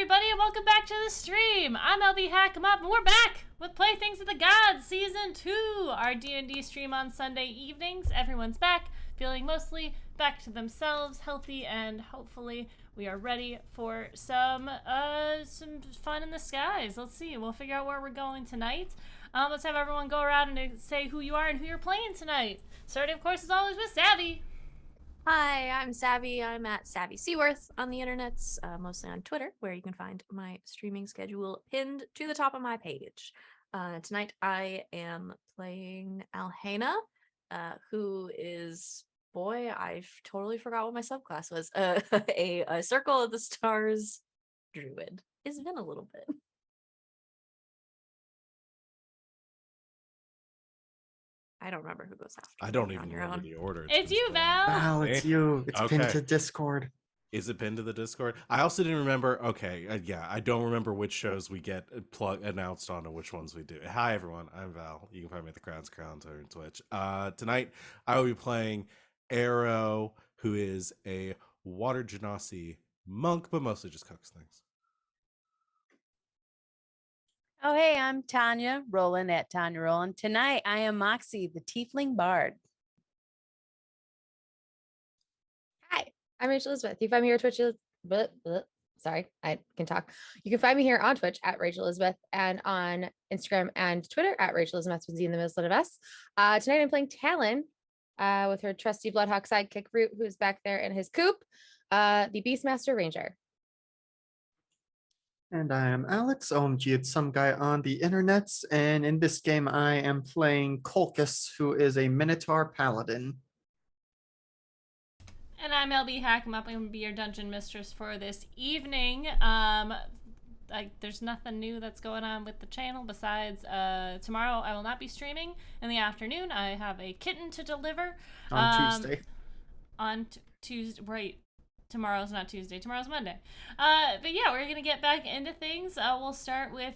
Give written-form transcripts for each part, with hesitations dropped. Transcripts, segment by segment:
everybody, and welcome back to the stream. I'm LB Hack'em Up, and we're back with Playthings of the Gods Season 2, our D&D stream on Sunday evenings. Everyone's back, feeling mostly back to themselves, healthy, and hopefully we are ready for some fun in the skies. Let's see, we'll figure out where we're going tonight. Let's have everyone go around and say who you are and who you're playing tonight. Starting, of course, as always, with Savvy. Hi, I'm Savvy. I'm at Savvy Seaworth on the internets, mostly on Twitter, where you can find my streaming schedule pinned to the top of my page. Tonight I am playing Alhena, who is, boy, I totally forgot what my subclass was. A Circle of the Stars druid. It's been a little bit. I don't remember who goes after. I don't even remember the order. It's you, Val. Val, it's you. It's Okay. pinned to Discord. Is it pinned to the Discord? I also didn't remember. Okay, yeah, I don't remember which shows we get announced on and which ones we do. Hi, everyone. I'm Val. You can find me at the Crowns on Twitch. Tonight, I will be playing Arrow, who is a water genasi monk, but mostly just cooks things. Oh, hey, I'm Tanya Roland at Tanya Roland. Tonight, I am Moxie, the Tiefling Bard. Hi, I'm Rachel Elizabeth. You find me here at Twitch. Sorry, I can talk. You can find me here on Twitch at Rachel Elizabeth and on Instagram and Twitter at Rachel Elizabeth with Z in the middle of S. Tonight I'm playing Talon with her trusty Bloodhawk sidekick Root, who's back there in his coop, the Beastmaster Ranger. And I am Alex, OMG, it's some guy on the internets, and in this game I am playing Colchis, who is a Minotaur Paladin. And I'm LB Hack'em Up. I'm going to be your dungeon mistress for this evening. There's nothing new that's going on with the channel besides tomorrow I will not be streaming in the afternoon. I have a kitten to deliver. On Tuesday. On Tuesday, right. Tomorrow's not Tuesday. Tomorrow's Monday. But yeah, we're going to get back into things. We'll start with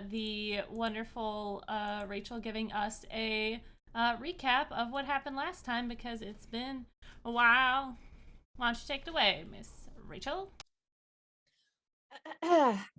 the wonderful Rachel giving us a recap of what happened last time because it's been a while. Why don't you take it away, Miss Rachel?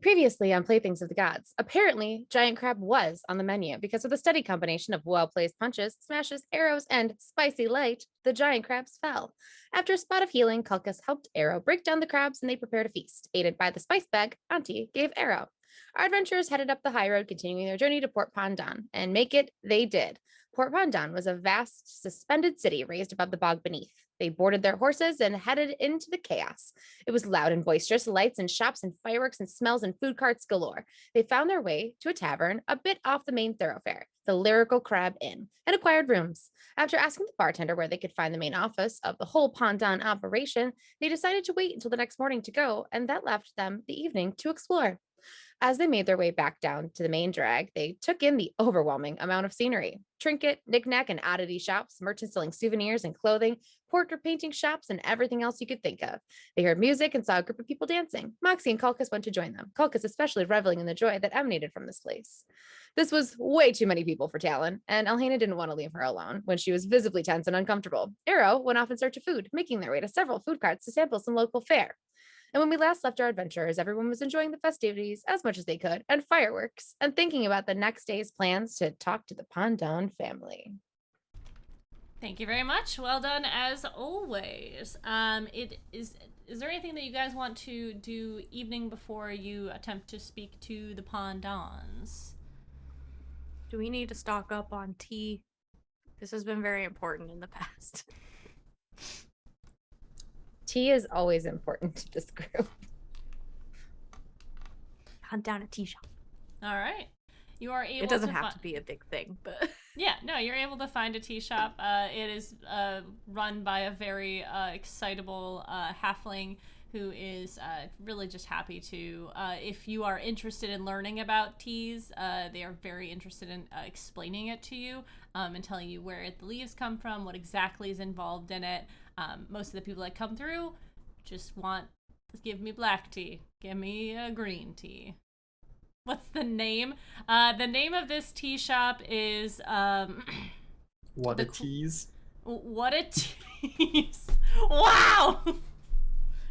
Previously on Playthings of the Gods, apparently Giant Crab was on the menu because of the steady combination of well-placed punches, smashes, arrows, and spicy light, the giant crabs fell. After a spot of healing, Kulkus helped Arrow break down the crabs and they prepared a feast. Aided by the spice bag, Auntie gave Arrow. Our adventurers headed up the high road, continuing their journey to Port Pondan, and make it they did. Port Pondan was a vast, suspended city raised above the bog beneath. They boarded their horses and headed into the chaos. It was loud and boisterous, lights and shops and fireworks and smells and food carts galore. They found their way to a tavern a bit off the main thoroughfare, the Lyrical Crab Inn, and acquired rooms. After asking the bartender where they could find the main office of the whole Pondan operation, they decided to wait until the next morning to go, and that left them the evening to explore. As they made their way back down to the main drag, they took in the overwhelming amount of scenery. Trinket, knickknack, and oddity shops, merchants selling souvenirs and clothing, portrait painting shops, and everything else you could think of. They heard music and saw a group of people dancing. Moxie and Kulkus went to join them, Kulkus especially reveling in the joy that emanated from this place. This was way too many people for Talon, and Alhena didn't want to leave her alone when she was visibly tense and uncomfortable. Arrow went off in search of food, making their way to several food carts to sample some local fare. And when we last left our adventurers, everyone was enjoying the festivities as much as they could, and fireworks, and thinking about the next day's plans to talk to the Pondan family. Thank you very much. Well done as always. Is there anything that you guys want to do evening before you attempt to speak to the Pondans? Do we need to stock up on tea? This has been very important in the past. Tea is always important to this group. Hunt down a tea shop. All right. You are able. It doesn't have to be a big thing, but yeah, no, you're able to find a tea shop. It is run by a very excitable halfling who is really just happy to. If you are interested in learning about teas, they are very interested in explaining it to you and telling you where the leaves come from, what exactly is involved in it. Most of the people that come through just want, give me black tea, give me a green tea. What's the name? The name of this tea shop is What a tease. What a tease. Wow.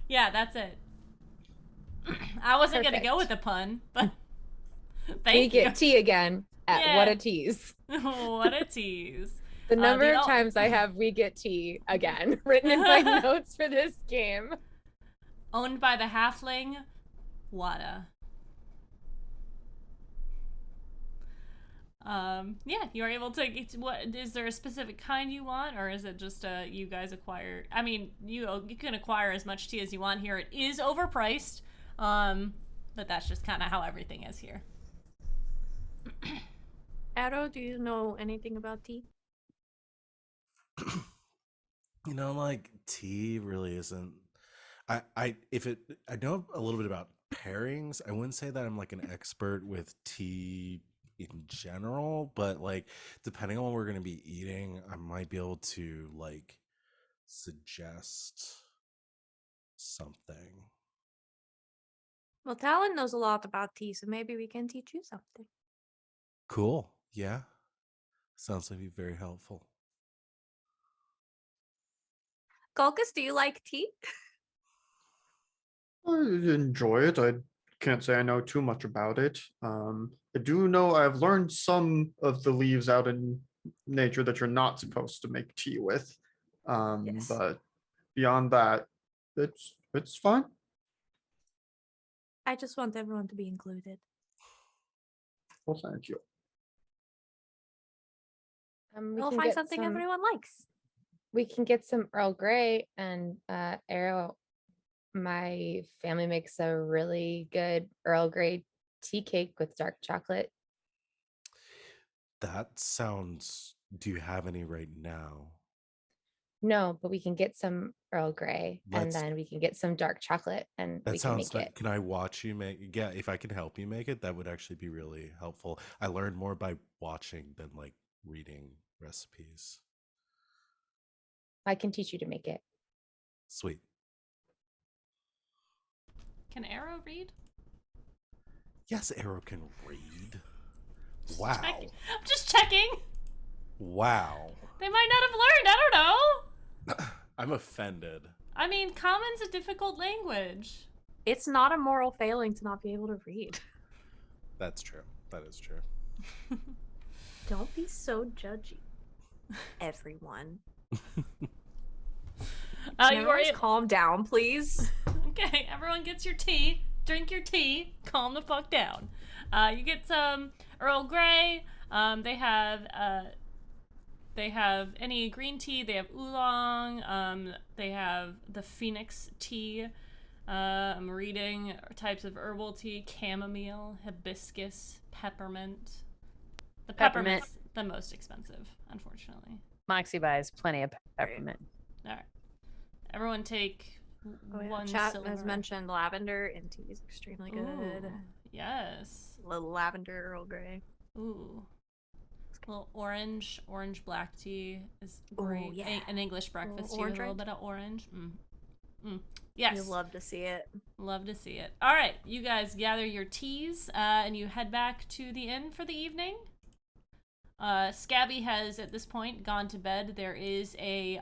Yeah, that's it. I wasn't gonna go Perfect. with a pun, but We thank you. get tea again at What Yeah. a Tease. What a tease. The number the of o- times I have we get tea again written in my notes for this game. Owned by the halfling, Wada. Yeah, you are able to get, what is there a specific kind you want, or is it just you guys acquire, I mean, you can acquire as much tea as you want here. It is overpriced, but that's just kind of how everything is here. Arrow, do you know anything about tea? You know, like tea really isn't. I know a little bit about pairings. I wouldn't say that I'm like an expert with tea in general, but like depending on what we're gonna be eating, I might be able to like suggest something. Well, Talon knows a lot about tea, so maybe we can teach you something. Cool. Yeah. Sounds like be very helpful. Golkus, do you like tea? I enjoy it. I can't say I know too much about it. I do know I've learned some of the leaves out in nature that you're not supposed to make tea with. Yes. But beyond that, it's fine. I just want everyone to be included. Well, thank you. We We'll can find get something some, everyone likes. we can get some Earl Grey and Arrow. My family makes a really good Earl Grey tea cake with dark chocolate. That sounds. Do you have any right now? No, but we can get some Earl Grey and Let's. then we can get some dark chocolate and That we can sounds make nice. it. Can I watch you make? Yeah, if I can help you make it, that would actually be really helpful. I learned more by watching than like reading recipes. I can teach you to make it. Sweet. Can Arrow read? Yes, Arrow can read. Just Wow. I'm just checking. Wow. They might not have learned. I don't know. I'm offended. I mean, common's a difficult language. It's not a moral failing to not be able to read. That's true. That is true. Don't be so judgy, everyone. You are Everyone just calm down, please. okay. Everyone gets your tea. Drink your tea. Calm the fuck down. You get some Earl Grey. They have any green tea. They have oolong. They have the Phoenix tea. I'm reading types of herbal tea: chamomile, hibiscus, peppermint. The Peppermint. peppermint's the most expensive, unfortunately. Moxie buys plenty of peppermint. All right. Everyone take one Chat silver. has mentioned lavender, and tea is extremely good. Ooh, yes. Little lavender Earl Grey. Ooh. A little orange black tea is Ooh, great. yeah. An English breakfast tea with orange a little drink? bit of orange. Yes. You love to see it. Love to see it. All right, you guys gather your teas and you head back to the inn for the evening. Scabby has at this point gone to bed. There is a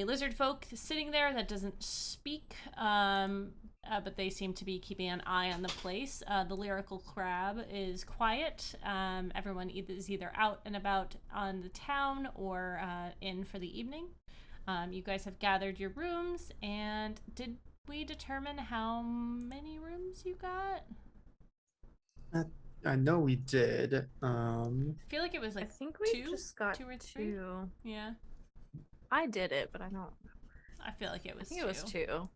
lizard folk sitting there that doesn't speak, but they seem to be keeping an eye on the place. The lyrical crab is quiet. Everyone is either out and about on the town or in for the evening. You guys have gathered your rooms, and did we determine how many rooms you got? I know we did. I feel like it was like I think we two? just got Two or three? two. Yeah, I did it, but I don't. I feel like it I was think two. it was two.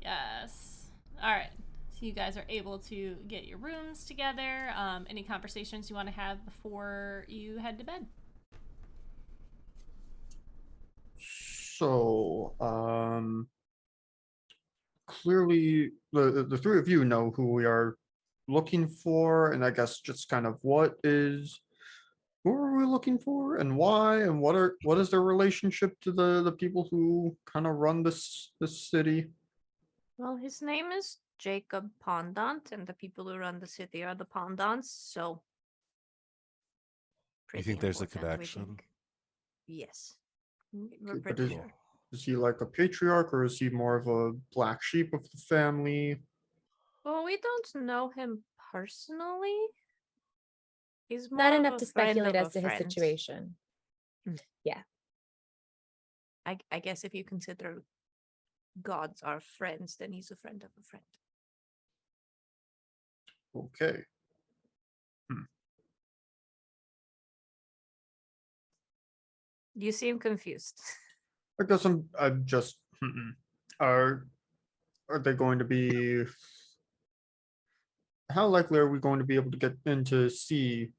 Yes. All right. So you guys are able to get your rooms together. Any conversations you want to have before you head to bed? So, clearly the three of you know who we are looking for, and I guess just kind of who are we looking for and why, and what is their relationship to the people who kind of run this city? Well, his name is Jacob Pondant, and the people who run the city are the Pondants, so. You think there's a pretty important, we connection? think. Yes. Okay, We're but pretty is- sure. Is he like a patriarch, or is he more of a black sheep of the family? Well, we don't know him personally. He's more Not of enough a to friend speculate of as a to his friend. situation. I guess if you consider gods are friends, then he's a friend of a friend. Okay. You seem confused. I guess I'm just. Are they going to be? How likely are we going to be able to get in to see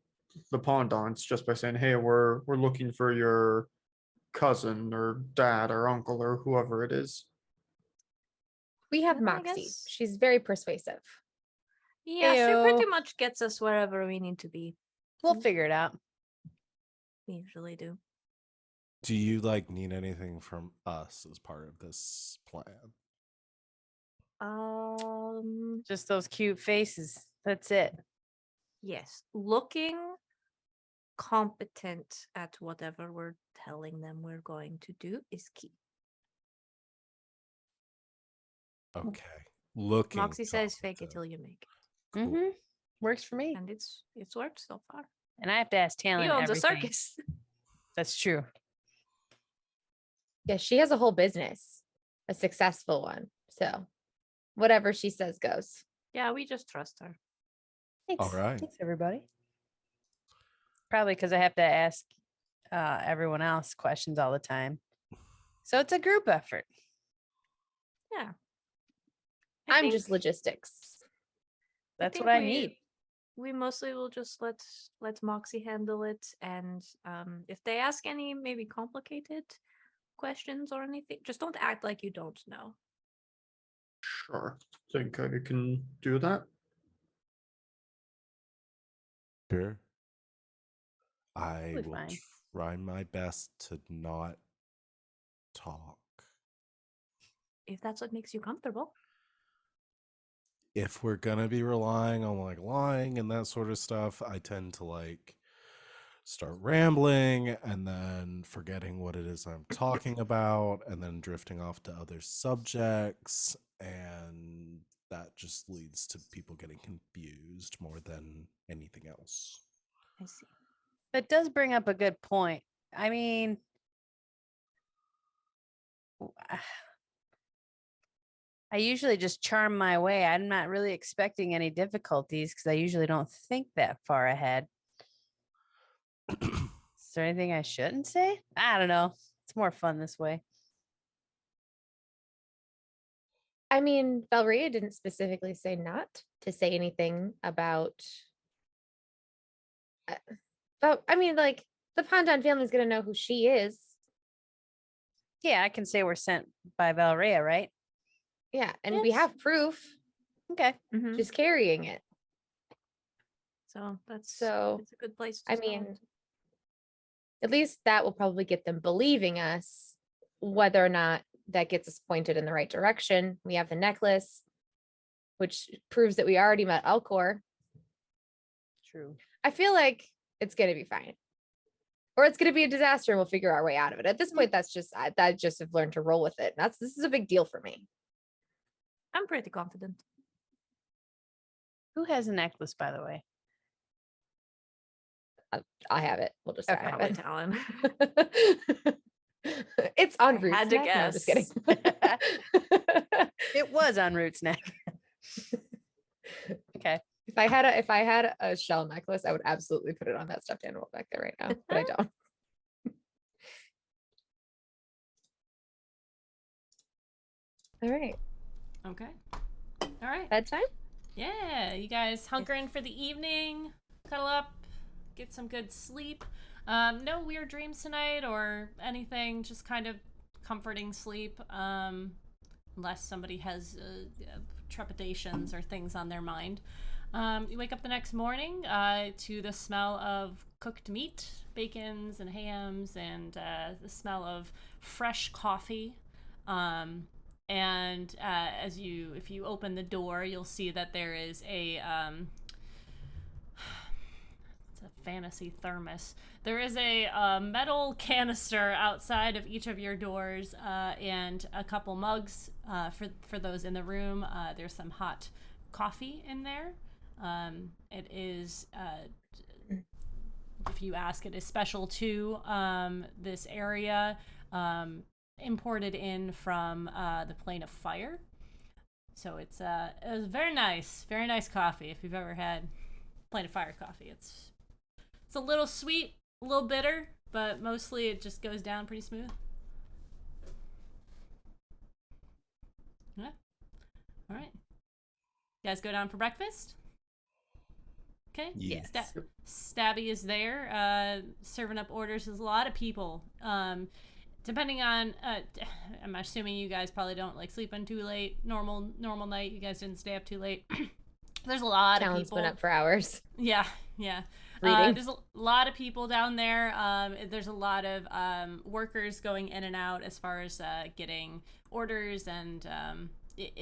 the Pondons just by saying, "Hey, we're looking for your cousin or dad or uncle or whoever it is"? We have Then I Moxie. guess- She's very persuasive. Yeah, she pretty Ew. much gets us wherever we need to be. We'll figure it out. We usually do. Do you like need anything from us as part of this plan? Just those cute faces. That's it. Yes, looking competent at whatever we're telling them we're going to do is key. Okay. Looking. Moxie says, "Fake it competent. till you make it," Cool. Mm-hmm. Works for me. and it's worked so far. And I have to ask He Talon owns a everything. circus. That's true. Yeah, she has a whole business, a successful one. So whatever she says goes. Yeah, we just trust her. Thanks. All right. Thanks, everybody. Probably because I have to ask everyone else questions all the time. So it's a group effort. Yeah. I'm think- just logistics. That's think what I we- need. We mostly will just let Moxie handle it, and if they ask any maybe complicated questions or anything, just don't act like you don't know. Sure. Think I can do that. Sure. I Totally will fine. try my best to not talk. If that's what makes you comfortable. If we're gonna be relying on like lying and that sort of stuff, I tend to like start rambling and then forgetting what it is I'm talking about and then drifting off to other subjects, and that just leads to people getting confused more than anything else. I see. That does bring up a good point. I mean, I usually just charm my way. I'm not really expecting any difficulties because I usually don't think that far ahead. Is there anything I shouldn't say? I don't know. It's more fun this way. I mean, Valria didn't specifically say not to say anything about. But I mean, like the Pondon family's gonna know who she is. Yeah, I can say we're sent by Valrea, right? Yeah, and we Yes. have proof. Okay. Mhm. She's carrying it. So that's So, it's a good place to I start. mean, at least that will probably get them believing us. Whether or not that gets us pointed in the right direction. We have the necklace, which proves that we already met Elcor. True. I feel like it's gonna be fine. Or it's gonna be a disaster and we'll figure our way out of it. At this point, that's just I just have learned to roll with it. This is a big deal for me. I'm pretty confident. Who has a necklace, by the way? I have it. We'll just say I have Probably it. Talon. It's on I Root's had to neck. No, I'm just kidding. It was on Root's neck. Okay. If I had a shell necklace, I would absolutely put it on that stuffed animal back there right now, but I don't. All right, Okay. All right. bedtime. Yeah, you guys hunkering for the evening, cuddle up, get some good sleep. No weird dreams tonight or anything, just kind of comforting sleep. Unless somebody has trepidations or things on their mind. You wake up the next morning to the smell of cooked meat, bacons and hams, and the smell of fresh coffee. And if you open the door, you'll see that there is a It's a fantasy thermos. There is a metal canister outside of each of your doors, and a couple mugs for those in the room. There's some hot coffee in there. It is, if you ask, it is special to this area, imported in from the Plane of Fire. So it was very nice coffee. If you've ever had Plane of Fire coffee, it's a little sweet, a little bitter, but mostly it just goes down pretty smooth. Yeah. All right. You guys go down for breakfast? Okay. Yes. Stabby is there, serving up orders. There's a lot of people. Depending on, I'm assuming you guys probably don't like sleep in too late. Normal night. You guys didn't stay up too late. There's a lot of Talon's people. been up for hours. Yeah. Reading. There's a lot of people down there. There's a lot of workers going in and out as far as getting orders, and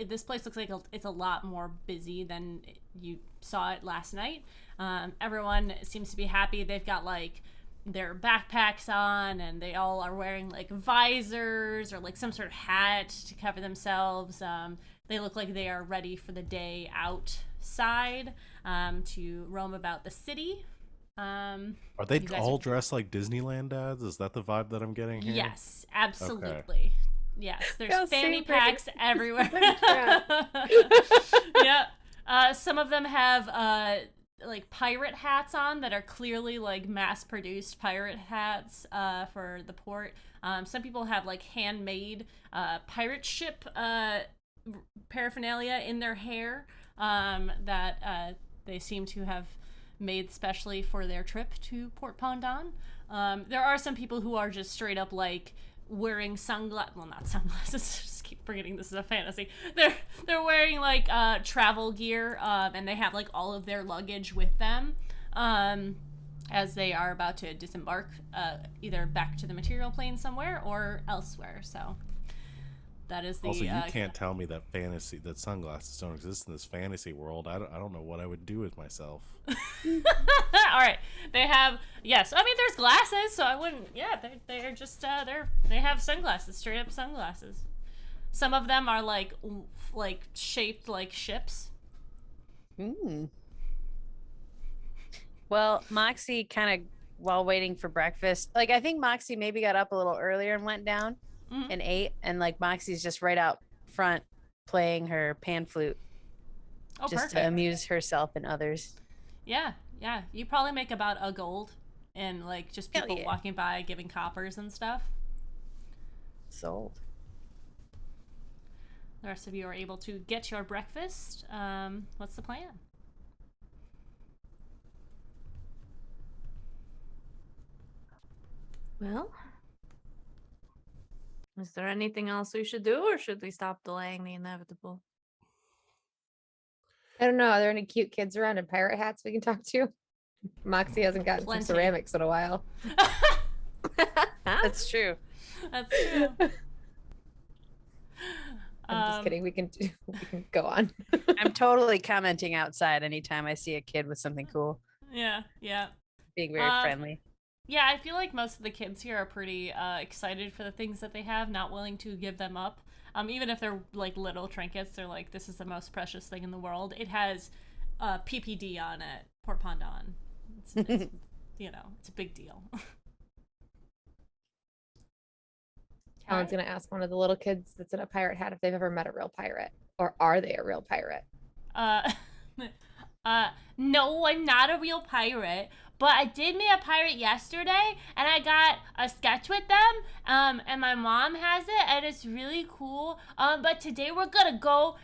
this place looks like it's a lot more busy than you saw it last night. Everyone seems to be happy. They've got like their backpacks on, and they all are wearing like visors or like some sort of hat to cover themselves. They look like they are ready for the day outside to roam about the city. Are they you guys all are- dressed like Disneyland dads? Is that the vibe that I'm getting here? Yes, absolutely. Yes, there's Y'all fanny seem pretty- packs everywhere. Yeah. Yeah. Some of them have like pirate hats on that are clearly like mass-produced pirate hats for the port. Some people have like handmade pirate ship paraphernalia in their hair that they seem to have made specially for their trip to Port Pondon. There are some people who are just straight up like wearing not sunglasses. Just keep forgetting this is a fantasy. They're wearing like travel gear, and they have like all of their luggage with them as they are about to disembark, either back to the material plane somewhere or elsewhere. So that is the. Also, you can't tell me that sunglasses don't exist in this fantasy world. I don't know what I would do with myself. All right, they have, yes. I mean, there's glasses, so I wouldn't. Yeah, they're just they have sunglasses, straight up sunglasses. Some of them are like shaped like ships. Well, Moxie kind of, while waiting for breakfast, like I think Moxie maybe got up a little earlier and went down and ate, and like Moxie's just right out front playing her pan flute Oh, just perfect. to amuse herself and others. Yeah. You probably make about a gold, and like just Hell people yeah. walking by giving coppers and stuff. Sold. The rest of you are able to get your breakfast. What's the plan? Well, is there anything else we should do, or should we stop delaying the inevitable? I don't know. Are there any cute kids around in pirate hats we can talk to? Moxie hasn't gotten Plenty. some ceramics in a while. That's true. That's true. I'm just kidding. We can go on. I'm totally commenting outside anytime I see a kid with something cool, Yeah. being very friendly. Yeah, I feel like most of the kids here are pretty excited for the things that they have, not willing to give them up. Even if they're like little trinkets, they're like, this is the most precious thing in the world. It has PPD on it, Port Pondon. It's it's a big deal. Alan's gonna ask one of the little kids that's in a pirate hat if they've ever met a real pirate, or are they a real pirate? No, I'm not a real pirate, but I did meet a pirate yesterday, and I got a sketch with them, and my mom has it, and it's really cool. But today we're gonna go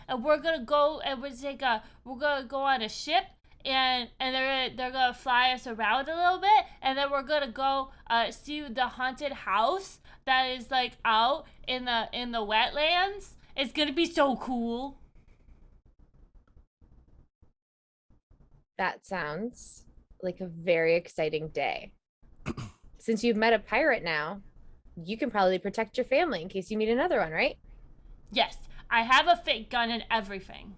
on a ship, and they're gonna fly us around a little bit, and then we're gonna go see the haunted house that is like out in the wetlands. It's gonna be so cool. That sounds like a very exciting day. Since you've met a pirate now, you can probably protect your family in case you meet another one, right? Yes, I have a fake gun and everything.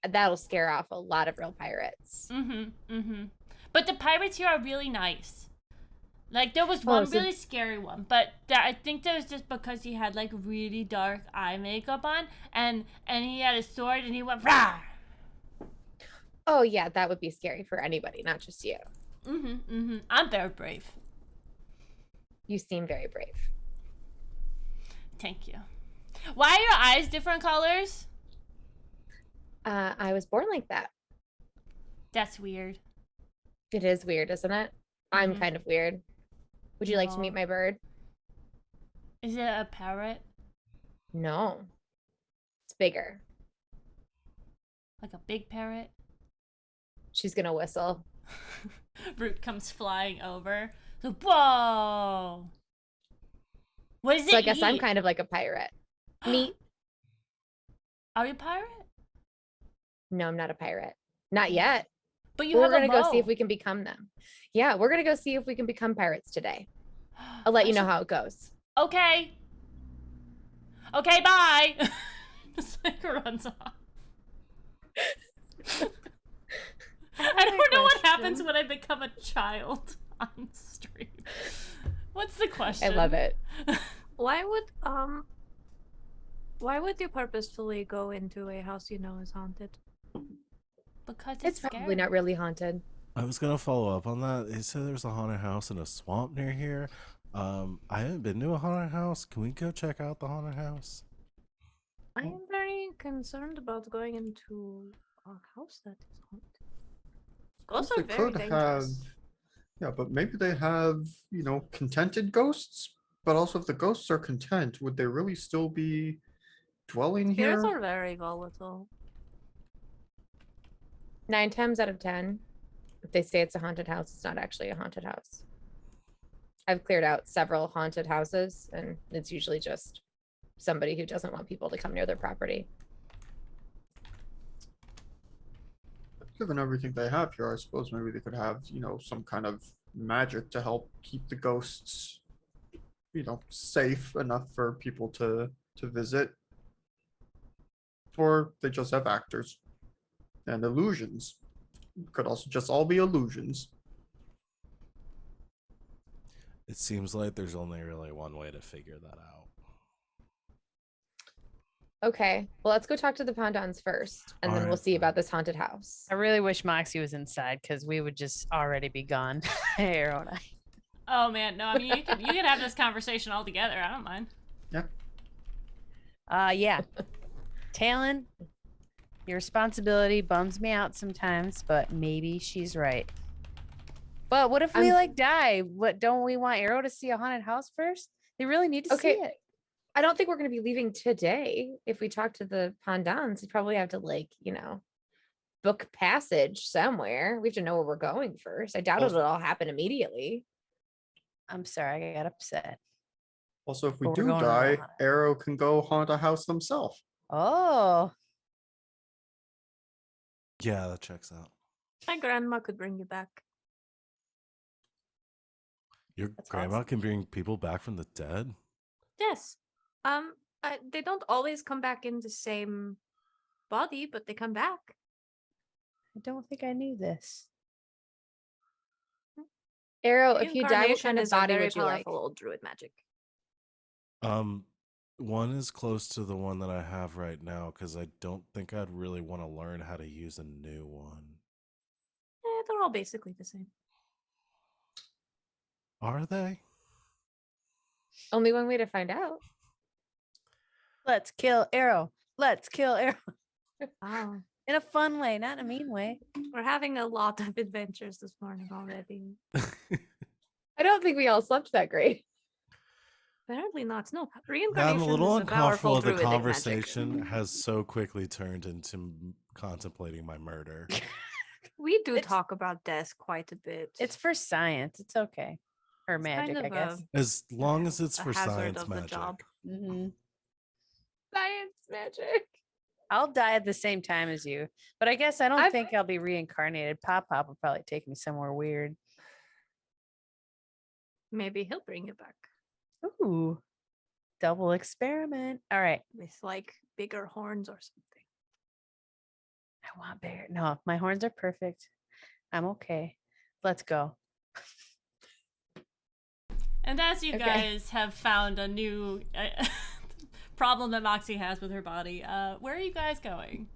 That'll scare off a lot of real pirates. But the pirates here are really nice. Like, there was Oh, one so- really scary one, but I think that was just because he had, like, really dark eye makeup on, and he had a sword, and he went, rah! Oh yeah, that would be scary for anybody, not just you. I'm very brave. You seem very brave. Thank you. Why are your eyes different colors? I was born like that. That's weird. It is weird, isn't it? I'm Mhm. kind of weird. Would you like to No. meet my bird? Is it a parrot? No. It's bigger. Like a big parrot? She's gonna whistle. Root comes flying over. So, whoa! What is it? So I guess I'm eat? kind of like a pirate. Neat. Are you a pirate? No, I'm not a pirate. Not yet. But you But have we're gonna a go see if bow. we can become them. Yeah, we're gonna go see if we can become pirates today. I'll let you know how it goes. Okay. Okay, bye. Just like runs off. I don't know what happens when I become a child on stream. What's the question? I love it. Why would you purposefully go into a house you know is haunted? Because It's probably not really haunted. I was gonna follow up on that. They said there's a haunted house in a swamp near here. I haven't been to a haunted house. Can we go check out the haunted house? I am very concerned about going into a house that is haunted. Ghosts are They very could have, dangerous. yeah, but maybe they have, contented ghosts. But also, if the ghosts are content, would they really still be dwelling Spirits here? are very volatile. 9 times out of 10, if they say it's a haunted house, it's not actually a haunted house. I've cleared out several haunted houses, and it's usually just somebody who doesn't want people to come near their property. Given everything they have here, I suppose maybe they could have, some kind of magic to help keep the ghosts, safe enough for people to visit. Or they just have actors and illusions. Could also just all be illusions. It seems like there's only really one way to figure that out. Okay, well, let's go talk to the Pondons first, and then we'll Alright, see fine. about this haunted house. I really wish Moxie was inside because we would just already be gone. Arrow and I. Oh man, no. I mean, you can have this conversation all together. I don't mind. Yeah. Talon, your responsibility bums me out sometimes, but maybe she's right. But what if we die? What, don't we want Arrow to see a haunted house first? They really need to see it. I don't think we're going to be leaving today. If we talk to the Pondons, we probably have to book passage somewhere. We have to know where we're going first. I doubt it'll all happen immediately. I'm sorry, I got upset. Also, if we But we're do going on a die, haunted- Arrow can go haunt a house themselves. Oh, Yeah, that checks out. My grandma could bring you back. Your That's grandma awesome. can bring people back from the dead? Yes. They don't always come back in the same body, but they come back. I don't think I knew this. Arrow, if you die, what Reincarnation kind of is a body very would you like? powerful old druid magic. One is close to the one that I have right now because I don't think I'd really want to learn how to use a new one. They're all basically the same. Are they? Only one way to find out. Let's kill Arrow. Let's kill Arrow. Wow. In a fun way, not in a mean way. We're having a lot of adventures this morning already. I don't think we all slept that great. Apparently not. No, I'm reincarnation a little is a powerful uncomfortable. The druidic magic. conversation has so quickly turned into contemplating my murder. We do It's- talk about death quite a bit. It's for science. It's okay. Or It's magic, kind I of guess. As long as it's a for hazard science of the magic. job. Mm-hmm. Science magic. I'll die at the same time as you, but I guess I don't I've- think I'll be reincarnated. Pop will probably take me somewhere weird. Maybe he'll bring you back Ooh, double experiment. All right, with bigger horns or something. I want bear. No, my horns are perfect. I'm okay. Let's go. And as you Okay. guys have found a new problem that Moxie has with her body, where are you guys going?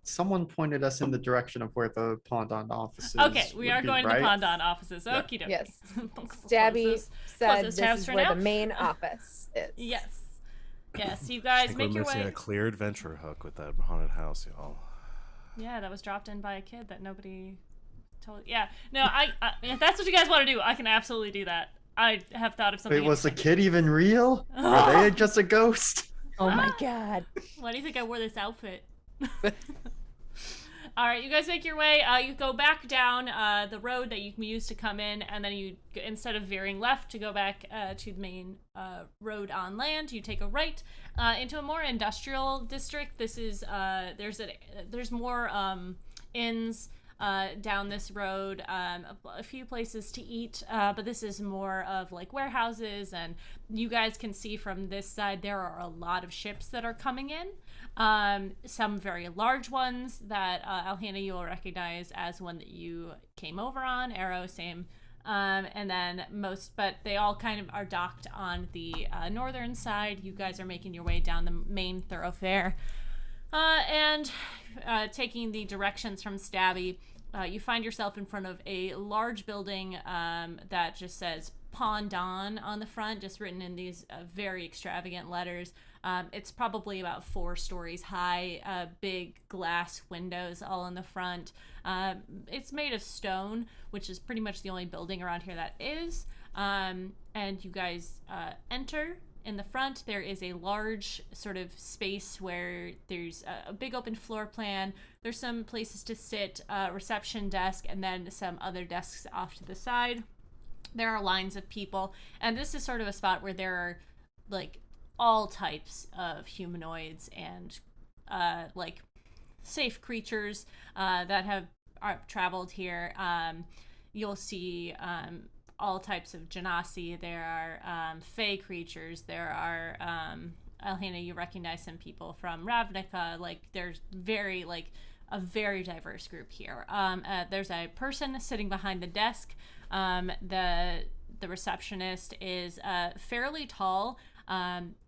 Someone pointed us in the direction of where the Pondon offices. Okay, we would are be, going right? to Pondon offices. Yeah. Okie dokie. Yes. Stabby said closest this house is for where now. the main office is. Yes. Yes, you I guys think make we're your missing way. a clear adventure hook with that haunted house, y'all. Yeah, that was dropped in by a kid that nobody told. Yeah, no, if that's what you guys want to do, I can absolutely do that. I have thought of something. Wait, was the kid even real? Are they just a ghost? Oh my god. Why do you think I wore this outfit? All right, you guys make your way. You go back down the road that you can use to come in, and then you, instead of veering left to go back to the main road on land, you take a right into a more industrial district. This is there's more inns down this road, a few places to eat, but this is more of like warehouses, and you guys can see from this side there are a lot of ships that are coming in. Some very large ones that Alhana you'll recognize as one that you came over on. Arrow, same. And then but they all kind of are docked on the northern side. You guys are making your way down the main thoroughfare. And taking the directions from Stabby, you find yourself in front of a large building that just says Pondon on the front, just written in these very extravagant letters. It's probably about 4 stories high, big glass windows all in the front. It's made of stone, which is pretty much the only building around here that is. And you guys enter. In the front, there is a large sort of space where there's a big open floor plan. There's some places to sit, reception desk, and then some other desks off to the side. There are lines of people, and this is sort of a spot where there are like all types of humanoids and like safe creatures that have traveled here. You'll see all types of genasi. There are fey creatures. There are Alhana, you recognize some people from Ravnica. Like there's a very diverse group here. There's a person sitting behind the desk. The receptionist is fairly tall.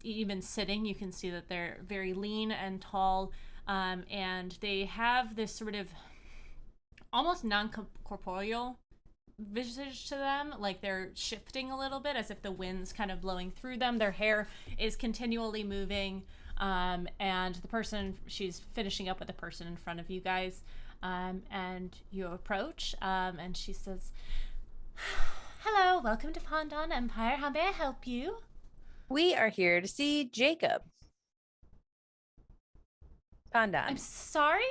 Even sitting, you can see that they're very lean and tall, and they have this sort of almost non-corporeal visage to them, like they're shifting a little bit as if the wind's kind of blowing through them. Their hair is continually moving, and the person, she's finishing up with the person in front of you guys, and you approach, and she says, "Hello, welcome to Pondon Empire. How may I help you?" We are here to see Jacob. Pondon. I'm sorry?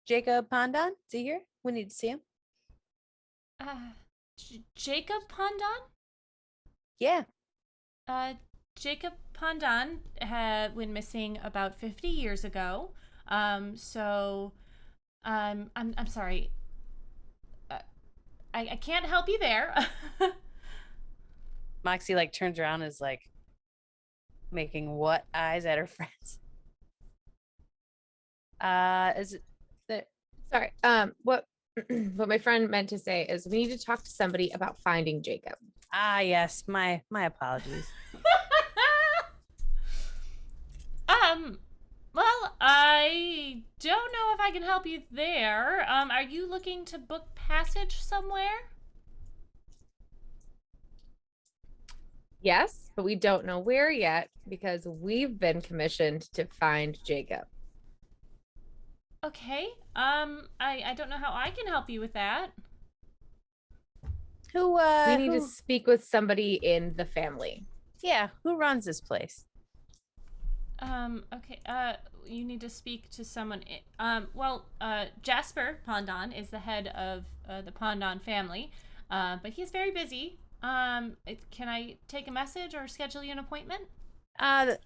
Jacob Pondon? Is he here? We need to see him. Jacob Pondon? Yeah. Jacob Pondon went missing about 50 years ago. I'm sorry. I can't help you there. Moxie like turns around and is like making what eyes at her friends. Is it Sorry. What what my friend meant to say is we need to talk to somebody about finding Jacob. yes, my apologies. Well, I don't know if I can help you there. Are you looking to book passage somewhere? Yes, but we don't know where yet because we've been commissioned to find Jacob. Okay. I don't know how I can help you with that. Who We need to speak with somebody in the family. Yeah, who runs this place? Okay, you need to speak to someone. Jasper Pondon is the head of the Pondon family, but he's very busy. Can I take a message or schedule you an appointment?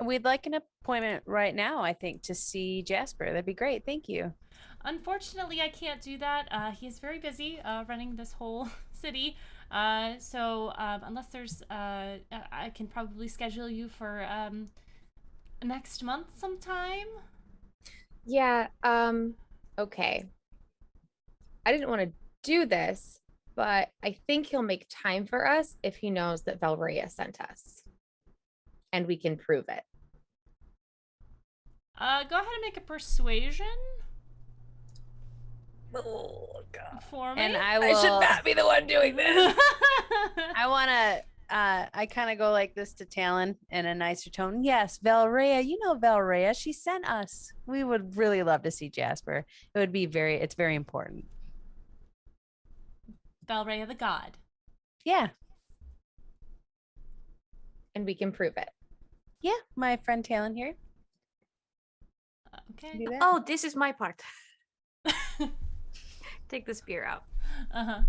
We'd like an appointment right now, I think, to see Jasper. That'd be great. Thank you. Unfortunately, I can't do that. He's very busy running this whole city. So unless there's, I can probably schedule you for next month sometime. Yeah, okay. I didn't want to do this, but I think he'll make time for us if he knows that Valria sent us. And we can prove it. Go ahead and make a persuasion Oh god. for me. And I will. I should not be the one doing this. I want to. I kind of go like this to Talon in a nicer tone. Yes, Valrea. You know Valrea. She sent us. We would really love to see Jasper. It would be It's very important. Valrea the god. Yeah. And we can prove it. Yeah. My friend Talon here. Okay. Do that. Oh, this is my part. Take the spear out. Uh-huh.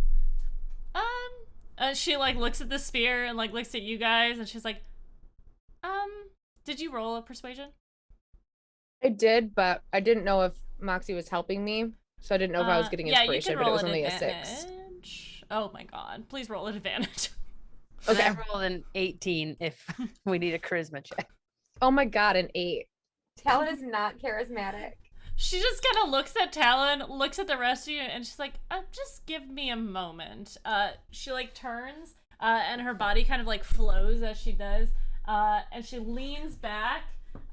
She like looks at the spear and like looks at you guys and she's like, did you roll a persuasion? I did, but I didn't know if Moxie was helping me. So I didn't know if I was getting Yeah, you inspiration, can but it roll was an only a 6. advantage. Oh my god. Please roll an advantage. Okay. Okay. I rolled an 18 if we need a charisma check. Oh my god, an 8. Talon is not charismatic. She just kind of looks at Talon, looks at the rest of you, and she's like, just give me a moment. She like turns, and her body kind of like flows as she does, and she leans back,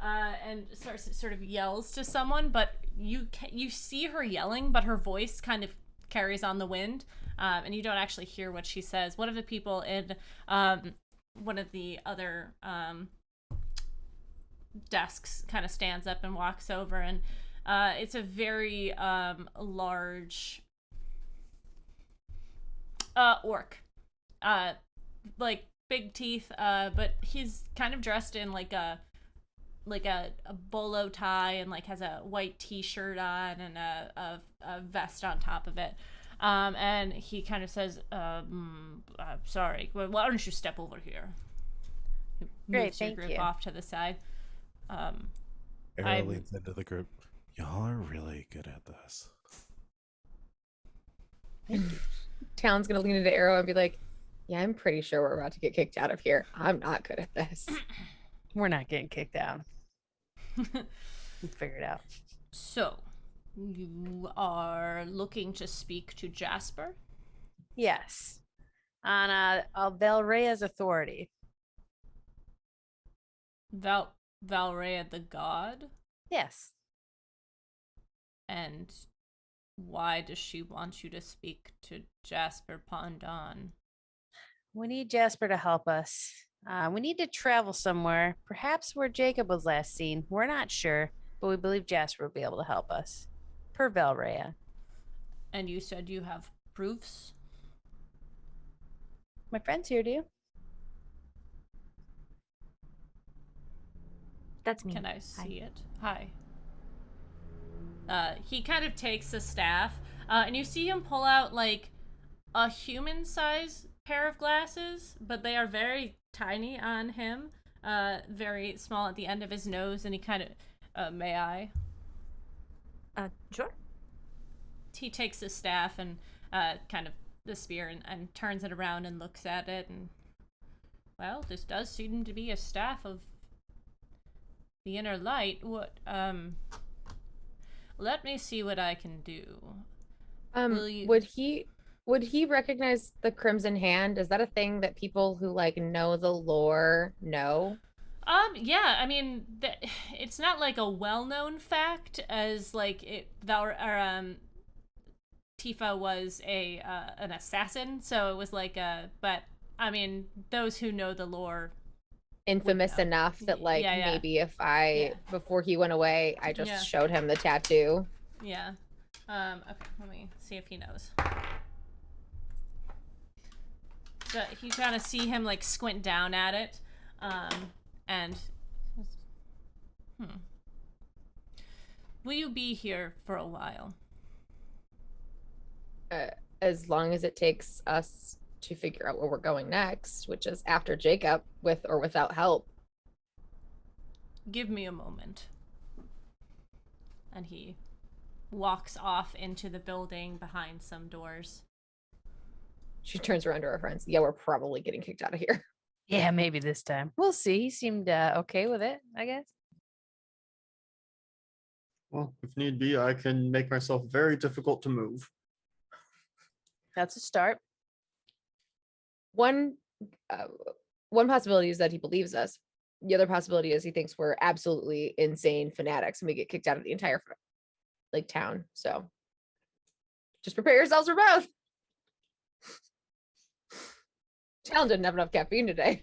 and sort of yells to someone, but you see her yelling, but her voice kind of carries on the wind, and you don't actually hear what she says. One of the people in one of the other desks kind of stands up and walks over, and it's a very large orc, like big teeth, but he's kind of dressed in like a bolo tie and like has a white t-shirt on and a vest on top of it, and he kind of says, sorry, well, why don't you step over here? He Great, moves your thank group you. off to the side. Arrow leans into the group. Y'all are really good at this. Talon's gonna lean into Arrow and be like, yeah, I'm pretty sure we're about to get kicked out of here. I'm not good at this. We're not getting kicked out. We'll figure it out. So, you are looking to speak to Jasper? Yes. On Valrea's authority. Valrea the god? Yes. And why does she want you to speak to Jasper Pondon? We need Jasper to help us. We need to travel somewhere, perhaps where Jacob was last seen. We're not sure, but we believe Jasper will be able to help us. Per Valrea. And you said you have proofs? My friend's here, do you? That's me. Can I see it? Hi. He kind of takes the staff, and you see him pull out like a human-sized pair of glasses, but they are very tiny on him, very small at the end of his nose, and he kind of, may I? Sure. He takes his staff and kind of the spear and turns it around and looks at it, and well, this does seem to be a staff of the inner light. What let me see what I can do. Would he recognize the Crimson Hand? Is that a thing that people who like know the lore know? Yeah, I mean, it's not like a well-known fact as like Tifa was an assassin, so it was like but I mean, those who know the lore Infamous know. enough that like Yeah. maybe if I before he went away, I just showed him the tattoo. Yeah. Okay, let me see if he knows. So you kind of see him like squint down at it, and will you be here for a while? As long as it takes us to figure out where we're going next, which is after Jacob, with or without help. Give me a moment. And he walks off into the building behind some doors. She turns around to her friends. Yeah, we're probably getting kicked out of here. Yeah, maybe this time. We'll see. He seemed okay with it, I guess. Well, if need be, I can make myself very difficult to move. That's a start. One uh, one possibility is that he believes us. The other possibility is he thinks we're absolutely insane fanatics and we get kicked out of the entire like town. So just prepare yourselves for both. Talon didn't have enough caffeine today.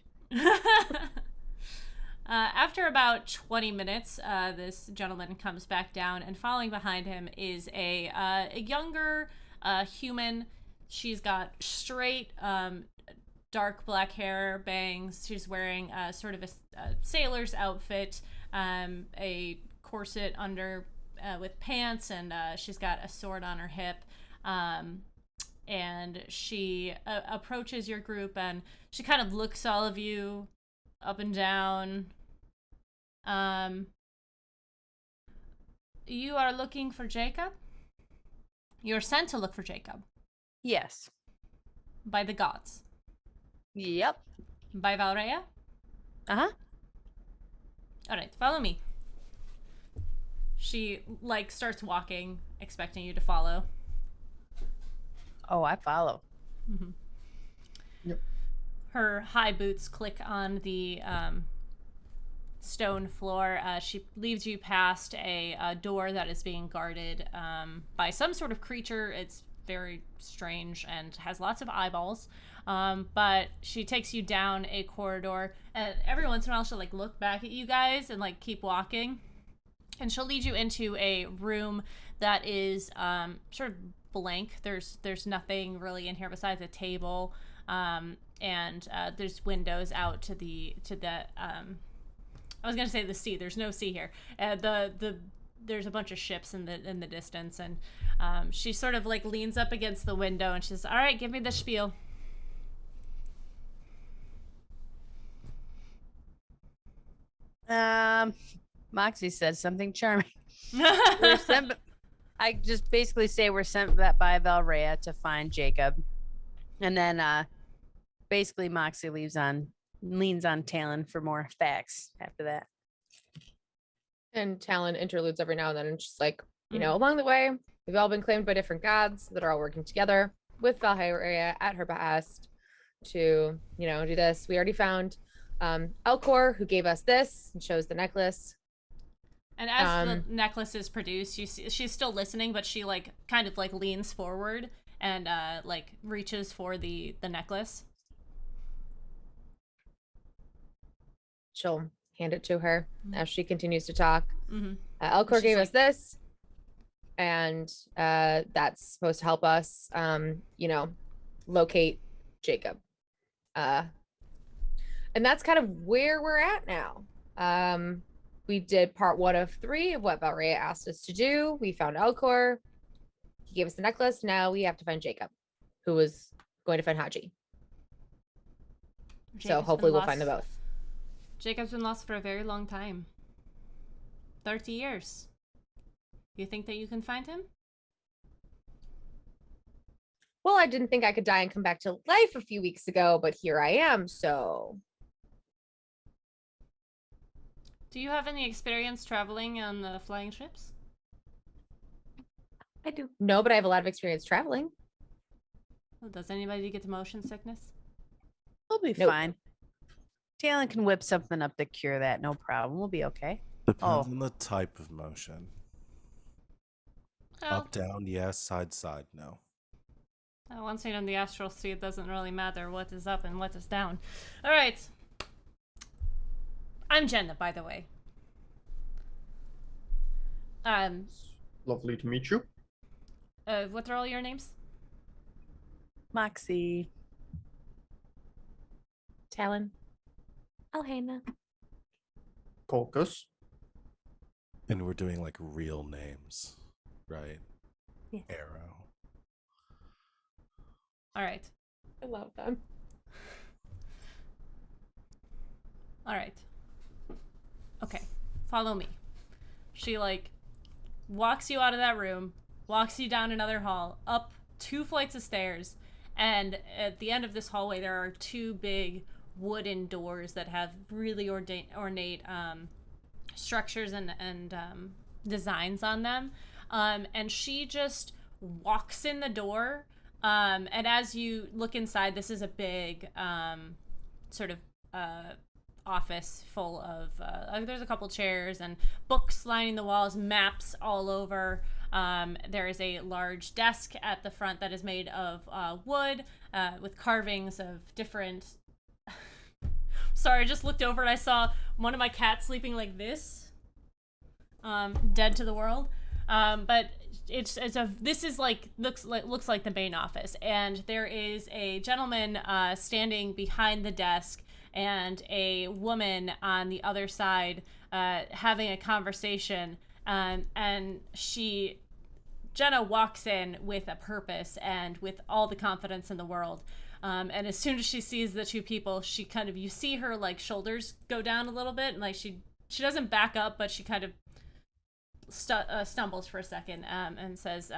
After about 20 minutes, this gentleman comes back down, and following behind him is a younger human. She's got straight, dark black hair, bangs. She's wearing sort of a sailor's outfit, a corset under with pants, and she's got a sword on her hip. And she approaches your group, and she kind of looks all of you up and down. You are looking for Jacob? You're sent to look for Jacob. Yes. By the gods. Yep. By Valrea? Uh-huh. Alright, follow me. She, like, starts walking, expecting you to follow. Oh, I follow. Mm-hmm. Yep. Her high boots click on the stone floor. She leads you past a door that is being guarded by some sort of creature. It's very strange and has lots of eyeballs. But she takes you down a corridor, and every once in a while she'll like look back at you guys and like keep walking. And she'll lead you into a room that is sort of blank. There's nothing really in here besides a table, and there's windows out to the I was gonna say the sea. There's no sea here. There's a bunch of ships in the distance, and she sort of like leans up against the window and she says, "All right, give me the spiel." Moxie said something charming. We're sent, I just basically say we're sent by Valrea to find Jacob, and then basically Moxie leans on Talon for more facts after that. And Talon interludes every now and then, and just like, you know, along the way, we've all been claimed by different gods that are all working together with Valhyria at her behest to, you know, do this. We already found Elcor, who gave us this and shows the necklace. And as the necklace is produced, you see she's still listening, but she like kind of like leans forward and like reaches for the necklace. She'll hand it to her as she continues to talk. Mm-hmm. Elcor gave us this, and that's supposed to help us, you know, locate Jacob. And that's kind of where we're at now. We did part 1 of 3 of what Valrea asked us to do. We found Elcor. He gave us the necklace. Now we have to find Jacob, who was going to find Haji. So hopefully we'll find them both. Jacob's been lost for a very long time. 30 years. You think that you can find him? Well, I didn't think I could die and come back to life a few weeks ago, but here I am, so. Do you have any experience traveling on the flying ships? I do. No, but I have a lot of experience traveling. Well, does anybody get motion sickness? We'll be fine. Talon can whip something up to cure that. No problem. We'll be okay. Depends on the type of motion. Well, Up, down, yes. Side, side, no. Once you're in the astral sea, it doesn't really matter what is up and what is down. All right. I'm Jenna, by the way. Lovely to meet you. What are all your names? Moxie. Talon. Elhana. Colchis. And we're doing like real names, right? Yeah. Arrow. All right. I love them. All right. Okay. Follow me. She like walks you out of that room, walks you down another hall, up 2 flights of stairs, and at the end of this hallway there are 2 big wooden doors that have really ornate structures and designs on them. And she just walks in the door And as you look inside, this is a big sort of office full of there's a couple chairs and books lining the walls, maps all over. There is a large desk at the front that is made of wood with carvings of different. Sorry, I just looked over and I saw one of my cats sleeping like this, dead to the world. But this is like looks like the main office, and there is a gentleman standing behind the desk and a woman on the other side having a conversation, and Jenna walks in with a purpose and with all the confidence in the world. And as soon as she sees the two people, she kind of, you see her like shoulders go down a little bit, and like she doesn't back up, but she kind of stumbles for a second and says,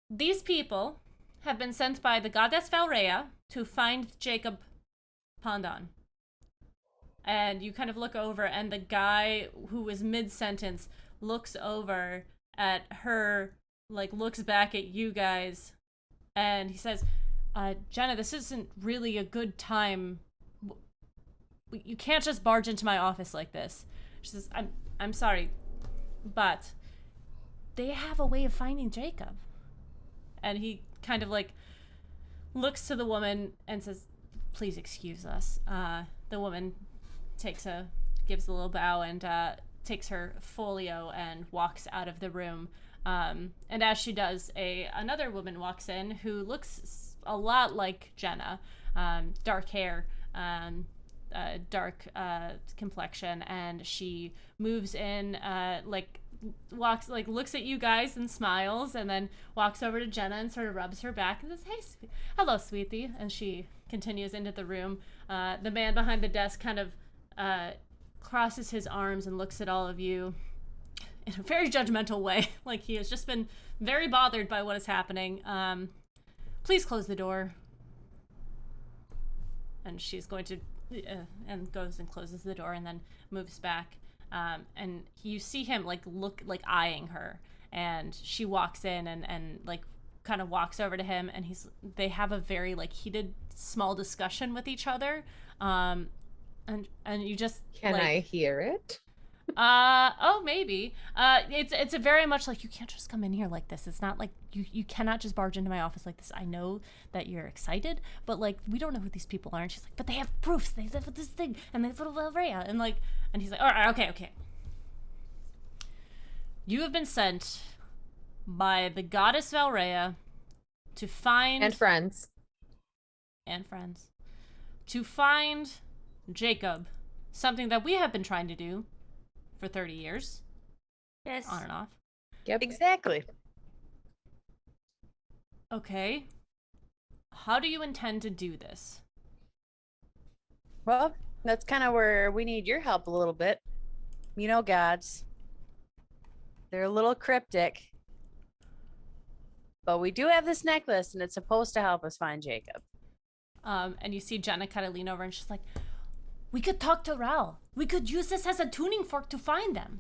"These people have been sent by the goddess Valrea to find Jacob Pondon." And you kind of look over, and the guy who was mid-sentence looks over at her, like looks back at you guys, and he says, Jenna, this isn't really a good time. You can't just barge into my office like this. She says, I'm sorry, but they have a way of finding Jacob. And he kind of like looks to the woman and says, please excuse us. The woman gives a little bow and takes her folio and walks out of the room. And as she does, another woman walks in who looks a lot like Jenna, dark hair, dark complexion, and she moves in, looks at you guys and smiles, and then walks over to Jenna and sort of rubs her back and says, "Hey, hello, sweetie," and she continues into the room. The man behind the desk kind of crosses his arms and looks at all of you in a very judgmental way, like he has just been very bothered by what is happening. Please close the door. And she's going to, and goes and closes the door and then moves back. And you see him look eyeing her, and she walks in and kind of walks over to him, and they have a very heated small discussion with each other. And you just Can I hear it? Oh, maybe. It's a very much like, you can't just come in here like this. It's not like you cannot just barge into my office like this. I know that you're excited, but we don't know who these people are. And she's like, but they have proofs. They live with this thing, and they live with Valrea, and he's like, all right, okay. You have been sent by the goddess Valrea to find And friends. to find Jacob, something that we have been trying to do for 30 years. Yes. On and off. Yep. Exactly. Okay. How do you intend to do this? Well, that's kind of where we need your help a little bit. You know, gods. They're a little cryptic. But we do have this necklace, and it's supposed to help us find Jacob. And you see Jenna kind of lean over, and she's like, we could talk to Ral. We could use this as a tuning fork to find them.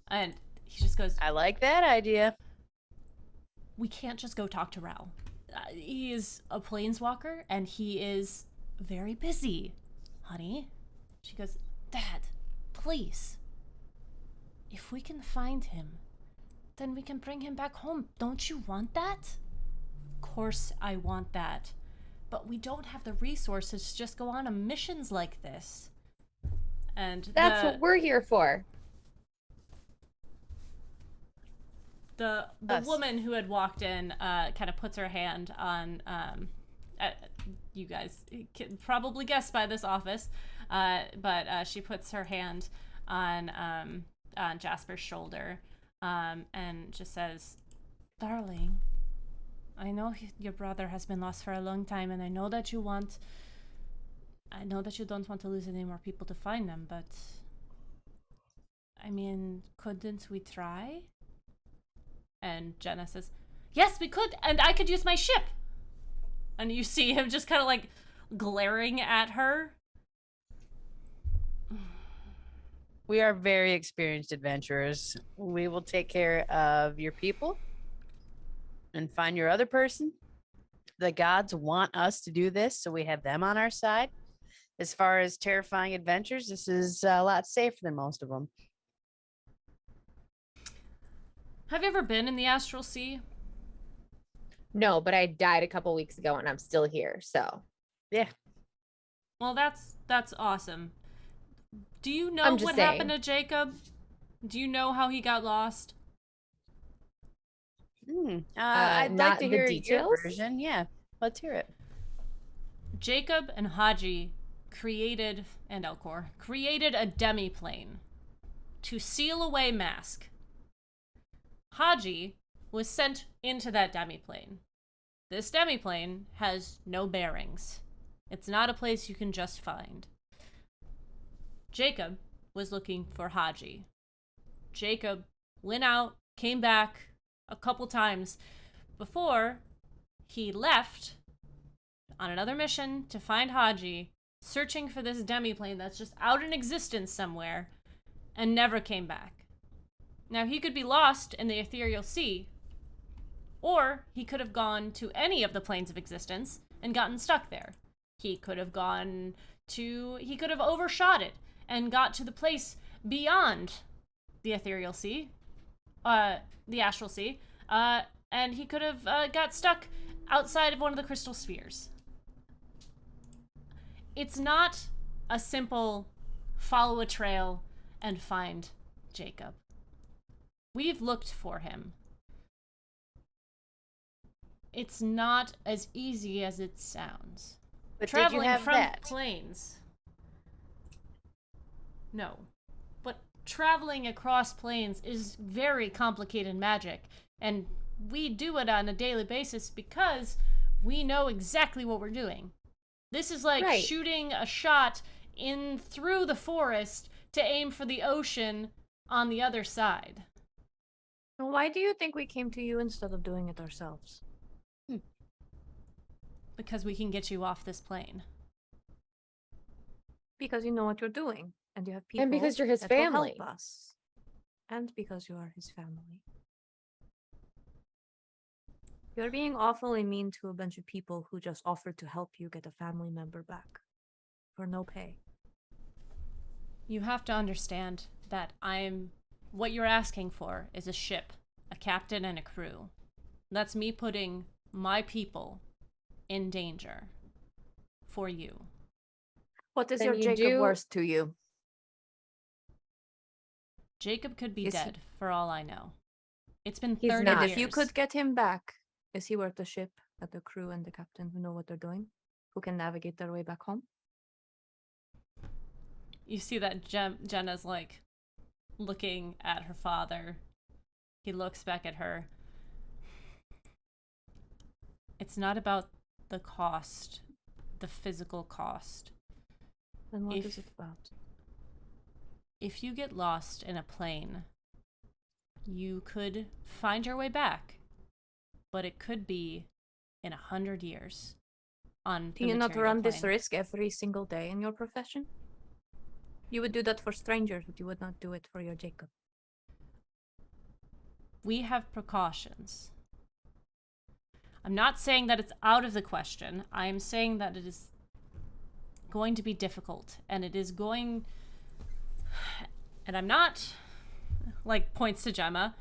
And he just goes, I like that idea. we can't just go talk to Ral. He is a planeswalker, and he is very busy, honey. She goes, Dad, please. If we can find him, then we can bring him back home. Don't you want that? Of course I want that. But we don't have the resources to just go on missions like this. And That's what we're here for. The woman who had walked in kind of puts her hand on, you guys can probably guess by this office, but she puts her hand on Jasper's shoulder and just says, darling, I know your brother has been lost for a long time, and I know that you don't want to lose any more people to find them, but I mean, couldn't we try? And Jenna says, yes, we could, and I could use my ship. And you see him just kind of glaring at her. We are very experienced adventurers. We will take care of your people, and find your other person. The gods want us to do this, so we have them on our side. As far as terrifying adventures, this is a lot safer than most of them. Have you ever been in the Astral Sea? No, but I died a couple weeks ago and I'm still here. So Yeah. Well, that's awesome. Do you know I'm what just happened saying. to Jacob? Do you know how he got lost? I'd like not to the hear your details? version. Yeah, let's hear it. Jacob and Haji and Elcor created a demiplane to seal away Mask. Haji was sent into that demiplane. This demiplane has no bearings. It's not a place you can just find. Jacob was looking for Haji. Jacob went out, came back a couple times before he left on another mission to find Haji, searching for this demiplane that's just out in existence somewhere, and never came back. Now, he could be lost in the ethereal sea, or he could have gone to any of the planes of existence and gotten stuck there. He could have overshot it and got to the place beyond the ethereal sea, the astral sea, and he could have got stuck outside of one of the crystal spheres. It's not a simple follow a trail and find Jacob. We've looked for him. It's not as easy as it sounds. But Traveling did you have from that? planes. No. But traveling across planes is very complicated magic, and we do it on a daily basis because we know exactly what we're doing. This is like Right. shooting a shot in through the forest to aim for the ocean on the other side. Well, why do you think we came to you instead of doing it ourselves? Because we can get you off this plane. Because you know what you're doing, and you have people. And because you're his that will family. help us, and because you are his family. You're being awfully mean to a bunch of people who just offered to help you get a family member back for no pay. You have to understand that what you're asking for is a ship, a captain, and a crew. That's me putting my people in danger for you. What is Then your you Jacob do- worth to you? Jacob could be Is he- dead for all I know. It's been He's 30 not. years. If you could get him back, is he worth the ship, and the crew, and the captain who know what they're doing, who can navigate their way back home? You see that Jenna's like looking at her father. He looks back at her. It's not about the cost, the physical cost. Then what If- is it about? If you get lost in a plane, you could find your way back, but it could be in 100 years. On Do the you not material run this plane. risk every single day in your profession? You would do that for strangers, but you would not do it for your Jacob. We have precautions. I'm not saying that it's out of the question. I am saying that it is going to be difficult, and it is going... And I'm not, like, points to Gemma,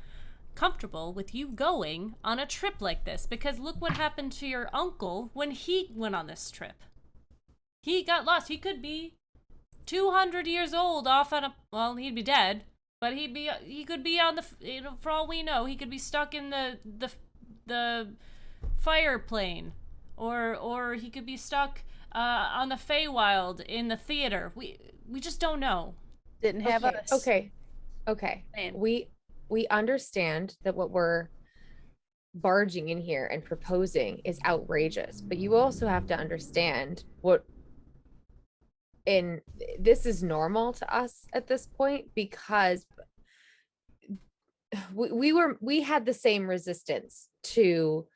comfortable with you going on a trip like this, because look what happened to your uncle when he went on this trip. He got lost. He could be 200 years old off on a... Well, he'd be dead, but he could be on the... You know, for all we know, he could be stuck in the fire plane, or he could be stuck on the Feywild in the theater. We just don't know. Didn't have Okay, us. okay. Man. We understand that what we're barging in here and proposing is outrageous, but you also have to understand and this is normal to us at this point because we had the same resistance to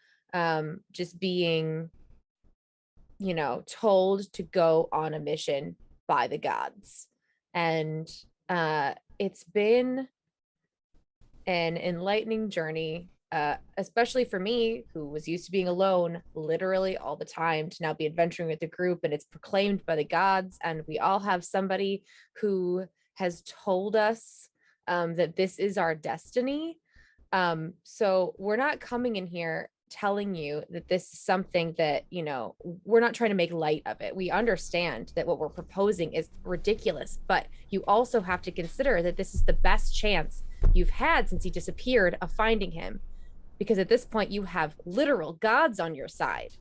just being told to go on a mission by the gods. And it's been an enlightening journey especially for me, who was used to being alone literally all the time, to now be adventuring with a group and it's proclaimed by the gods. And we all have somebody who has told us that this is our destiny. So we're not coming in here telling you that this is something that, we're not trying to make light of it. We understand that what we're proposing is ridiculous, but you also have to consider that this is the best chance you've had since he disappeared of finding him. Because at this point, you have literal gods on your side.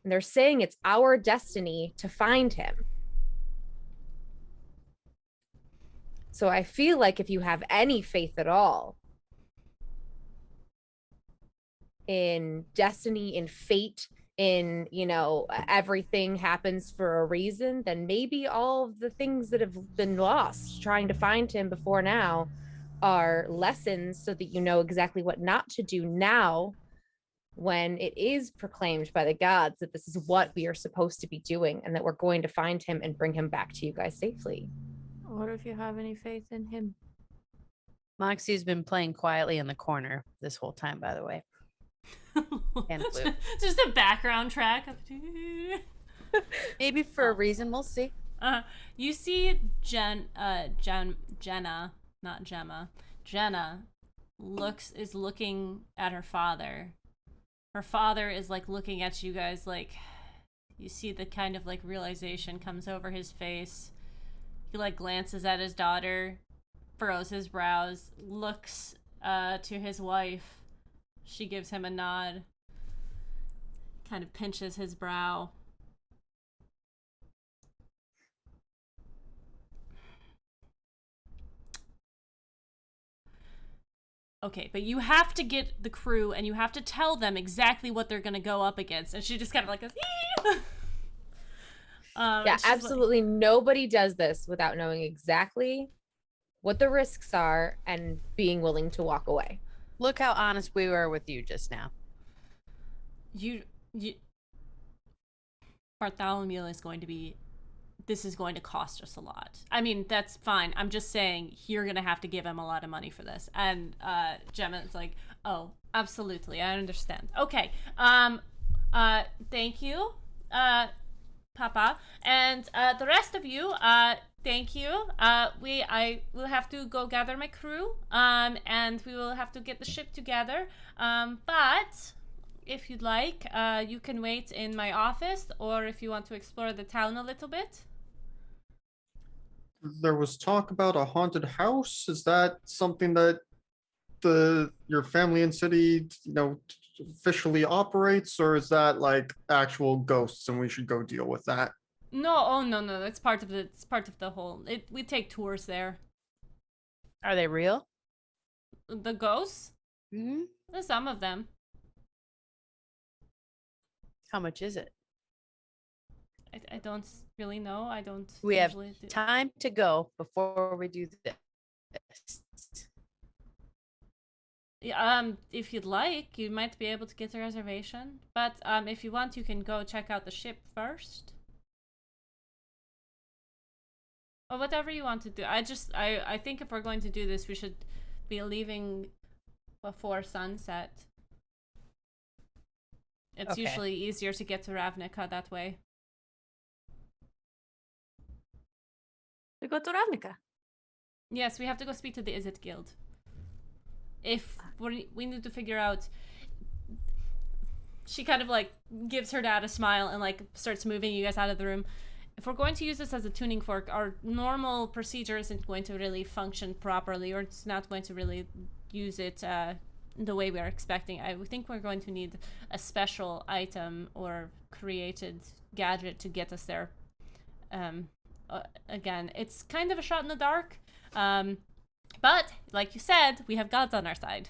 And they're saying it's our destiny to find him. So I feel like if you have any faith at all in destiny, in fate, in, everything happens for a reason, then maybe all of the things that have been lost trying to find him before now are lessons, so that you know exactly what not to do now when it is proclaimed by the gods that this is what we are supposed to be doing, and that we're going to find him and bring him back to you guys safely. What if you have any faith in him? Moxie's been playing quietly in the corner this whole time, by the way. And flute. Just a background track. Maybe for a reason, we'll see. You see Jenna, not Gemma. Jenna is looking at her father. Her father is like looking at you guys, like you see the kind of like realization comes over his face. He like glances at his daughter, furrows his brows, looks to his wife. She gives him a nod, kind of pinches his brow. Okay, but you have to get the crew and you have to tell them exactly what they're going to go up against. And she just kind of like goes, yeah, absolutely. Like, nobody does this without knowing exactly what the risks are and being willing to walk away. Look how honest we were with you just now. Bartholomew is going to be, this is going to cost us a lot. I mean, that's fine. I'm just saying you're going to have to give him a lot of money for this. And Gemma's like, oh, absolutely. I understand. Okay. Thank you, Papa. And the rest of you, thank you. I will have to go gather my crew, and we will have to get the ship together. But if you'd like, you can wait in my office, or if you want to explore the town a little bit. There was talk about a haunted house. Is that something that your family and city, officially operates, or is that like actual ghosts and we should go deal with that? No, no. It's part of the whole. We take tours there. Are they real? The ghosts? Mm-hmm. Some of them. How much is it? I don't really know. I don't. We have time to go before we do this. Yeah, if you'd like, you might be able to get a reservation. But if you want, you can go check out the ship first. Or whatever you want to do. I think if we're going to do this, we should be leaving before sunset. It's usually easier to get to Ravnica that way. We go to Ravnica. Yes, we have to go speak to the Izzet Guild. If we need to figure out. She kind of like gives her dad a smile and like starts moving you guys out of the room. If we're going to use this as a tuning fork, our normal procedure isn't going to really function properly, or it's not going to really use it the way we are expecting. I think we're going to need a special item or created gadget to get us there. Again, it's kind of a shot in the dark. But, like you said, we have gods on our side.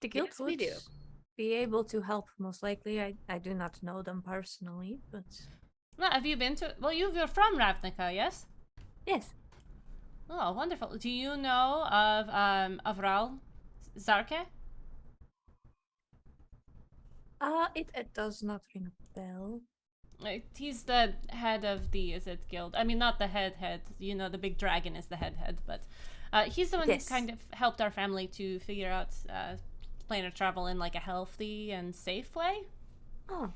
The guild Yes, we do. Be able to help, most likely. I do not know them personally, but... Well, have you been to... Well, you're from Ravnica, yes? Yes. Oh, wonderful. Do you know of Avral Zarke? It does not ring a bell. He's the head of the Izzet Guild. I mean, not the head. The big dragon is the head, but he's the one who kind of helped our family to figure out plan to travel in like a healthy and safe way. Oh,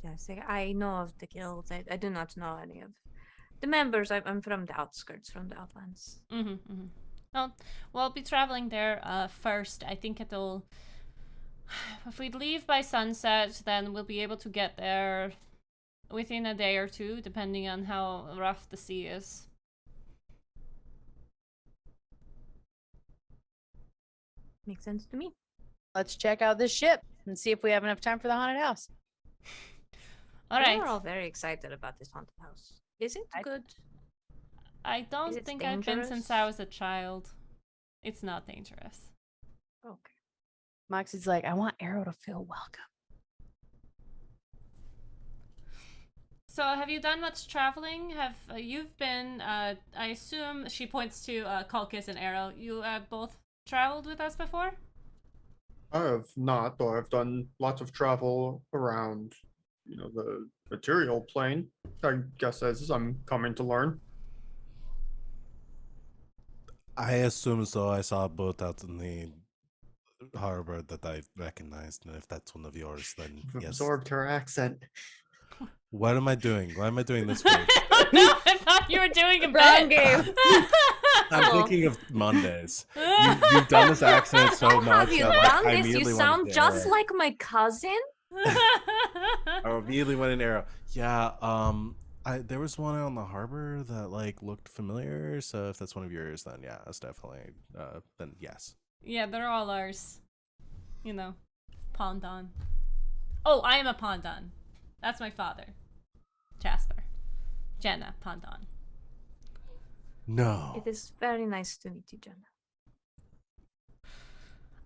yes, I know of the guild. I do not know any of the members. I'm from the outskirts, from the outlands. Well, we'll be traveling there first. I think it'll. If we leave by sunset, then we'll be able to get there within a day or two, depending on how rough the sea is. Makes sense to me. Let's check out this ship and see if we have enough time for the haunted house. All right. We're all very excited about this haunted house. Is it good? I don't it think I've been since dangerous? I was a child. It's not dangerous. Okay. Moxie's like, I want Arrow to feel welcome. So, have you done much traveling? Have you've been? I assume she points to Kulkis and Arrow. You have both traveled with us before. I have not, though I've done lots of travel around, the material plane. I guess as I'm coming to learn. I assume so. I saw a boat out in the harbor that I recognized, and if that's one of yours, then I've yes. absorbed her accent. What am I doing? Why am I doing this for? Oh no! I thought you were doing a Wrong bit. game. I'm thinking of Mondays. You've done this accent so How much have you that like, done I this? You immediately sound went just Arrow. like my cousin. I immediately went in Arrow. Yeah. There was one on the harbor that like looked familiar. So if that's one of yours, then yeah, that's definitely. Then yes. Yeah, they're all ours. You know, Pondon. Oh, I am a Pondon. That's my father, Jasper. Jenna Pondon. No. It is very nice to meet you, Jenna.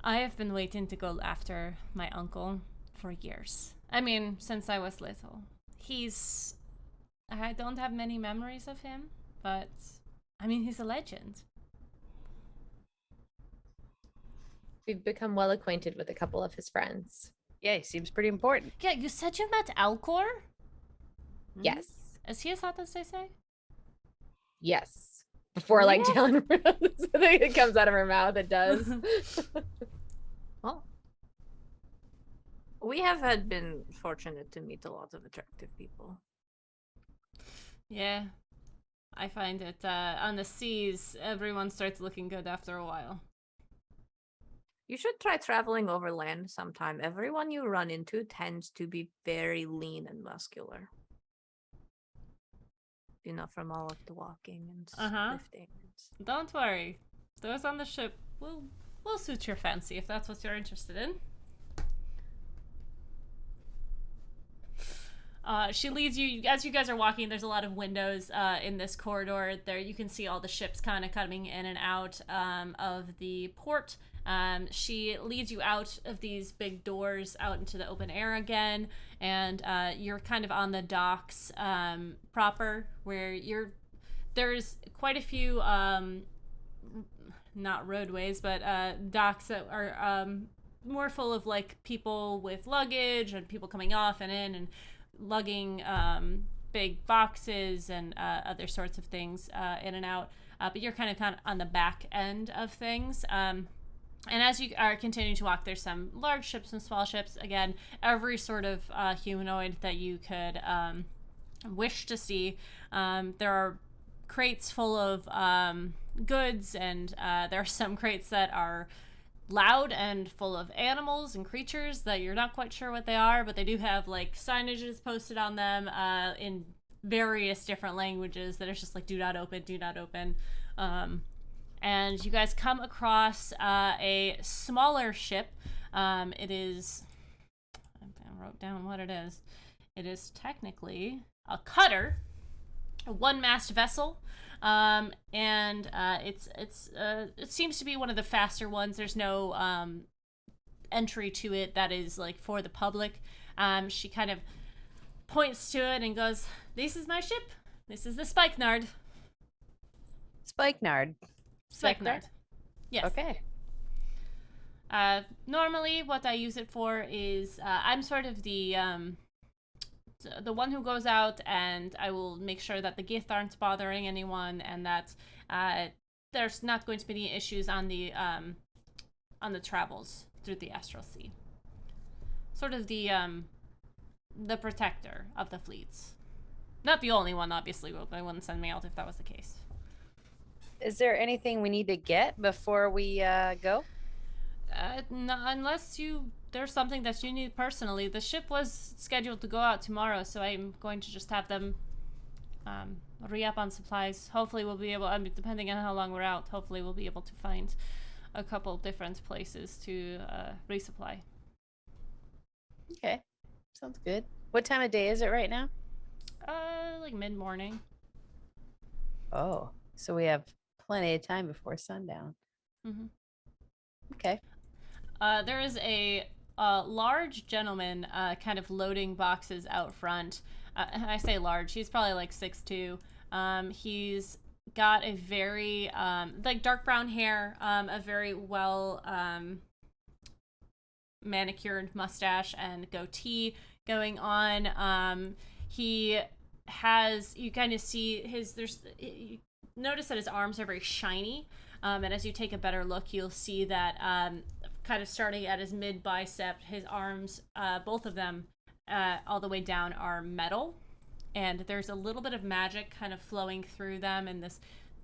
I have been waiting to go after my uncle for years. I mean, since I was little. I don't have many memories of him, but I mean, he's a legend. We've become well acquainted with a couple of his friends. Yeah, he seems pretty important. Yeah, you said you met Alcor? Yes. Is he as hot as they say? Yes. Before like Yeah. telling her it comes out of her mouth, it does. Well, we have been fortunate to meet a lot of attractive people. Yeah. I find that on the seas, everyone starts looking good after a while. You should try traveling overland sometime. Everyone you run into tends to be very lean and muscular. From all of the walking and lifting. Don't worry. Those on the ship will suit your fancy if that's what you're interested in. She leads you, as you guys are walking, there's a lot of windows in this corridor. There you can see all the ships kind of coming in and out of the port. She leads you out of these big doors out into the open air again, and you're kind of on the docks proper, where there's quite a few not roadways, but docks that are more full of like people with luggage and people coming off and in and lugging big boxes and other sorts of things in and out. But you're kind of on the back end of things. And as you are continuing to walk, there's some large ships and small ships. Again, every sort of humanoid that you could wish to see. There are crates full of goods, and there are some crates that are loud and full of animals and creatures that you're not quite sure what they are, but they do have like signages posted on them in various different languages that are just like, do not open, do not open. And you guys come across a smaller ship. It is, I wrote down what it is. It is technically a cutter, a one-mast vessel. And it seems to be one of the faster ones. There's no entry to it that is like for the public. She kind of points to it and goes, "This is my ship. This is the Spikenard." Spikenard. Spikenard. Yes. Okay. Normally, what I use it for is I'm sort of the one who goes out, and I will make sure that the Gith aren't bothering anyone, and that there's not going to be any issues on the travels through the astral sea. Sort of the protector of the fleets. Not the only one, obviously. They wouldn't send me out if that was the case. Is there anything we need to get before we go? Unless there's something that you need personally. The ship was scheduled to go out tomorrow, so I'm going to just have them re-up on supplies. Hopefully we'll be able, depending on how long we're out, hopefully we'll be able to find a couple different places to resupply. Okay, sounds good. What time of day is it right now? Like mid-morning. Oh, so we have plenty of time before sundown. Mm-hmm. Okay. There is a large gentleman kind of loading boxes out front. I say large, he's probably like 6'2". He's got a very like dark brown hair, a very well manicured mustache and goatee going on. He has, you kind of see you notice that his arms are very shiny, and as you take a better look, you'll see that kind of starting at his mid bicep, his arms, both of them all the way down, are metal, and there's a little bit of magic kind of flowing through them, and this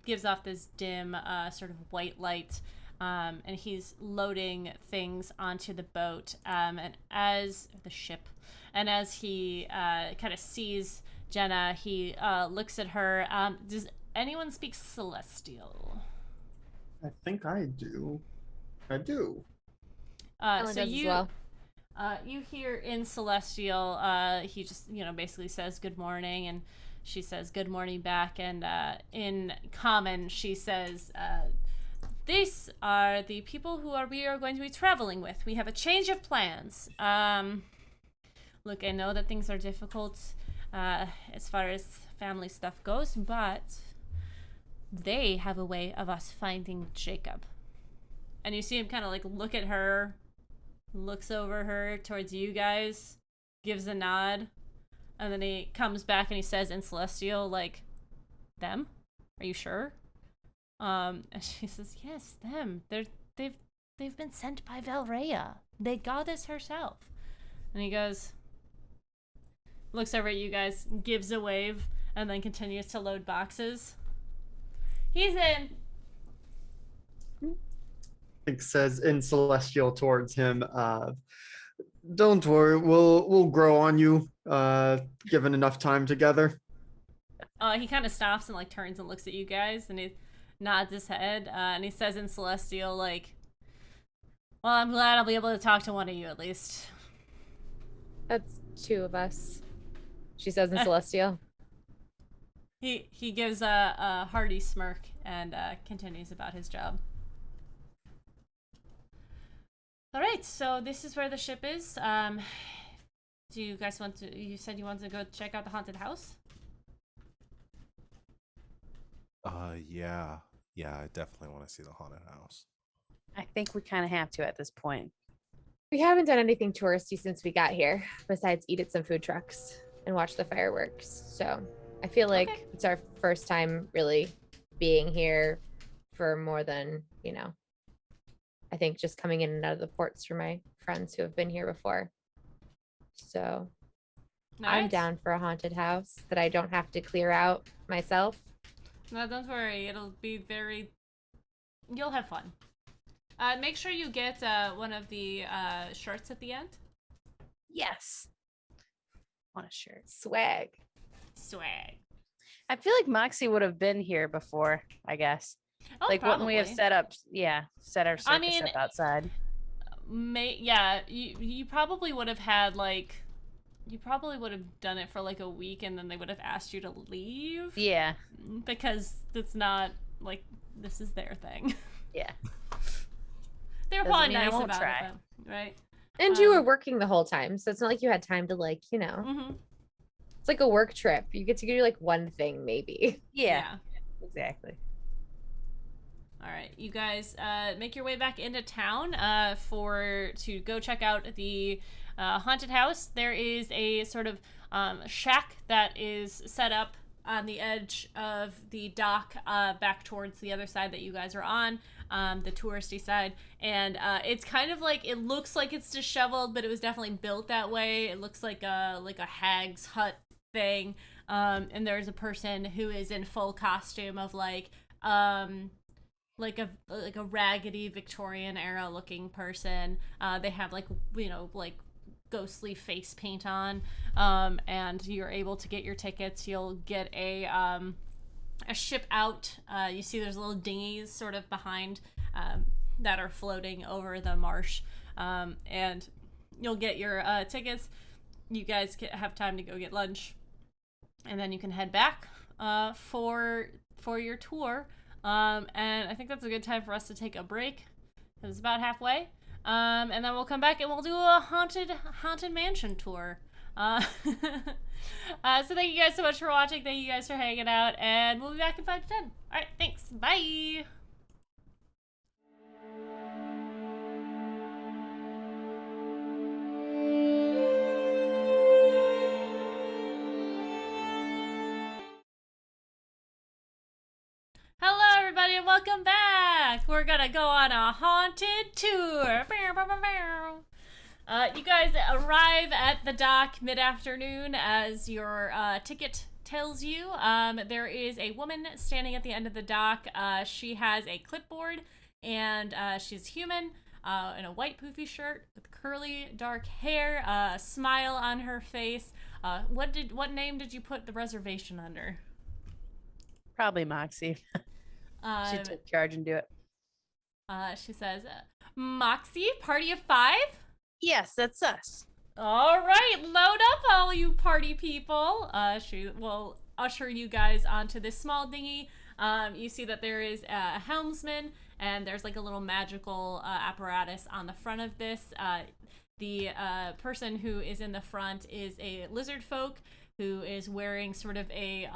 gives off this dim sort of white light. And he's loading things onto the boat, and as the ship, and as he kind of sees Jenna, he looks at her. Does anyone speak Celestial? I think I do. I do. Ellen So does as you, well. you hear in Celestial, he just, basically says good morning, and she says good morning back, and in Common, she says, these are the people we are going to be traveling with. We have a change of plans. Look, I know that things are difficult as far as family stuff goes, but they have a way of us finding Jacob. And you see him kind of like look at her, looks over her towards you guys, gives a nod, and then he comes back and he says in Celestial, like, them? Are you sure? And she says, yes, them. They've been sent by Valrea, the goddess herself. And he goes, looks over at you guys, gives a wave, and then continues to load boxes. He's in. It says in Celestial towards him, don't worry, we'll grow on you, given enough time together. He kind of stops and like turns and looks at you guys, and he nods his head, and he says in Celestial, like, well, I'm glad I'll be able to talk to one of you at least. That's two of us. She says in Celestial. He gives a hearty smirk and continues about his job. All right, so this is where the ship is. Do you guys want to? You said you wanted to go check out the haunted house. Yeah, I definitely want to see the haunted house. I think we kind of have to at this point. We haven't done anything touristy since we got here, besides eat at some food trucks and watch the fireworks. So I feel like it's our first time really being here for more than, I think just coming in and out of the ports for my friends who have been here before. So I'm Nice. down for a haunted house that I don't have to clear out myself. No, don't worry. It'll be you'll have fun. Make sure you get one of the shirts at the end. Yes. Want a shirt. Swag. Swag. I feel like Moxie would have been here before, I guess. Oh, like, wouldn't we have probably. set our circus mean, up outside? Yeah, you probably would have had you probably would have done it for like a week, and then they would have asked you to leave. Yeah. Because it's not like this is their thing. Yeah. They're Doesn't probably mean I nice won't about try. it, though, right? And you were working the whole time, so it's not like you had time to Mm-hmm. it's like a work trip. You get to do like one thing maybe. Yeah. Exactly. All right, you guys make your way back into town to go check out the haunted house. There is a sort of shack that is set up on the edge of the dock back towards the other side that you guys are on. the touristy side, and it's kind of like, it looks like it's disheveled, but it was definitely built that way. It looks like a hag's hut thing, and there's a person who is in full costume of like a raggedy Victorian era looking person. They have like, you know, like ghostly face paint on, and you're able to get your tickets. You'll get a ship out. You see there's little dinghies sort of behind that are floating over the marsh, and you'll get your tickets. You guys have time to go get lunch, and then you can head back for your tour. And I think that's a good time for us to take a break. It's about halfway. And then we'll come back and we'll do a haunted mansion tour. So thank you guys so much for watching. Thank you guys for hanging out, and we'll be back in 5 to 10. All right, thanks. Bye. Hello, everybody, and welcome back. We're gonna go on a haunted tour. You guys arrive at the dock mid-afternoon as your ticket tells you. There is a woman standing at the end of the dock. She has a clipboard, and she's human, in a white poofy shirt with curly dark hair, a smile on her face. What name did you put the reservation under? Probably Moxie. She took charge and do it. She says, Moxie, party of 5? Yes, that's us. All right, load up, all you party people. She will usher you guys onto this small dinghy. You see that there is a helmsman, and there's like a little magical apparatus on the front of this. The person who is in the front is a lizard folk who is wearing sort of a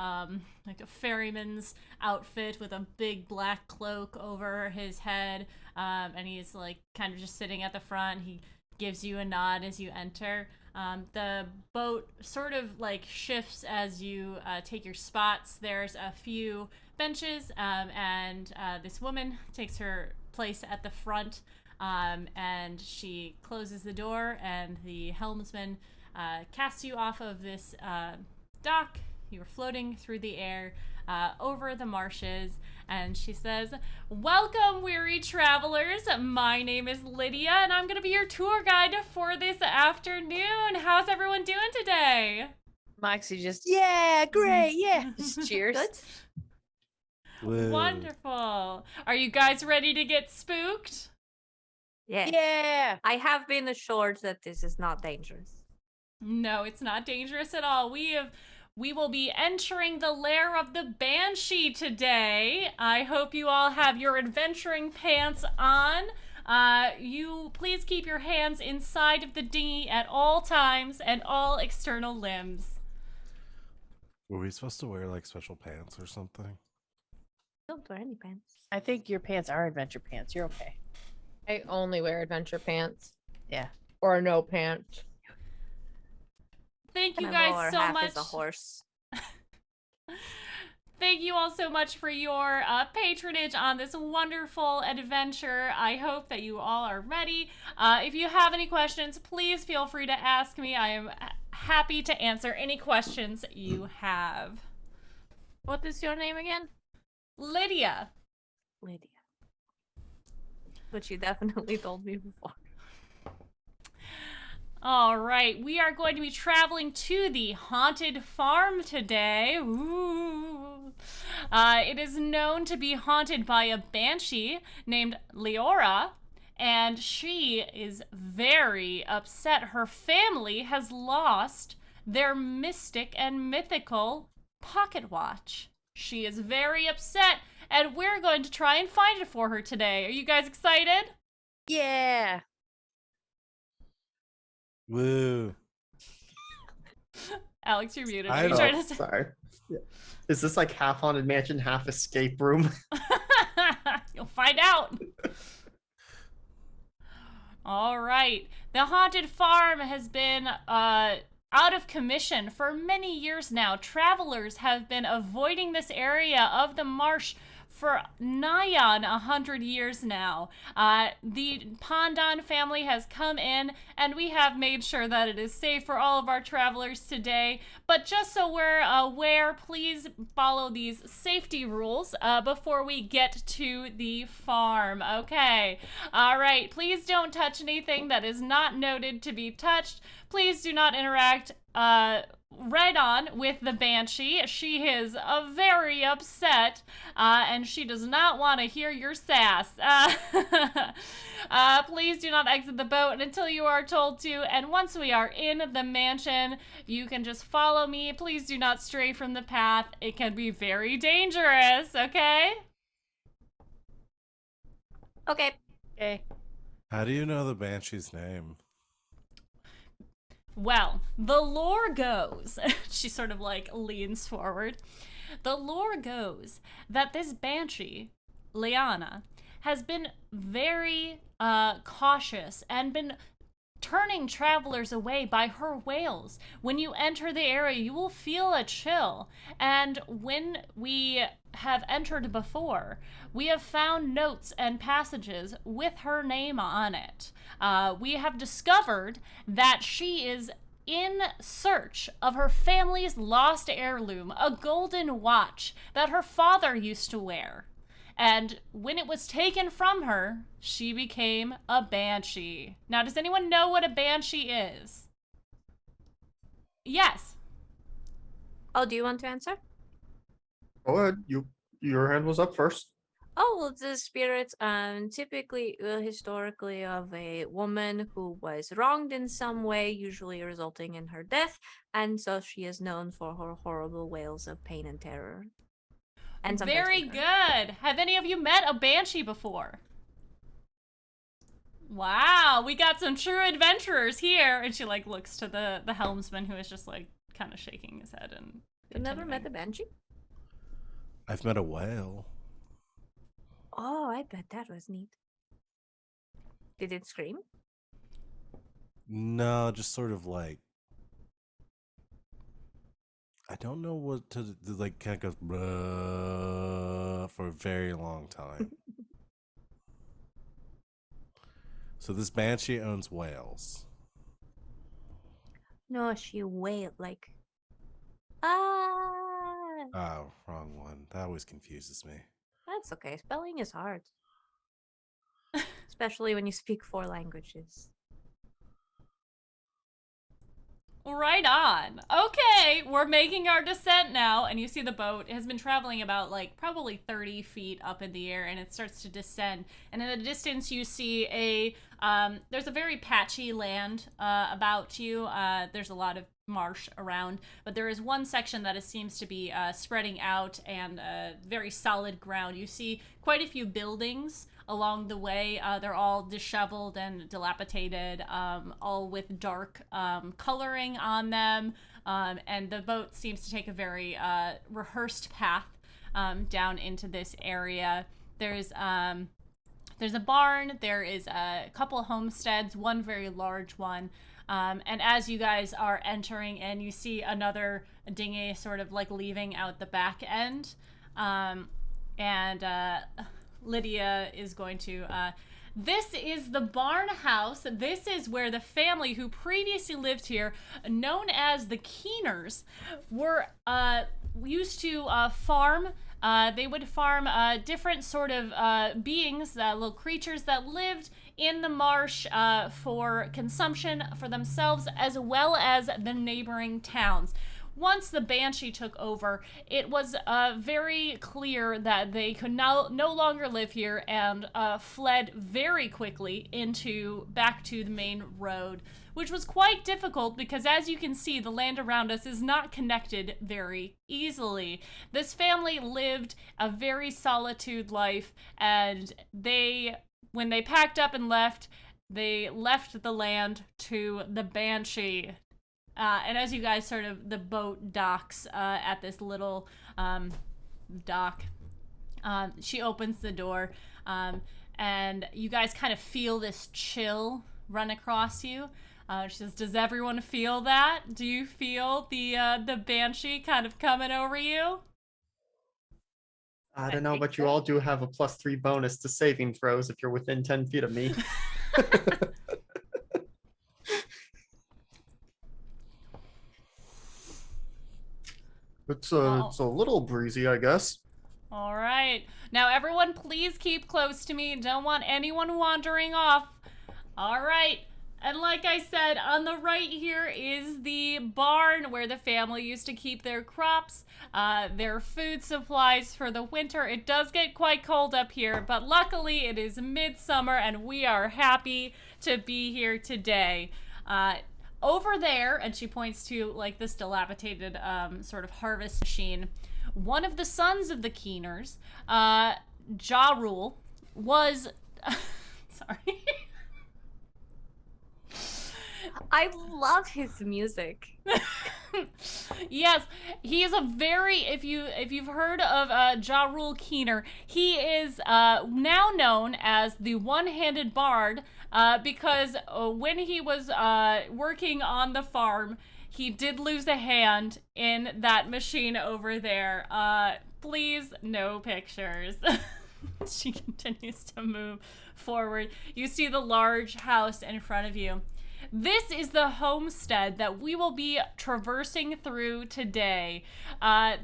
like a ferryman's outfit with a big black cloak over his head, and he's like kind of just sitting at the front. He gives you a nod as you enter. The boat sort of like shifts as you take your spots. There's a few benches, and this woman takes her place at the front, and she closes the door, and the helmsman casts you off of this dock. You're floating through the air over the marshes, and she says, welcome, weary travelers. My name is Lydia, and I'm going to be your tour guide for this afternoon. How's everyone doing today? Moxie just, yeah, great, yeah. Just cheers. Good. Woo. Wonderful. Are you guys ready to get spooked? Yeah. Yeah. I have been assured that this is not dangerous. No, it's not dangerous at all. We will be entering the lair of the Banshee today. I hope you all have your adventuring pants on. You please keep your hands inside of the dinghy at all times and all external limbs. Were we supposed to wear like special pants or something? Don't wear any pants. I think your pants are adventure pants. You're okay. I only wear adventure pants Yeah. or no pants. Thank you My guys lower so half much. is a horse. Thank you all so much for your patronage on this wonderful adventure. I hope that you all are ready. If you have any questions, please feel free to ask me. I am happy to answer any questions you have. What is your name again? Lydia. Lydia. Which you definitely told me before. All right, we are going to be traveling to the haunted farm today. Ooh. It is known to be haunted by a banshee named Leora, and she is very upset. Her family has lost their mystic and mythical pocket watch. She is very upset, and we're going to try and find it for her today. Are you guys excited? Yeah. Woo. Alex, you're muted. I Are you know. trying to say? Sorry. Yeah. Is this like half haunted mansion, half escape room? You'll find out. All right. The haunted farm has been out of commission for many years now. Travelers have been avoiding this area of the marsh for nigh on 100 years now. The Pondon family has come in, and we have made sure that it is safe for all of our travelers today. But just so we're aware, please follow these safety rules before we get to the farm. Okay. All right. Please don't touch anything that is not noted to be touched. Please do not interact right on with the Banshee. She is very upset, and she does not want to hear your sass. Please do not exit the boat until you are told to, and once we are in the mansion, you can just follow me. Please do not stray from the path. It can be very dangerous, okay? Okay. Okay. How do you know the Banshee's name? Well, the lore goes, she sort of like leans forward. The lore goes that this banshee, Liana, has been very cautious and been turning travelers away by her wails. When you enter the area, you will feel a chill. And when we have entered before, we have found notes and passages with her name on it. We have discovered that she is in search of her family's lost heirloom, a golden watch that her father used to wear. And when it was taken from her, she became a banshee. Now, does anyone know what a banshee is? Yes. Oh, do you want to answer? Go ahead. Your hand was up first. Oh, well, the spirit, typically, historically, of a woman who was wronged in some way, usually resulting in her death, and so she is known for her horrible wails of pain and terror. And sometimes Very anger. good. Have any of you met a banshee before? Wow, we got some true adventurers here. And she like looks to the helmsman, who is just like kind of shaking his head and You've never met continuing. the banshee? I've met a whale. Oh, I bet that was neat. Did it scream? No, just sort of like, I don't know what to like. Kind of goes "Bruh," for a very long time. So this banshee owns whales. No, she wailed like, Oh, wrong one. That always confuses me. That's okay. Spelling is hard. Especially when you speak 4 languages. Right on. Okay, we're making our descent now, and you see the boat has been traveling about like probably 30 feet up in the air, and it starts to descend. And in the distance, you see there's a very patchy land about you. There's a lot of marsh around, but there is one section that seems to be spreading out and very solid ground. You see quite a few buildings along the way. They're all disheveled and dilapidated, all with dark coloring on them, and the boat seems to take a very rehearsed path down into this area. There's a barn, there is a couple homesteads, one very large one, and as you guys are entering in, you see another dinghy sort of like leaving out the back end, and Lydia is going to, this is the barn house. This is where the family who previously lived here, known as the Keeners, were used to farm. They would farm different sort of beings, little creatures that lived in the marsh for consumption for themselves as well as the neighboring towns. Once the Banshee took over, it was very clear that they could no longer live here and fled very quickly back to the main road, which was quite difficult because, as you can see, the land around us is not connected very easily. This family lived a very solitude life, and when they packed up and left, they left the land to the Banshee. And as you guys the boat docks at this little dock, she opens the door, and you guys kind of feel this chill run across you. She says, "Does everyone feel that? Do you feel the Banshee kind of coming over you?" I don't know, but you all do have a +3 bonus to saving throws if you're within 10 feet of me. It's Well, a little breezy, I guess. all right. Now, everyone, please keep close to me. Don't want anyone wandering off. All right. And like I said, on the right here is the barn where the family used to keep their crops, their food supplies for the winter. It does get quite cold up here, but luckily it is midsummer and we are happy to be here today. Over there, and she points to like this dilapidated sort of harvest machine, one of the sons of the Keeners, Ja Rule, was... sorry. I love his music. Yes, he is a very, if you've heard of Ja Rule Keener, he is now known as the one-handed bard because when he was working on the farm, he did lose a hand in that machine over there. Please, no pictures. She continues to move forward. You see the large house in front of you. This is the homestead that we will be traversing through today.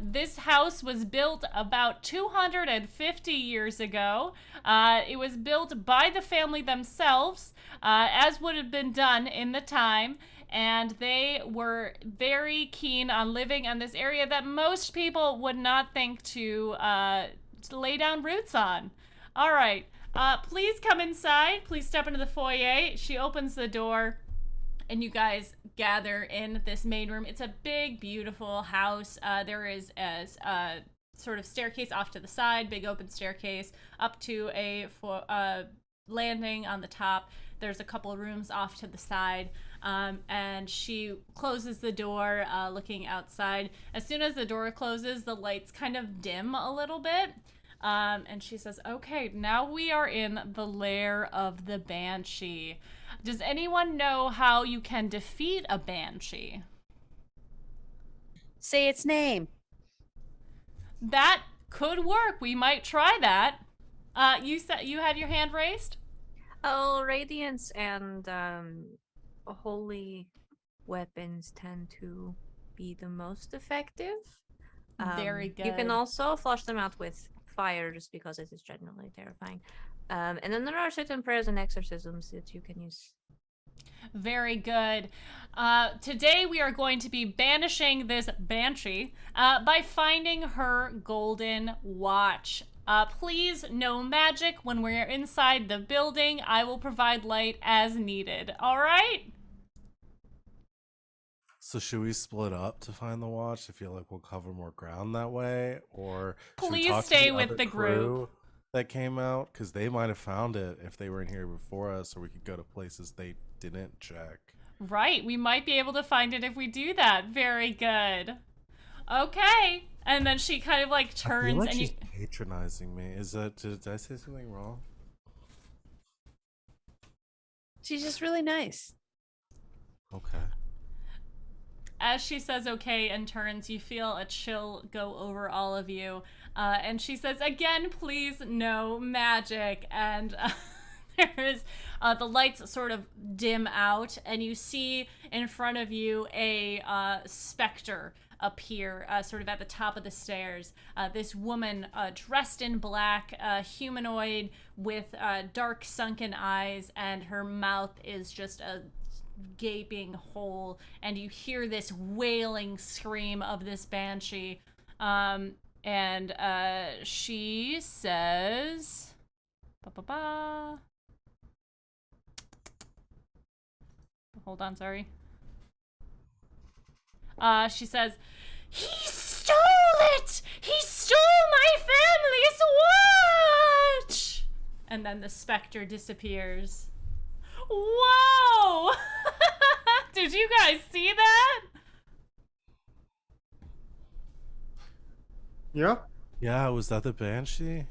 This house was built about 250 years ago. It was built by the family themselves, as would have been done in the time, and they were very keen on living in this area that most people would not think to lay down roots on. All right, please come inside. Please step into the foyer. She opens the door, and you guys gather in this main room. It's a big, beautiful house. There is a sort of staircase off to the side, big open staircase, up to a landing on the top. There's a couple of rooms off to the side, and she closes the door, looking outside. As soon as the door closes, the lights kind of dim a little bit. And she says, okay, now we are in the lair of the Banshee. Does anyone know how you can defeat a Banshee? Say its name. That could work. We might try that. You said you had your hand raised? Oh, radiance and holy weapons tend to be the most effective. Very good. You can also flush them out with fire just because it is genuinely terrifying. And then there are certain prayers and exorcisms that you can use. Very good. Today we are going to be banishing this Banshee by finding her golden watch. Please, no magic when we're inside the building. I will provide light as needed. All right? So should we split up to find the watch? I feel like we'll cover more ground that way, or should we Please talk to stay the with other the group. crew that came out, because they might have found it if they were in here before us, or we could go to places they didn't check. Right, we might be able to find it if we do that. Very good. Okay. And then she kind of like I turns feel like and she's you patronizing me. Did I say something wrong? She's just really nice. Okay. as she says okay and turns, you feel a chill go over all of you. And she says, again, please, no magic. And there's the lights sort of dim out, and you see in front of you a specter appear sort of at the top of the stairs. This woman dressed in black, humanoid with dark sunken eyes, and her mouth is just a gaping hole, and you hear this wailing scream of this banshee. And she says, ba-ba-ba. Hold on, sorry. She says, he stole it! He stole my family's watch! And then the specter disappears. Whoa! Did you guys see that? Yeah. Yeah, was that the Banshee?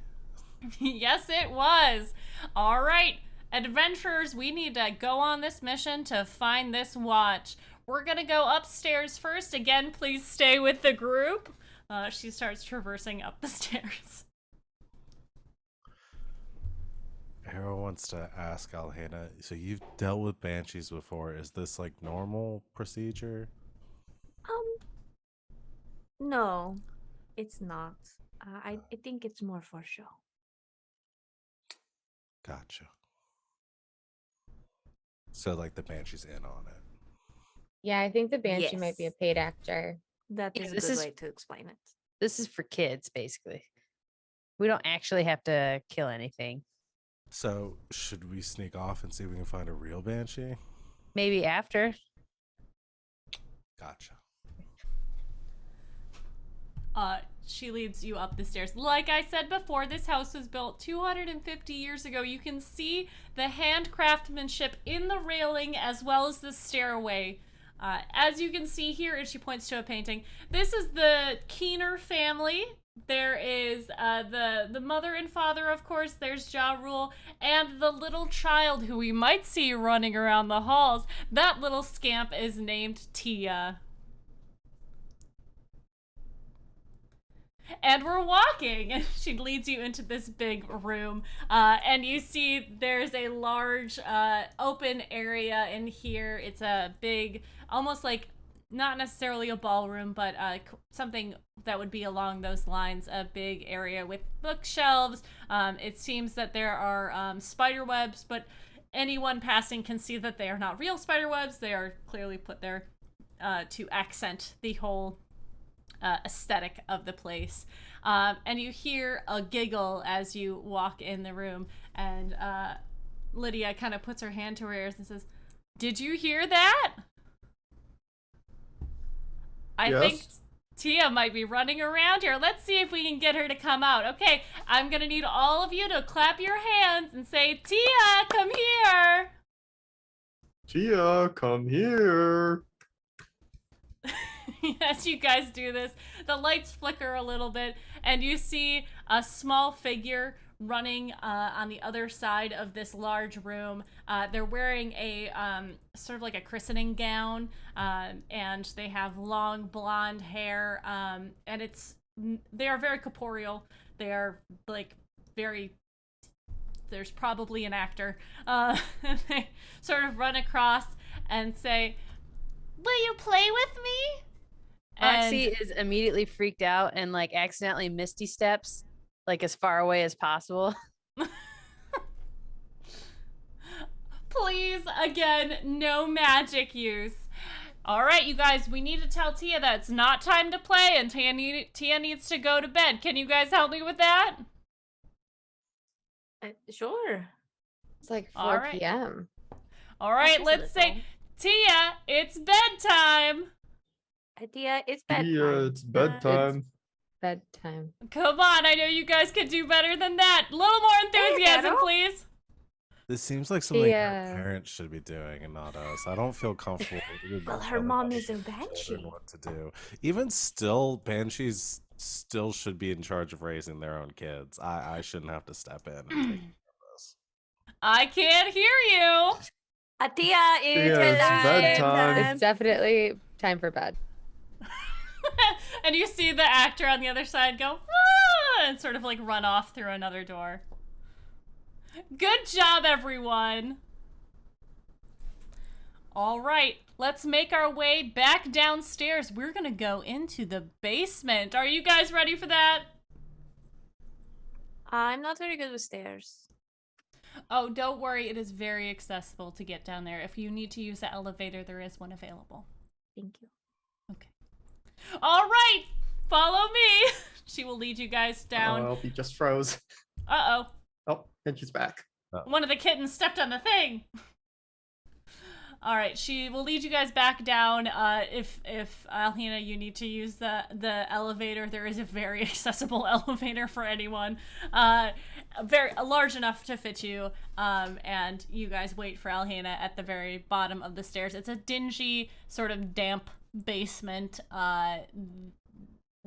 Yes, it was. All right, adventurers, we need to go on this mission to find this watch. We're gonna go upstairs first. Again, please stay with the group. She starts traversing up the stairs. Arrow wants to ask Alhana, so you've dealt with banshees before. Is this like normal procedure? Um, no, it's not. I think it's more for show. Gotcha. So like the banshee's in on it. Yeah, I think the Banshee might be a Yes. paid actor. That Yeah, is a this good is- way to explain it. This is for kids, basically. We don't actually have to kill anything. So should we sneak off and see if we can find a real banshee? Maybe after. Gotcha. She leads you up the stairs. Like I said before, this house was built 250 years ago. You can see the hand craftsmanship in the railing as well as the stairway. As you can see here, and she points to a painting, this is the Keener family. There is the mother and father, of course. There's Ja Rule, and the little child who we might see running around the halls. That little scamp is named Tia. And we're walking, and she leads you into this big room, and you see there's a large open area in here. It's a big, almost like, not necessarily a ballroom, but something that would be along those lines, a big area with bookshelves. It seems that there are spider webs, but anyone passing can see that they are not real spider webs. They are clearly put there to accent the whole aesthetic of the place. And you hear a giggle as you walk in the room, and Lydia kind of puts her hand to her ears and says, "Did you hear that? I think Yes. Tia might be running around here. Let's see if we can get her to come out. Okay, I'm gonna need all of you to clap your hands and say, 'Tia, come here!'" Tia, come here. As you guys do this, the lights flicker a little bit, and you see a small figure running on the other side of this large room. They're wearing a sort of like a christening gown, and they have long blonde hair, and they are very corporeal. They are like very. There's probably an actor. They sort of run across and say, "Will you play with me?" Roxy is immediately freaked out and like accidentally misty steps like as far away as possible. Please, again, no magic use. All right, you guys, we need to tell Tia that it's not time to play and Tia needs to go to bed. Can you guys help me with that? Sure. It's like 4 All right. p.m. All right, That's let's say, "Tia, it's bedtime." Tia, it's bedtime. Tia, it's bedtime. Bedtime. Come on, I know you guys could do better than that. A little more enthusiasm, Arrow. please. This seems like something our Yeah. parents should be doing and not us. I don't feel comfortable. Well, her telling mom other is a children banshee. What to do? Even still, banshees still should be in charge of raising their own kids. I shouldn't have to step in and take care of this. I can't hear you. Tia, Tia, it's bedtime. It's definitely time for bed. And you see the actor on the other side go, "Ah," and sort of like run off through another door. Good job, everyone. All right, let's make our way back downstairs. We're gonna go into the basement. Are you guys ready for that? I'm not very good with stairs. Oh, don't worry. It is very accessible to get down there. If you need to use the elevator, there is one available. Thank you. Okay. All right, follow me. She will lead you guys down. Oh, he just froze. Uh-oh. Oh, and she's back. One of the kittens stepped on the thing. All right, she will lead you guys back down. If Alhina, you need to use the elevator, there is a very accessible elevator for anyone. Very large enough to fit you. And you guys wait for Alhina at the very bottom of the stairs. It's a dingy, sort of damp basement.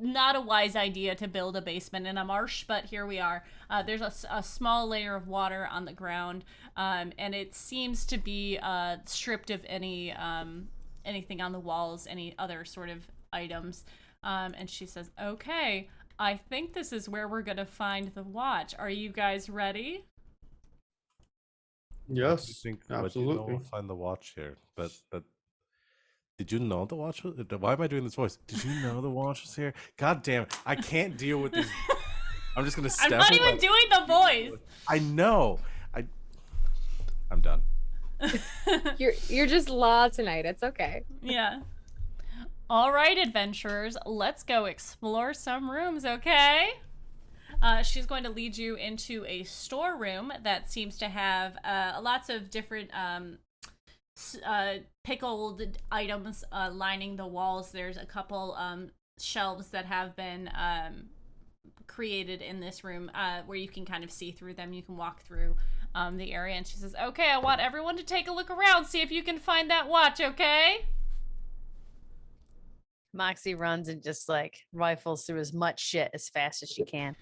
Not a wise idea to build a basement in a marsh, but here we are. There's a small layer of water on the ground, and it seems to be stripped of any anything on the walls, any other sort of items. And she says, "Okay, I think this is where we're gonna find the watch. Are you guys ready?" Yes, What do you know absolutely. will find the watch here? But did you know the watch was? Why am I doing this voice? Did you know the watch was here? God damn it! I can't deal with these. I'm just gonna step. I'm not in even my- doing the voice. I know. I'm done. You're just law tonight. It's okay. Yeah. All right, adventurers, let's go explore some rooms, okay? She's going to lead you into a storeroom that seems to have lots of different pickled items lining the walls. There's a couple shelves that have been created in this room where you can kind of see through them. You can walk through the area, and she says, okay, I want everyone to take a look around, see if you can find that watch, okay? Moxie runs and just like rifles through as much shit as fast as she can.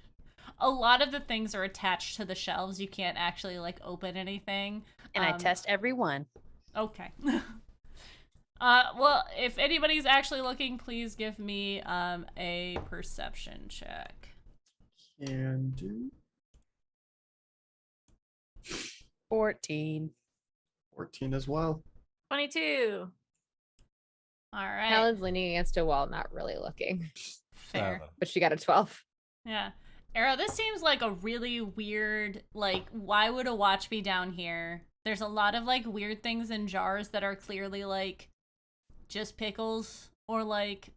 A lot of the things are attached to the shelves. You can't actually like open anything. And I test every one. Okay. Well, if anybody's actually looking, please give me a perception check. Can do. 14. 14 as well. 22. All right. Helen's leaning against a wall, not really looking, Fair. but she got a 12. Yeah. Arrow, this seems like a really weird, like, why would a watch be down here? There's a lot of, like, weird things in jars that are clearly, like, just pickles. Or, like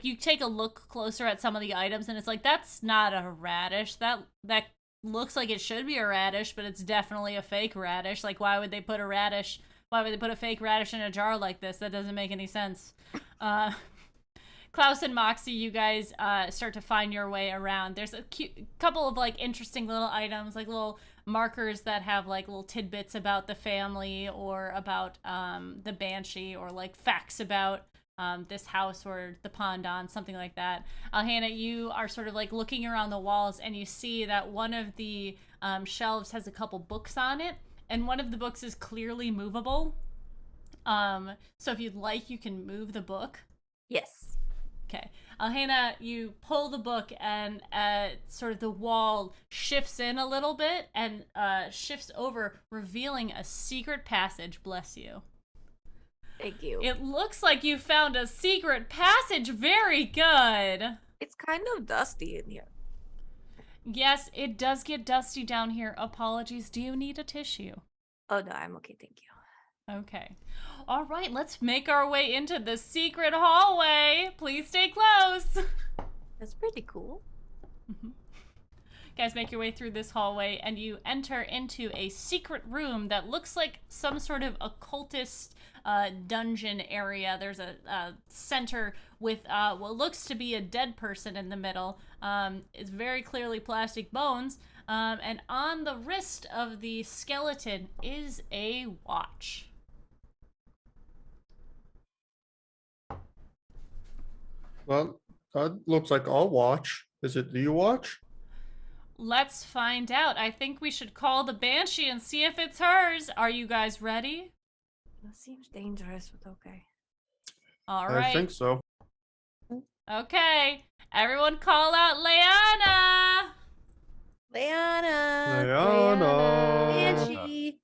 you take a look closer at some of the items and it's like, that's not a radish. That looks like it should be a radish, but it's definitely a fake radish. Like, why would they put a fake radish in a jar like this? That doesn't make any sense. Klaus and Moxie, you guys start to find your way around. There's a couple of like interesting little items, like little markers that have like little tidbits about the family or about the Banshee, or like facts about this house or the Pondon, something like that. Hannah, you are sort of like looking around the walls and you see that one of the shelves has a couple books on it, and one of the books is clearly movable. So if you'd like, you can move the book. Yes. Okay. Hannah, you pull the book and sort of the wall shifts in a little bit and shifts over, revealing a secret passage. Bless you. Thank you. It looks like you found a secret passage. Very good. It's kind of dusty in here. Yes, it does get dusty down here. Apologies. Do you need a tissue? Oh, no, I'm okay. Thank you. Okay. All right, let's make our way into the secret hallway. Please stay close. That's pretty cool. Guys, make your way through this hallway and you enter into a secret room that looks like some sort of occultist dungeon area. There's a center with what looks to be a dead person in the middle. It's very clearly plastic bones. And on the wrist of the skeleton is a watch. Well, that looks like our watch. Is it the watch? Let's find out. I think we should call the Banshee and see if it's hers. Are you guys ready? That seems dangerous, but okay. All right. I think so. Okay. Everyone call out Leanna. Leanna. Leanna.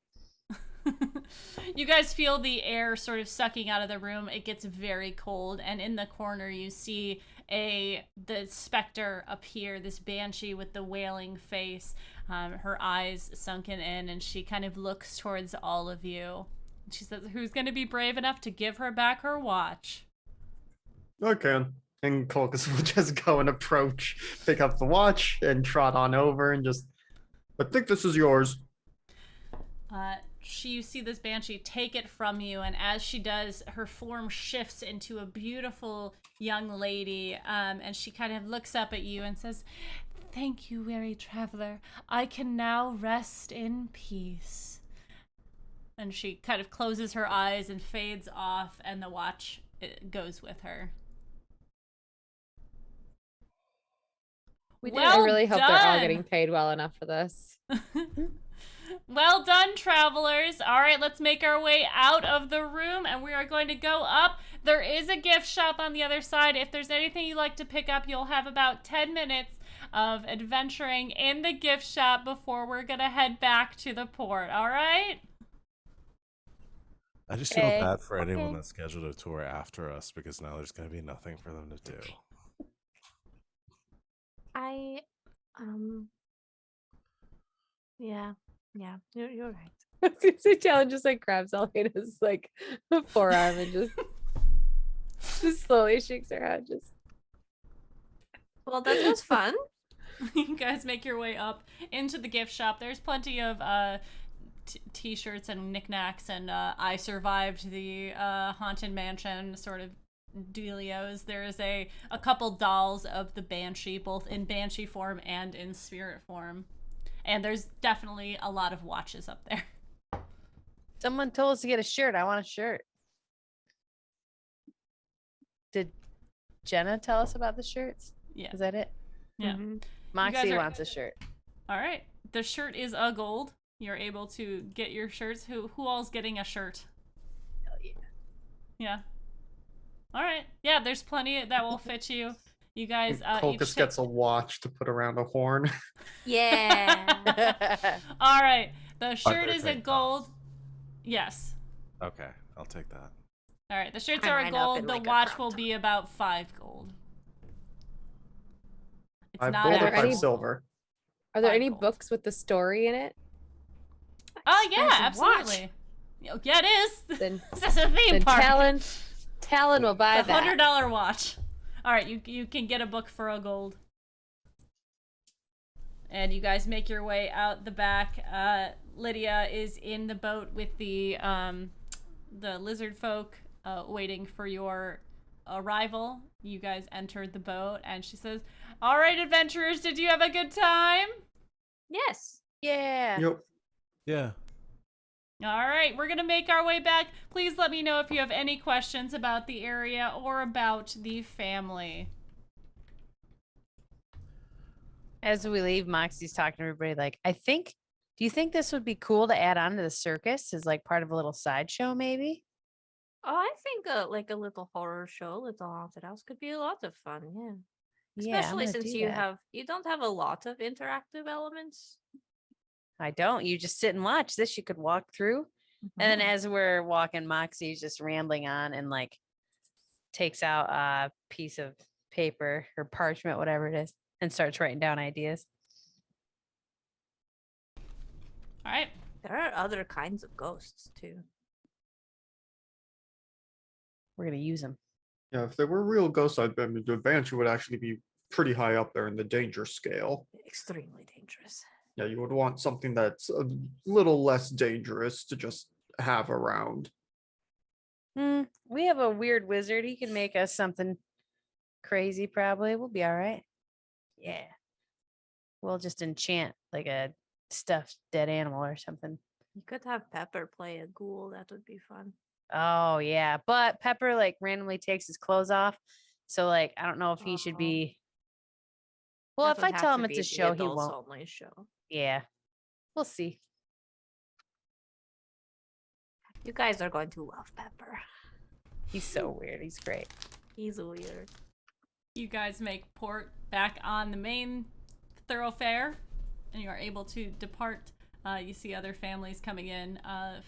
You guys feel the air sort of sucking out of the room. It gets very cold, and in the corner you see the specter appear, this Banshee with the wailing face, her eyes sunken in, and she kind of looks towards all of you. She says, who's going to be brave enough to give her back her watch? I can. And Colchis will just go and approach, pick up the watch, and trot on over and just, I think this is yours. You see this Banshee take it from you, and as she does, her form shifts into a beautiful young lady, and she kind of looks up at you and says, "Thank you, weary traveler. I can now rest in peace." And she kind of closes her eyes and fades off, and the watch goes with her. I really hope they're all getting paid well enough for this. Well done, travelers. All right, let's make our way out of the room, and we are going to go up. There is a gift shop on the other side. If there's anything you'd like to pick up, you'll have about 10 minutes of adventuring in the gift shop before we're going to head back to the port, all right? I just feel Okay. bad for anyone Okay. that scheduled a tour after us because now there's going to be nothing for them to do. I, yeah, you're right. I was gonna say Talon just like grabs Elena's like forearm and just slowly shakes her head. Just Well, that was fun. You guys make your way up into the gift shop. There's plenty of t-shirts and knickknacks and I survived the haunted mansion sort of dealios. There's a couple dolls of the banshee, both in banshee form and in spirit form, and there's definitely a lot of watches up there. Someone told us to get a shirt. I want a shirt. Did Jenna tell us about the shirts? Yeah. Is that it? Yeah. Mhm. Moxie are- wants a shirt. All right, the shirt is a gold. You're able to get your shirts. Who all's getting a shirt? Hell yeah. Yeah. All right. Yeah, there's plenty that will fit you. You guys each Colchis take... gets a watch to put around a horn. Yeah. All right. The shirt they is a trade gold. tops? Yes. Okay, I'll take that. All right. The shirts I are a line up gold. in, The like, a watch crop will top. be about 5 gold. It's 5 not gold or there 5 any- silver. Are there 5 any gold. books with the story in it? Oh yeah, Expensive watch. absolutely. Yeah, it is. Then This is a theme then park. Talon will buy The that. $100 watch. All right, you can get a book for a gold. And you guys make your way out the back. Lydia is in the boat with the lizard folk, waiting for your arrival. You guys entered the boat, and she says, "All right, adventurers, did you have a good time?" Yes. Yeah. Yep. Yeah. All right, we're gonna make our way back. Please let me know if you have any questions about the area or about the family. As we leave, Moxie's talking to everybody like, do you think this would be cool to add on to the circus as like part of a little sideshow maybe? Oh, I think like a little horror show, little haunted house could be a lot of fun. Yeah. Yeah, I'm Especially gonna since do you that. don't have a lot of interactive elements. I don't. You just sit and watch this. You could walk through. And then Mhm. as we're walking, Moxie's just rambling on and like takes out a piece of paper or parchment, whatever it is, and starts writing down ideas. All right. There are other kinds of ghosts too. We're gonna use them. Yeah, if there were real ghosts, I'd bet the Banshee would actually be pretty high up there in the danger scale. Extremely dangerous. Yeah, you would want something that's a little less dangerous to just have around. We have a weird wizard. He can make us something crazy. Probably we'll be all right. Yeah. We'll just enchant like a stuffed dead animal or something. You could have Pepper play a ghoul. That would be fun. Oh yeah, but Pepper like randomly takes his clothes off, so like I don't know if he should Oh. be. Well, That if I would tell have him to it's a be the show, he adults won't. only show. Yeah, we'll see. You guys are going to love Pepper. He's so weird. He's great. He's weird. You guys make port back on the main thoroughfare, and you are able to depart. You see other families coming in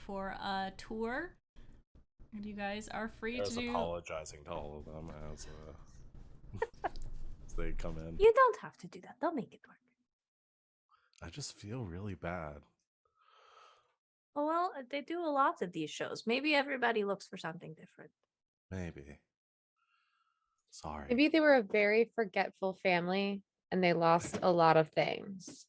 for a tour, and you guys are free I was to do. apologizing to all of them as they come in. You don't have to do that. They'll make it work. I just feel really bad. Oh, well, they do a lot of these shows. Maybe everybody looks for something different. Maybe. Sorry. Maybe they were a very forgetful family and they lost a lot of things.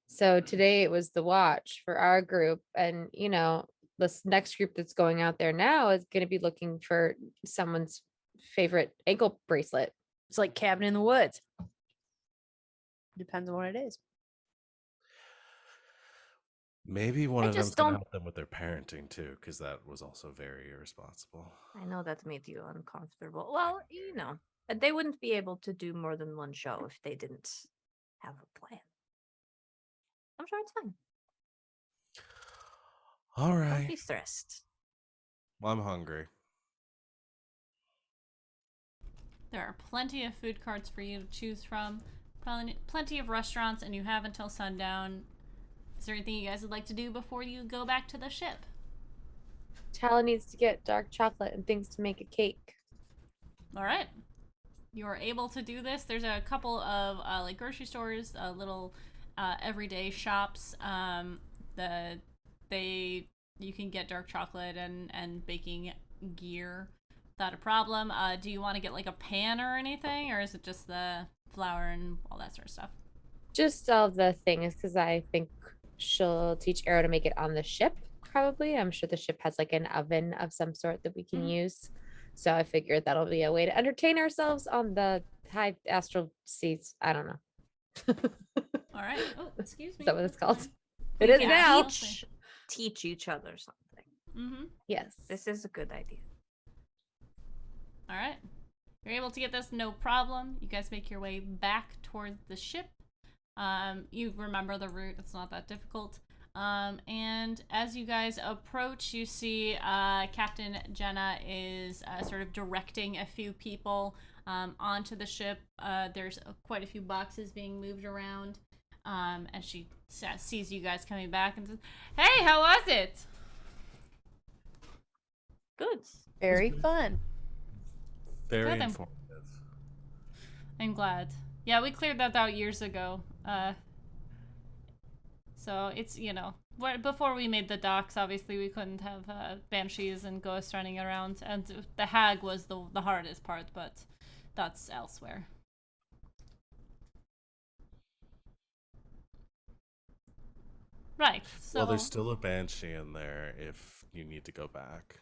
So today it was the watch for our group. And, you know, this next group that's going out there now is going to be looking for someone's favorite ankle bracelet. It's like Cabin in the Woods. Depends on what it is. Maybe one I of them's just gonna don't- help them with their parenting too, because that was also very irresponsible. I know that made you uncomfortable. Well, you know, they wouldn't be able to do more than one show if they didn't have a plan. I'm sure it's fine. All Don't right. be stressed. Well, I'm hungry. There are plenty of food carts for you to choose from. Plenty of restaurants, and you have until sundown. Is there anything you guys would like to do before you go back to the ship? Tala needs to get dark chocolate and things to make a cake. All right. You are able to do this. There's a couple of like grocery stores, little everyday shops. You can get dark chocolate and baking gear without a problem. Do you want to get like a pan or anything, or is it just the flour and all that sort of stuff? Just all the things, because I think she'll teach Arrow to make it on the ship, probably. I'm sure the ship has like an oven of some sort that we can use. So I figured that'll be a way to entertain ourselves on the high astral seas. I don't know. All right. Oh, excuse me. Is that what it's That's called? fine. It We is can now. Teach each other something. Mm-hmm. Yes. This is a good idea. All right. You're able to get this, no problem. You guys make your way back towards the ship. You remember the route. It's not that difficult. And as you guys approach, you see Captain Jenna is sort of directing a few people onto the ship. There's quite a few boxes being moved around. And she sees you guys coming back and says, "Hey, how was it?" Good. Very fun. Very Good, informative. I'm glad. Yeah, we cleared that out years ago. So it's, before we made the docks, obviously we couldn't have banshees and ghosts running around, and the hag was the hardest part, but that's elsewhere. Right. So Well, there's still a banshee in there if you need to go back.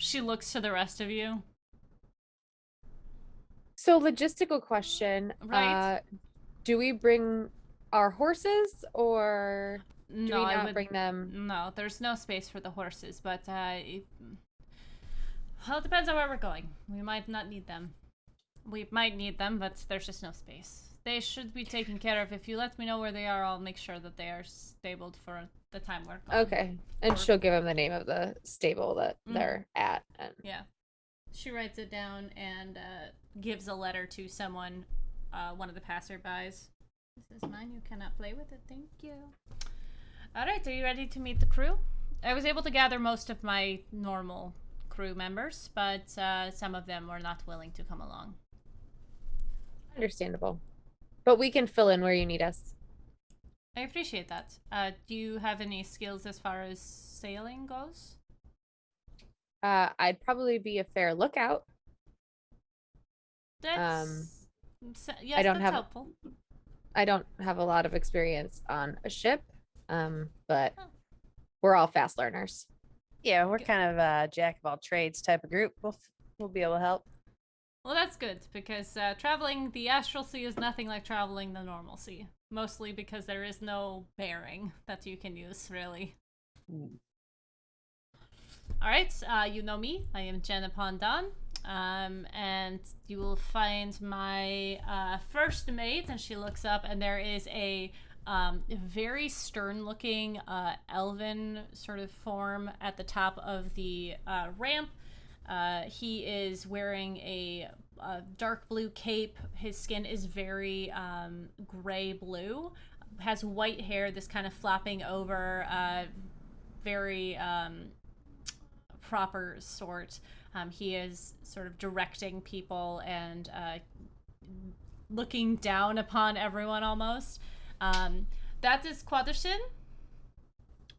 she looks to the rest of you. So logistical question. Right. Do we bring our horses or do No, we I not would bring them? No, there's no space for the horses, but well, it depends on where we're going. We might not need them. We might need them, but there's just no space. They should be taken care of. If you let me know where they are, I'll make sure that they are stabled for the time we're gone. Okay. And she'll give him the name of the stable that they're at. And Yeah. She writes it down and gives a letter to someone, one of the passerbys. This is mine. You cannot play with it. Thank you. All right. Are you ready to meet the crew? I was able to gather most of my normal crew members, but some of them were not willing to come along. understandable. But we can fill in where you need us. I appreciate that. Do you have any skills as far as sailing goes? I'd probably be a fair lookout. That's yes, I don't that's have- helpful. I don't have a lot of experience on a ship, but Oh. we're all fast learners. Yeah, we're kind of a jack of all trades type of group. We'll be able to help. Well, that's good, because traveling the astral sea is nothing like traveling the normal sea. Mostly because there is no bearing that you can use, really. Alright, you know me. I am Jenna Pondan. And you will find my first mate, and she looks up, and there is a very stern-looking elven sort of form at the top of the ramp. He is wearing a dark blue cape. His skin is very gray blue. Has white hair, this kind of flopping over, very proper sort. He is sort of directing people and looking down upon everyone almost. That is Quadrashin.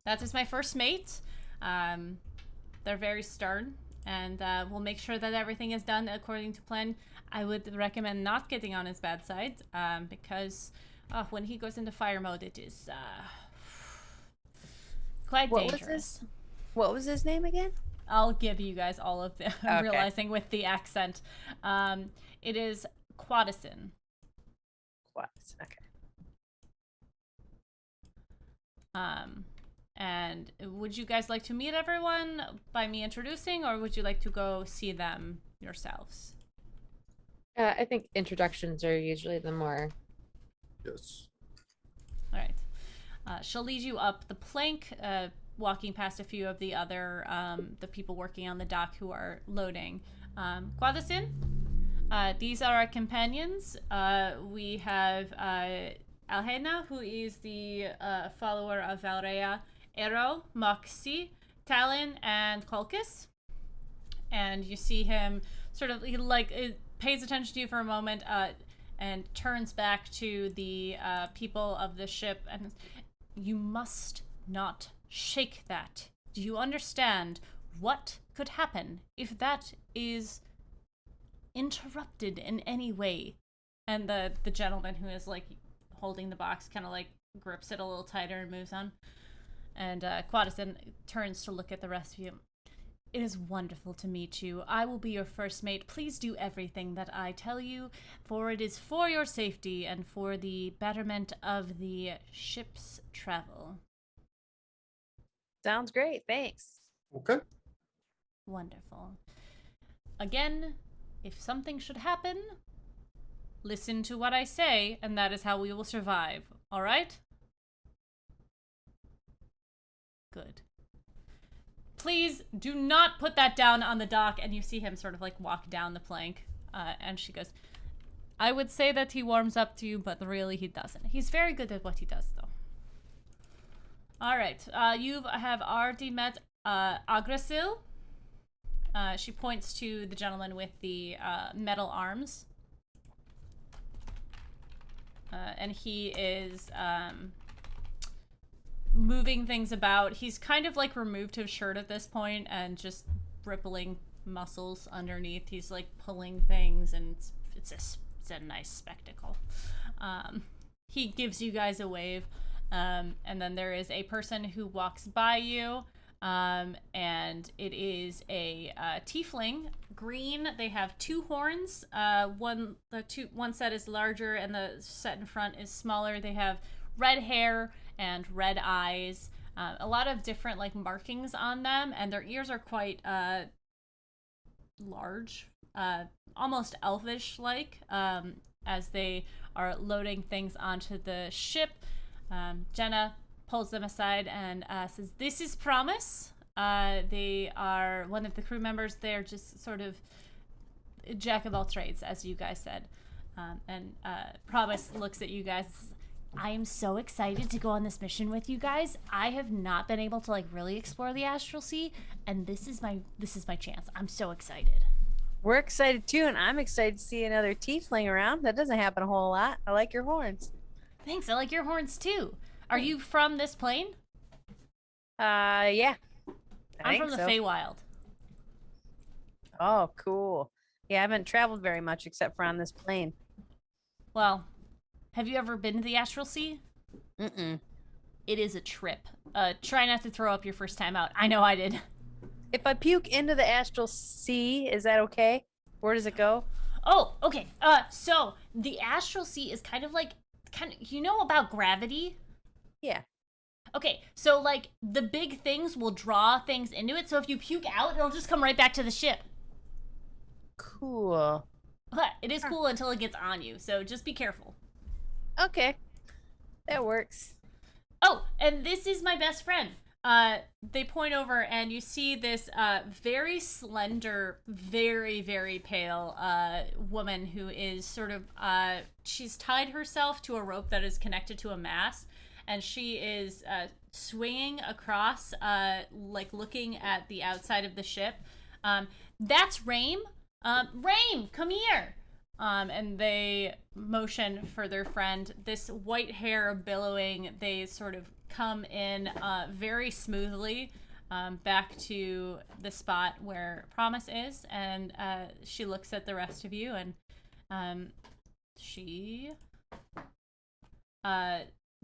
That is my first mate. They're very stern, and we'll make sure that everything is done according to plan. I would recommend not getting on his bad side, because when he goes into fire mode, it is quite dangerous. What was his name again? I'll give you guys all of them. I'm Okay. realizing with the accent. It is Quadasin. What? Okay. And would you guys like to meet everyone by me introducing, or would you like to go see them yourselves? I think introductions are usually the more. Yes. All right. She'll lead you up the plank, walking past a few of the other the people working on the dock who are loading. Quadasin, these are our companions. We have Alhena, who is the follower of Valrea, Ero, Moxie, Talon and Kolkis, and you see him sort of it pays attention to you for a moment, and turns back to the people of the ship, and you must not shake that. Do you understand what could happen if that is interrupted in any way? And the gentleman who is like holding the box kind of like grips it a little tighter and moves on. And Quadis then turns to look at the rest of you. It is wonderful to meet you. I will be your first mate. Please do everything that I tell you, for it is for your safety and for the betterment of the ship's travel. Sounds great. Thanks. Okay. Wonderful. Again, if something should happen, listen to what I say, and that is how we will survive. All right? Good. Please do not put that down on the dock. And you see him sort of like walk down the plank. And she goes, I would say that he warms up to you, but really he doesn't. He's very good at what he does, though. All right. You have already met Agrasil. She points to the gentleman with the metal arms. And he is moving things about. He's kind of like removed his shirt at this point and just rippling muscles underneath. He's like pulling things, and it's a nice spectacle. He gives you guys a wave, and then there is a person who walks by you, and it is a tiefling, green. They have two horns. One set is larger, and the set in front is smaller. They have red hair and red eyes, a lot of different like markings on them, and their ears are quite large, almost elvish like, as they are loading things onto the ship. Jenna pulls them aside and says, "This is Promise. They are one of the crew members. They're just sort of jack of all trades, as you guys said." And Promise looks at you guys. I am so excited to go on this mission with you guys. I have not been able to like really explore the Astral Sea, and this is my chance. I'm so excited. We're excited too, and I'm excited to see another tiefling around. That doesn't happen a whole lot. I like your horns. Thanks. I like your horns too. Are you from this plane? Yeah. I'm from the Feywild. Oh, cool. Yeah, I haven't traveled very much except for on this plane. Well, have you ever been to the Astral Sea? Mm-mm. It is a trip. Try not to throw up your first time out. I know I did. If I puke into the Astral Sea, is that okay? Where does it go? Oh, okay. So the Astral Sea is kind of you know about gravity? Yeah. Okay, so like the big things will draw things into it. So if you puke out, it'll just come right back to the ship. Cool. But it is cool until it gets on you. So just be careful. Okay. That works. Oh, and this is my best friend. They point over and you see this very slender, very, very pale woman who is sort of, she's tied herself to a rope that is connected to a mast, and she is swinging across, like looking at the outside of the ship. That's Rame. Rame, come here. And they motion for their friend. This white hair billowing, they sort of come in very smoothly back to the spot where Promise is, and she looks at the rest of you, and she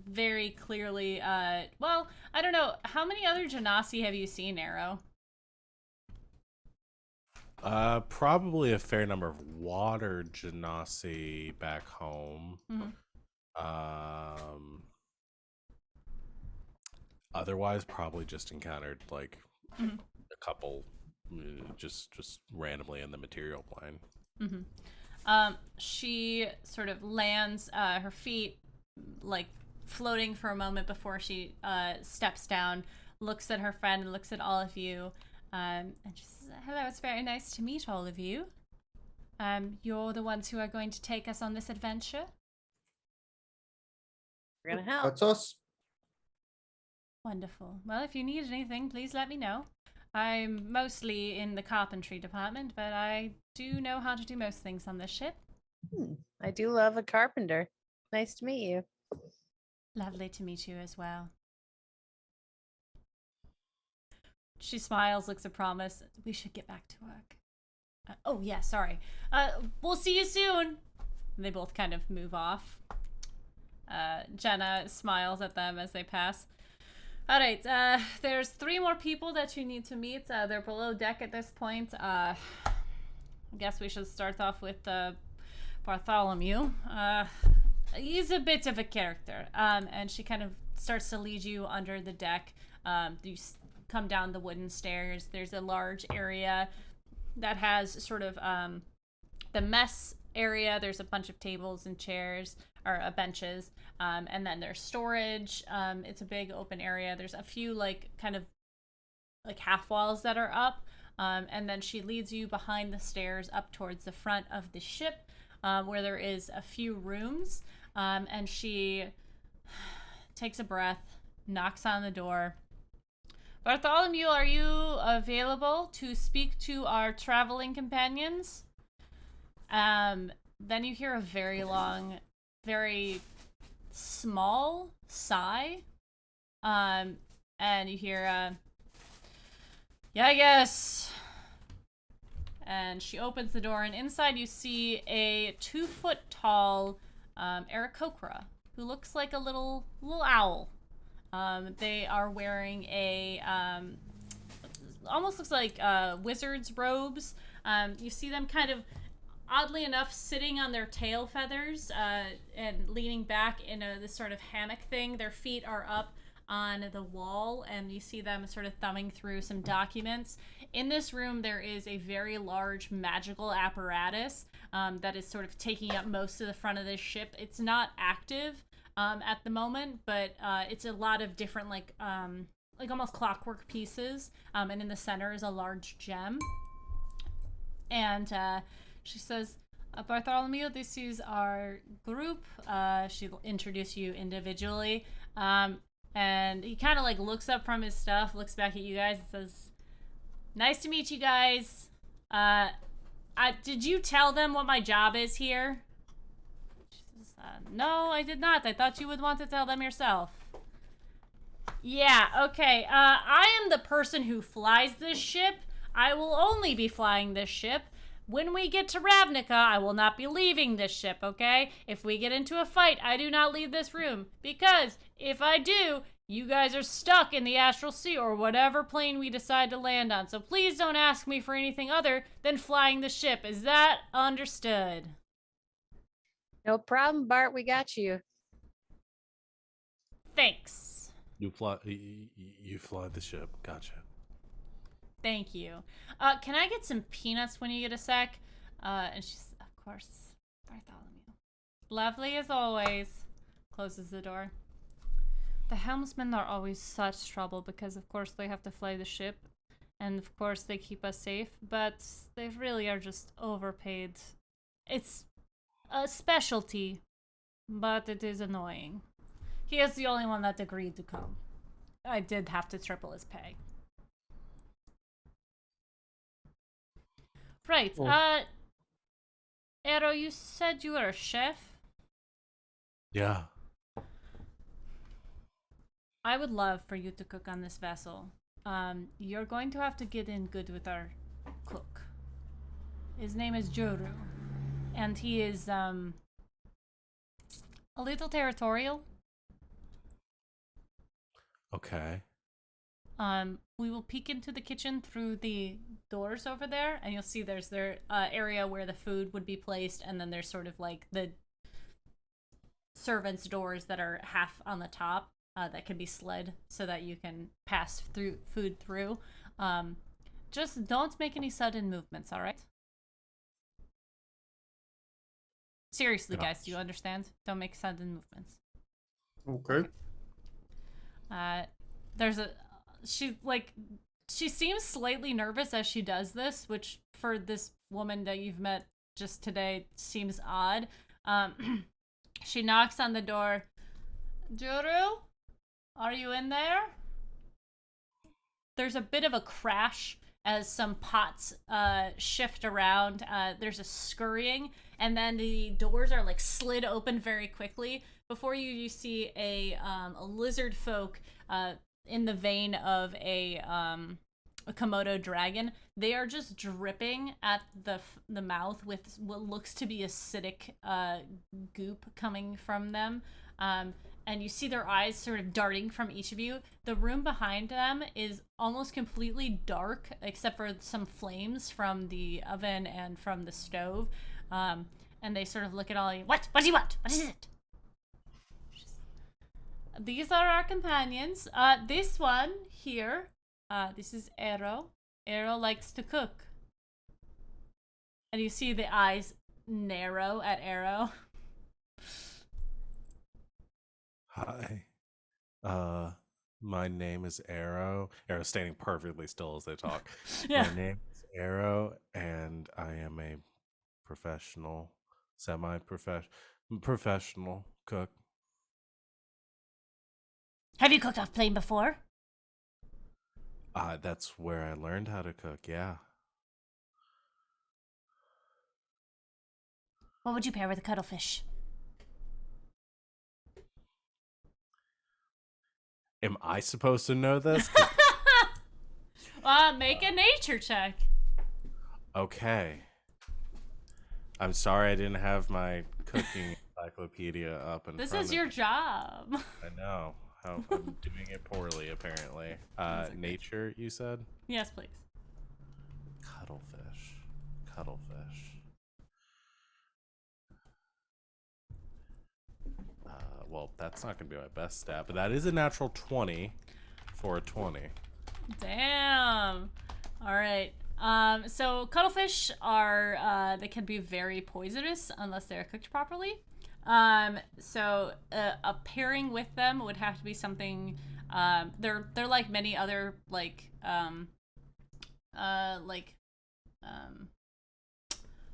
very clearly, well, I don't know, how many other Genasi have you seen, Arrow? Probably a fair number of water genasi back home. Mm-hmm. Otherwise, probably just encountered like Mm-hmm. a couple, just randomly in the material plane. Mm-hmm. She sort of lands, her feet like floating for a moment before she steps down, looks at her friend and looks at all of you. And she says, "Hello, it's very nice to meet all of you. You're the ones who are going to take us on this adventure." We're gonna help. That's us. Wonderful. Well, if you need anything, please let me know. I'm mostly in the carpentry department, but I do know how to do most things on this ship. I do love a carpenter. Nice to meet you. Lovely to meet you as well. She smiles, looks at Promise. We should get back to work. Oh, yeah, sorry. We'll see you soon. And they both kind of move off. Jenna smiles at them as they pass. All right, there's 3 more people that you need to meet. They're below deck at this point. I guess we should start off with Bartholomew. He's a bit of a character. And she kind of starts to lead you under the deck. You come down the wooden stairs. There's a large area that has sort of the mess area. There's a bunch of tables and chairs, or benches, and then there's storage. It's a big open area. There's a few like kind of like half walls that are up, and then she leads you behind the stairs up towards the front of the ship, where there is a few rooms, and she takes a breath, knocks on the door. Bartholomew, are you available to speak to our traveling companions? Then you hear a very long, very small sigh. And you hear, yeah, I guess. And she opens the door, and inside you see a 2-foot tall Aarakocra, who looks like a little owl. They are wearing a, almost looks like wizard's robes. You see them kind of, oddly enough, sitting on their tail feathers and leaning back in this sort of hammock thing. Their feet are up on the wall, and you see them sort of thumbing through some documents. In this room, there is a very large magical apparatus that is sort of taking up most of the front of this ship. It's not active at the moment, but it's a lot of different like almost clockwork pieces, and in the center is a large gem. And she says, Bartholomew, this is our group. She'll introduce you individually. And he kind of like looks up from his stuff, looks back at you guys, and says, nice to meet you guys. Did you tell them what my job is here? She says, no, I did not. I thought you would want to tell them yourself. Yeah, okay. I am the person who flies this ship. I will only be flying this ship. When we get to Ravnica, I will not be leaving this ship, okay? If we get into a fight, I do not leave this room. Because if I do, you guys are stuck in the Astral Sea or whatever plane we decide to land on. So please don't ask me for anything other than flying the ship. Is that understood? No problem, Bart. We got you. Thanks. You fly the ship. Gotcha. Thank you. Can I get some peanuts when you get a sec? And she's, of course, Bartholomew. Lovely as always. Closes the door. The helmsmen are always such trouble because, of course, they have to fly the ship. And, of course, they keep us safe. But they really are just overpaid. It's a specialty, but it is annoying. He is the only one that agreed to come. I did have to triple his pay. Right. Oh. Arrow, you said you were a chef? Yeah. I would love for you to cook on this vessel. You're going to have to get in good with our cook. His name is Joru. And he is, a little territorial. Okay. We will peek into the kitchen through the doors over there, and you'll see there's their area where the food would be placed, and then there's sort of like the servants' doors that are half on the top that can be slid so that you can pass through food through. Just don't make any sudden movements, all right? Seriously, guys, do you understand? Don't make sudden movements. Okay. There's a she seems slightly nervous as she does this, which for this woman that you've met just today seems odd. She knocks on the door. Joru, are you in there? there's a bit of a crash as some pots shift around. There's a scurrying, and then the doors are like slid open very quickly. Before you, you see a lizard folk in the vein of a Komodo dragon. They are just dripping at the mouth with what looks to be acidic goop coming from them. And you see their eyes sort of darting from each of you. The room behind them is almost completely dark, except for some flames from the oven and from the stove. And they sort of look at all of you. What? What do you want? What is it? These are our companions. This one here, this is Arrow. Arrow likes to cook. And you see the eyes narrow at Arrow. Hi. My name is Arrow. Arrow standing perfectly still as they talk. Yeah. My name is Arrow, and I am a professional, professional cook. Have you cooked off plane before? That's where I learned how to cook, yeah. What would you pair with a cuttlefish? Am I supposed to know this? Make a nature check. Okay. I'm sorry I didn't have my cooking encyclopedia up in This front is of your me. job. I know. I'm doing it poorly, apparently. That's okay. Nature, you said? Yes, please. Cuttlefish. Cuttlefish. Well, that's not going to be my best stat, but that is a natural 20 for a 20. Damn. All right. So cuttlefish are they can be very poisonous unless they're cooked properly. So a pairing with them would have to be something. They're like many other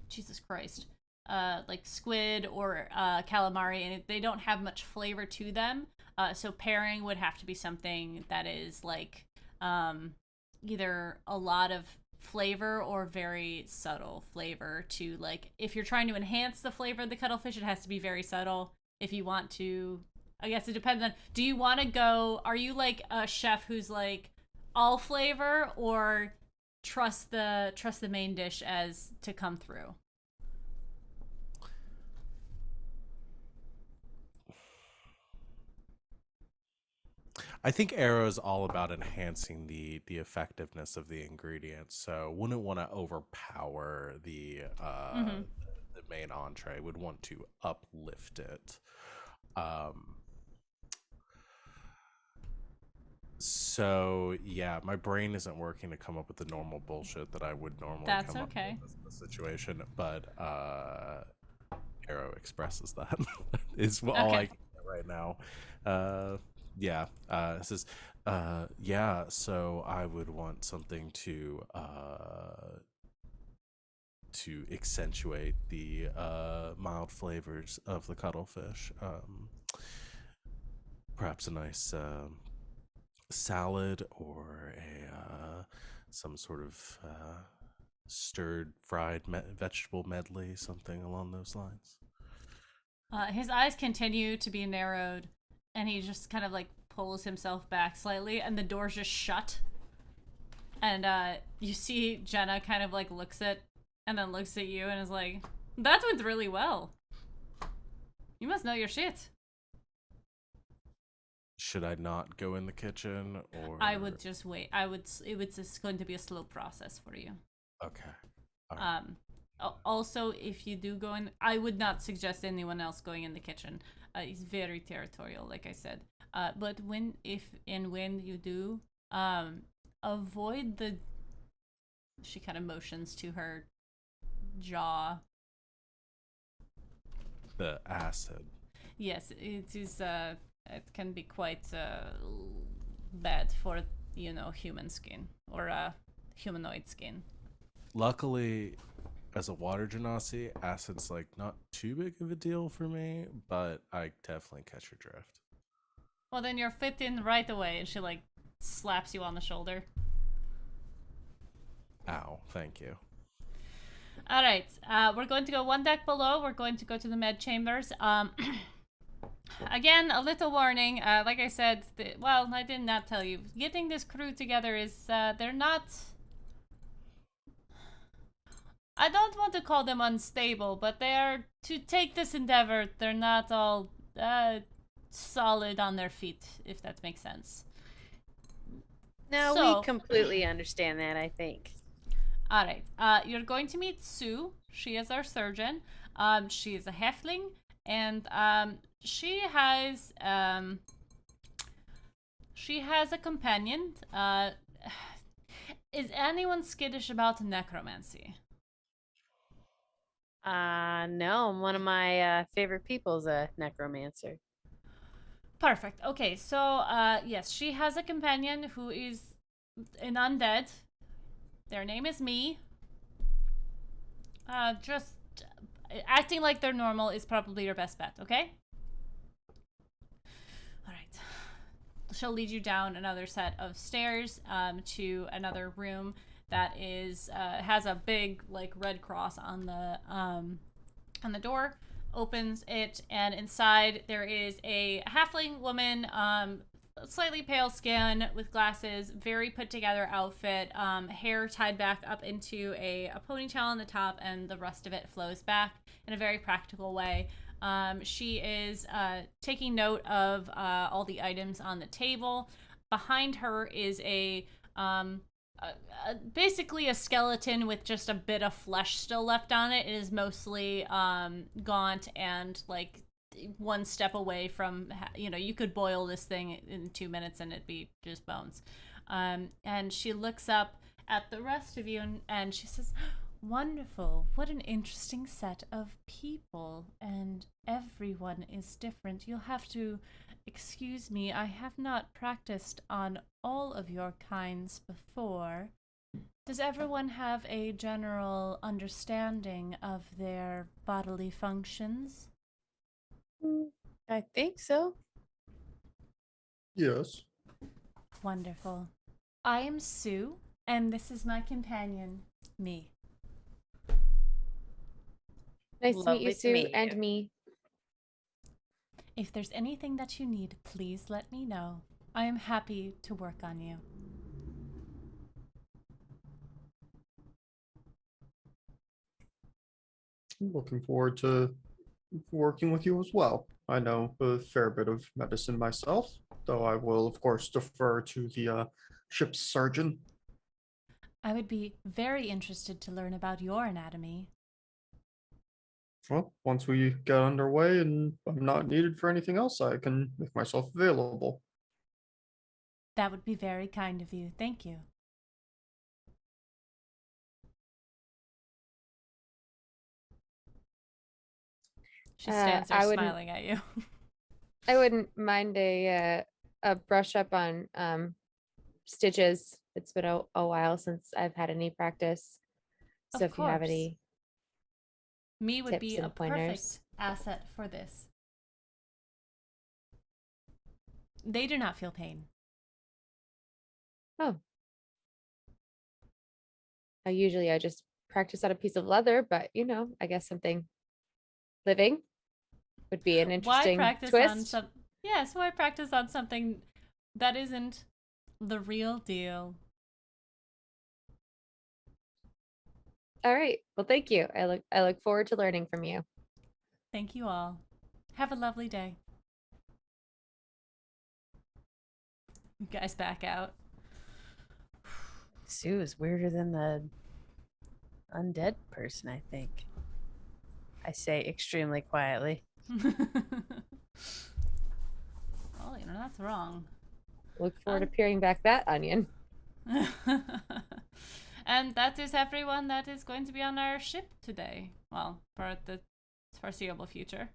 Jesus Christ. Like squid or calamari, and they don't have much flavor to them. So pairing would have to be something that is like either a lot of flavor or very subtle flavor to, like, if you're trying to enhance the flavor of the cuttlefish, it has to be very subtle. If you want to, I guess it depends on, do you want to go, are you like a chef who's like all flavor, or trust the main dish as to come through? I think Arrow is all about enhancing the effectiveness of the ingredients. So wouldn't want to overpower the main entree. Would want to uplift it. So yeah, my brain isn't working to come up with the normal bullshit that I would normally That's come okay. up with in this situation, but Arrow expresses that is all Okay. I can get right now. Yeah, it says, yeah, so I would want something to accentuate the mild flavors of the cuttlefish. Perhaps a nice salad or a some sort of stirred fried vegetable medley, something along those lines. His eyes continue to be narrowed, and he just kind of like pulls himself back slightly, and the door's just shut. And you see Jenna kind of like looks at you and is like, that went really well. You must know your shit. Should I not go in the kitchen, or I would just wait. It was just going to be a slow process for you. Okay. All right. Also, if you do go in, I would not suggest anyone else going in the kitchen. It's very territorial, like I said. But when you do, avoid the. She kind of motions to her jaw. The acid. Yes, it is. It can be quite bad for human skin or humanoid skin. Luckily, as a water genasi, acid's like not too big of a deal for me, but I definitely catch your drift. Well, then you're fit in right away, and she like slaps you on the shoulder. now. Thank you. All right, we're going to go one deck below. We're going to go to the med chambers. Again, a little warning. Like I said, well, I did not tell you. Getting this crew together is, they're not... I don't want to call them unstable, but they are, to take this endeavor, they're not all solid on their feet, if that makes sense. No, So- we completely understand that, I think. All right. You're going to meet Sue. She is our surgeon. She is a halfling, and she has a companion. Is anyone skittish about necromancy? No, one of my favorite people's a necromancer. Perfect. Okay, so yes, she has a companion who is an undead. Their name is Me. Just acting like they're normal is probably your best bet, okay? All right. She'll lead you down another set of stairs to another room that is has a big like red cross on the door. Opens it, and inside there is a halfling woman, slightly pale skin with glasses, very put together outfit, hair tied back up into a ponytail on the top, and the rest of it flows back in a very practical way. She is taking note of all the items on the table. Behind her is basically a skeleton with just a bit of flesh still left on it. It is mostly gaunt and like one step away from, you could boil this thing in 2 minutes and it'd be just bones. And she looks up at the rest of you and she says, "Wonderful. What an interesting set of people. And everyone is different. You'll have to excuse me. I have not practiced on all of your kinds before. Does everyone have a general understanding of their bodily functions?" I think so. Yes. Wonderful. I am Sue, and this is my companion, Me. Nice to meet Lovely you, to Sue, meet and you. me. If there's anything that you need, please let me know. I am happy to work on you. I'm looking forward to working with you as well. I know a fair bit of medicine myself, though I will, of course, defer to the ship's surgeon. I would be very interested to learn about your anatomy. Well, once we get underway and I'm not needed for anything else, I can make myself available. That would be very kind of you. Thank you. She stands there I wouldn't- smiling at you. I wouldn't mind a brush up on stitches. It's been a while since I've had any practice. Of So if you have course. any Me would tips be and a pointers. perfect asset for this. They do not feel pain. Oh. I just practice on a piece of leather, but I guess something living would be an interesting Why practice twist. on some? Yes, why practice on something that isn't the real deal? All right. Well, thank you. I look forward to learning from you. Thank you all. Have a lovely day. You guys back out. Sue is weirder than the undead person, I think. I say extremely quietly. Well, that's wrong. Look forward to peeling back that onion. And that is everyone that is going to be on our ship today. Well, for the foreseeable future.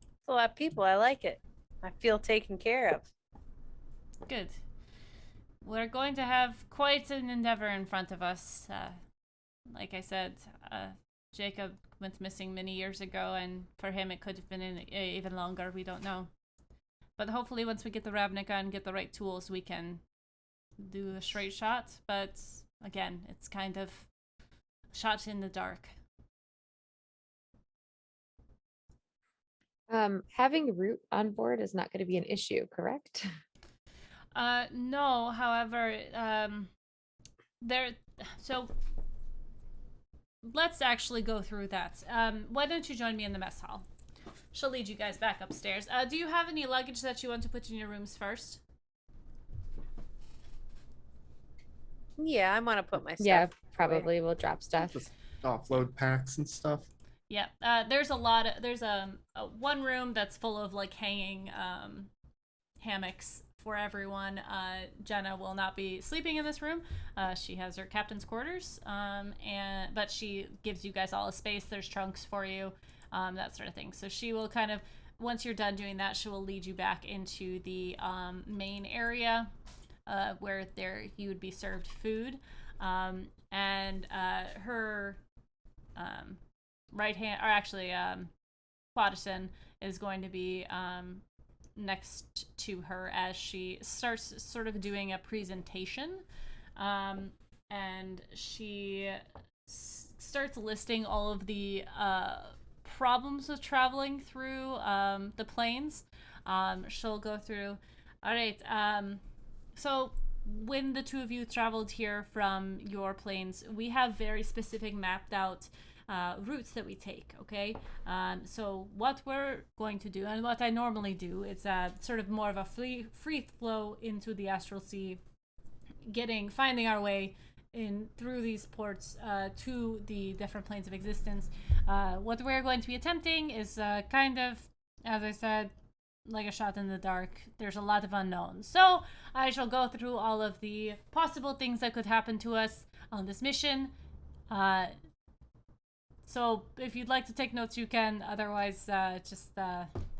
It's a lot of people. I like it. I feel taken care of. Good. We're going to have quite an endeavor in front of us. Like I said, Jacob went missing many years ago, and for him it could have been even longer. We don't know. But hopefully once we get the Ravnica and get the right tools, we can do a straight shot. But again, it's kind of shot in the dark. Having Root on board is not going to be an issue, correct? No, however, there. So let's actually go through that. Why don't you join me in the mess hall? She'll lead you guys back upstairs. Do you have any luggage that you want to put in your rooms first? Yeah, I want to put my stuff. Yeah, away. probably we'll drop stuff. Just offload packs and stuff. Yeah. There's a lot of one room that's full of like hanging hammocks for everyone. Jenna will not be sleeping in this room. She has her captain's quarters. But she gives you guys all a space. There's trunks for you, that sort of thing. So she will kind of, once you're done doing that, she will lead you back into the main area where you would be served food. And her right hand, or actually, Quadison is going to be next to her as she starts sort of doing a presentation. And she starts listing all of the problems with traveling through the plains. She'll go through, all right, so when the two of you traveled here from your planes, we have very specific mapped out routes that we take, okay? So what we're going to do, and what I normally do, is sort of more of a free flow into the Astral Sea, finding our way in through these ports to the different planes of existence. What we're going to be attempting is kind of, as I said, like a shot in the dark. There's a lot of unknowns. So I shall go through all of the possible things that could happen to us on this mission. So if you'd like to take notes, you can. Otherwise, just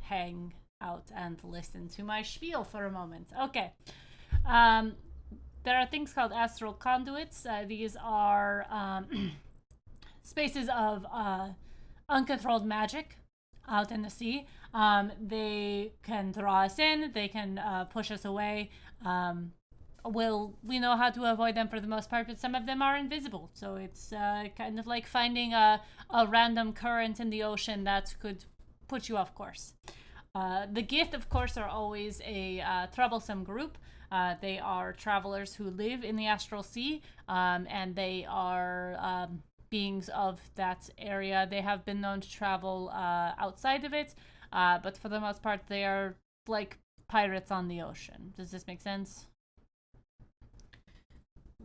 hang out and listen to my spiel for a moment. Okay. There are things called astral conduits. These are spaces of uncontrolled magic out in the sea. They can draw us in. They can push us away. We know how to avoid them for the most part, but some of them are invisible. So it's kind of like finding a random current in the ocean that could put you off course. The Gith, of course, are always a troublesome group. They are travelers who live in the Astral Sea, and they are beings of that area. They have been known to travel outside of it, but for the most part, they are like pirates on the ocean. Does this make sense?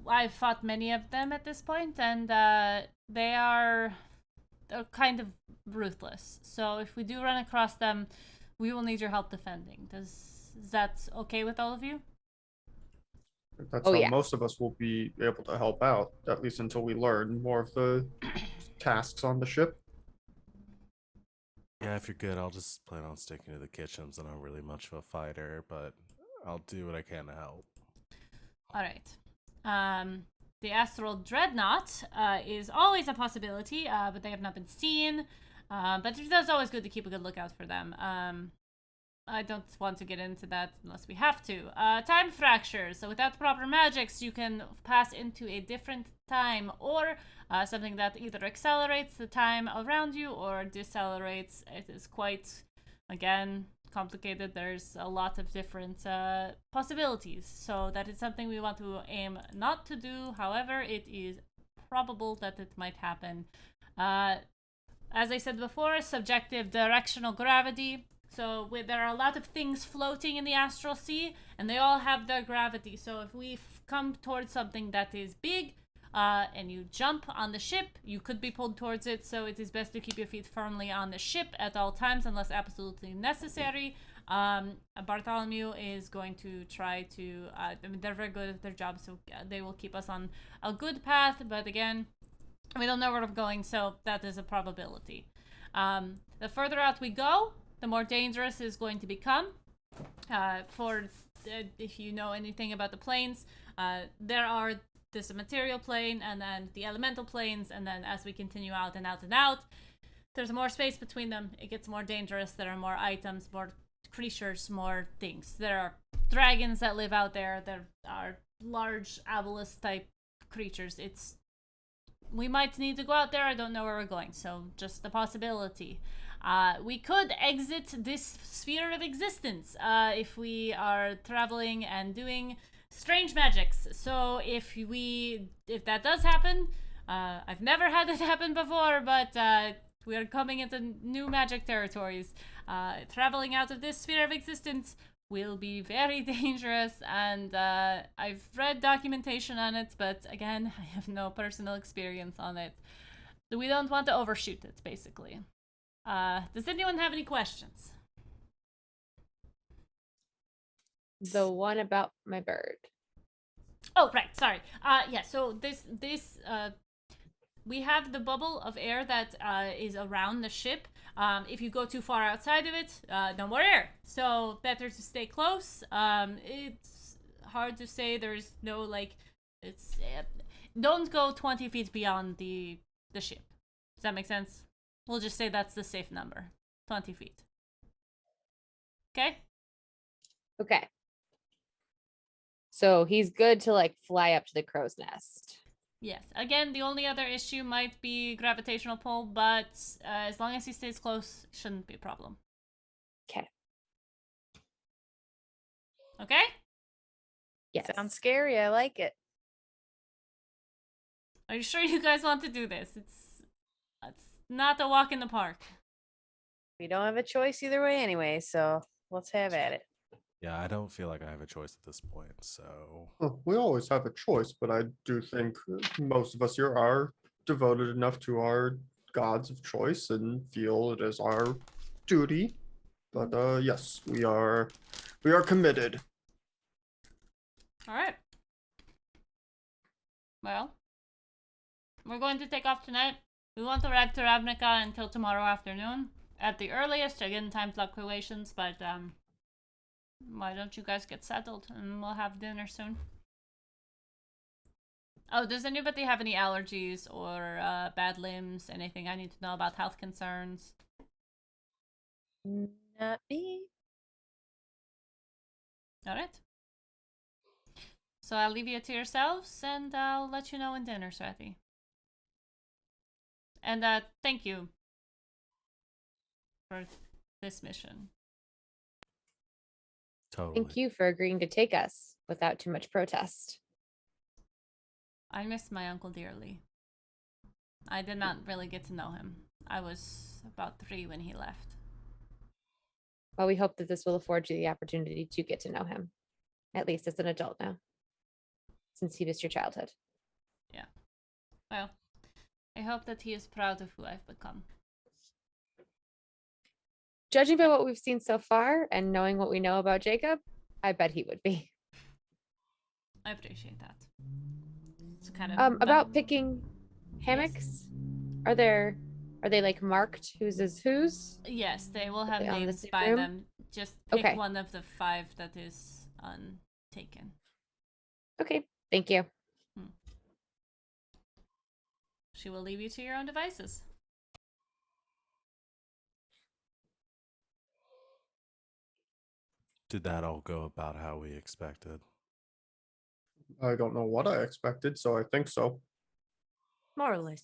I've fought many of them at this point, and they're kind of ruthless. So if we do run across them, we will need your help defending. Is that okay with all of you? That's Oh, how yeah. most of us will be able to help out, at least until we learn more of the tasks on the ship. Yeah, if you're good, I'll just plan on sticking to the kitchens. I'm not really much of a fighter, but I'll do what I can to help. All right. The Astral Dreadnought is always a possibility, but they have not been seen. But it's always good to keep a good lookout for them. I don't want to get into that unless we have to. Time fractures. So without proper magics, you can pass into a different time, or something that either accelerates the time around you or decelerates. It is quite, again, complicated. There's a lot of different possibilities. So that is something we want to aim not to do. However, it is probable that it might happen. As I said before, subjective directional gravity. So there are a lot of things floating in the Astral Sea, and they all have their gravity. So if we come towards something that is big, and you jump on the ship, you could be pulled towards it. So it is best to keep your feet firmly on the ship at all times, unless absolutely necessary. Bartholomew is going to try to, they're very good at their job, so they will keep us on a good path. But again, we don't know where we're going, so that is a probability. The further out we go, the more dangerous it's going to become. If you know anything about the planes, there's a material plane, and then the elemental planes, and then as we continue out and out and out, there's more space between them. It gets more dangerous. There are more items, more creatures, more things. There are dragons that live out there. There are large obelisk type creatures. We might need to go out there. I don't know where we're going, so just a possibility. We could exit this sphere of existence if we are traveling and doing strange magics. So if that does happen, I've never had it happen before, but we are coming into new magic territories. Traveling out of this sphere of existence will be very dangerous, and I've read documentation on it, but again, I have no personal experience on it. So we don't want to overshoot it, basically. Does anyone have any questions? The one about my bird. Oh, right, sorry. Yeah, so this we have the bubble of air that is around the ship. If you go too far outside of it, no more air. So better to stay close. It's hard to say. There's no don't go 20 feet beyond the ship. Does that make sense? We'll just say that's the safe number, 20 feet. Okay. Okay. So he's good to like fly up to the crow's nest. Yes. Again, the only other issue might be gravitational pull, but as long as he stays close, shouldn't be a problem. Okay. Okay? Yes. Sounds scary. I like it. Are you sure you guys want to do this? It's not a walk in the park. We don't have a choice either way anyway, so let's have at it. Yeah, I don't feel like I have a choice at this point. So Well, we always have a choice, but I do think most of us here are devoted enough to our gods of choice and feel it is our duty. But yes, we are committed. All right. Well, we're going to take off tonight. We won't arrive to Ravnica until tomorrow afternoon at the earliest, again, time fluctuations, but why don't you guys get settled and we'll have dinner soon. Oh, does anybody have any allergies or bad limbs? Anything I need to know about health concerns? Not me. All right. So I'll leave you to yourselves, and I'll let you know when dinner's ready. And thank you for this mission. totally. Thank you for agreeing to take us without too much protest. I miss my uncle dearly. I did not really get to know him. I was about 3 when he left. Well, we hope that this will afford you the opportunity to get to know him, at least as an adult now, since he missed your childhood. Yeah. Well, I hope that he is proud of who I've become. Judging by what we've seen so far and knowing what we know about Jacob, I bet he would be. I appreciate that. It's kind of About picking hammocks, are they like marked whose is whose? Yes, they will have Are they on the names same by room? them. Just pick Okay. one of the 5 that is untaken. Okay, thank you. She will leave you to your own devices. Did that all go about how we expected? I don't know what I expected, so I think so. More or less.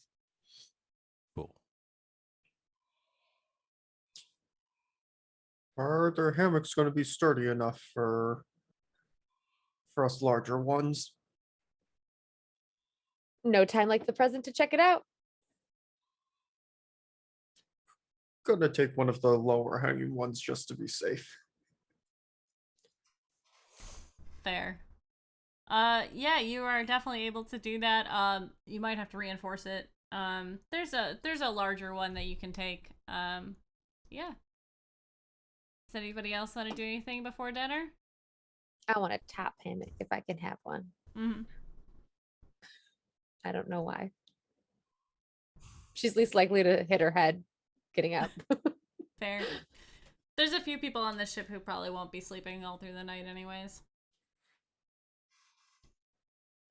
Cool. Are their hammocks going to be sturdy enough for us larger ones? No time like the present to check it out. Gonna take one of the lower hanging ones just to be safe. Fair. Yeah, you are definitely able to do that. You might have to reinforce it. There's a larger one that you can take. Yeah. Does anybody else want to do anything before dinner? I want a top hammock if I can have one. Mm-hmm. I don't know why. She's least likely to hit her head getting up. Fair. There's a few people on this ship who probably won't be sleeping all through the night anyways.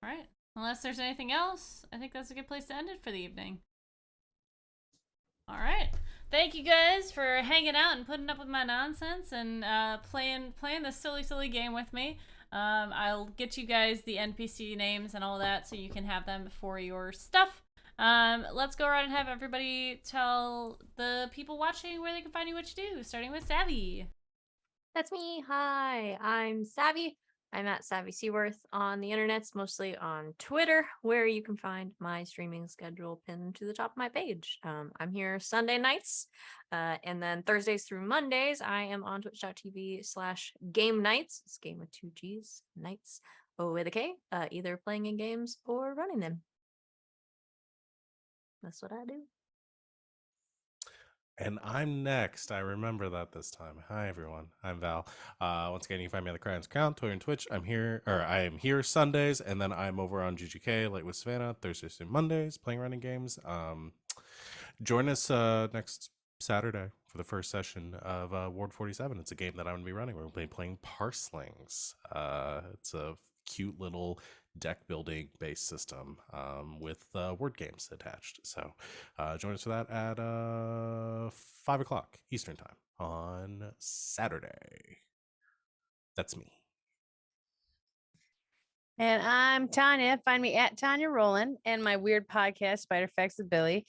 Alright. Unless there's anything else, I think that's a good place to end it for the evening. Alright. Thank you guys for hanging out and putting up with my nonsense and playing this silly game with me. I'll get you guys the NPC names and all that so you can have them for your stuff. Let's go around and have everybody tell the people watching where they can find you, what you do, starting with Savvy. That's me. Hi, I'm Savvy. I'm at Savvy Seaworth on the internets, mostly on Twitter, where you can find my streaming schedule pinned to the top of my page. I'm here Sunday nights, and then Thursdays through Mondays, I am on twitch.tv/game nights. It's game with 2 G's, nights, O with a K, either playing in games or running them. That's what I do. And I'm next. I remember that this time. Hi, everyone. I'm Val. Once again, you can find me on the Crayons Count, Twitter and Twitch. I am here Sundays, and then I'm over on GGK, like with Savannah, Thursdays and Mondays, playing running games. Join us next Saturday for the first session of Ward 47. It's a game that I'm going to be running. We're going to be playing Parslings. It's a cute little deck building based system with word games attached. So join us for that at 5 o'clock Eastern time on Saturday. That's me. And I'm Tanya. Find me at Tanya Rowland and my weird podcast, Spider Facts with Billy.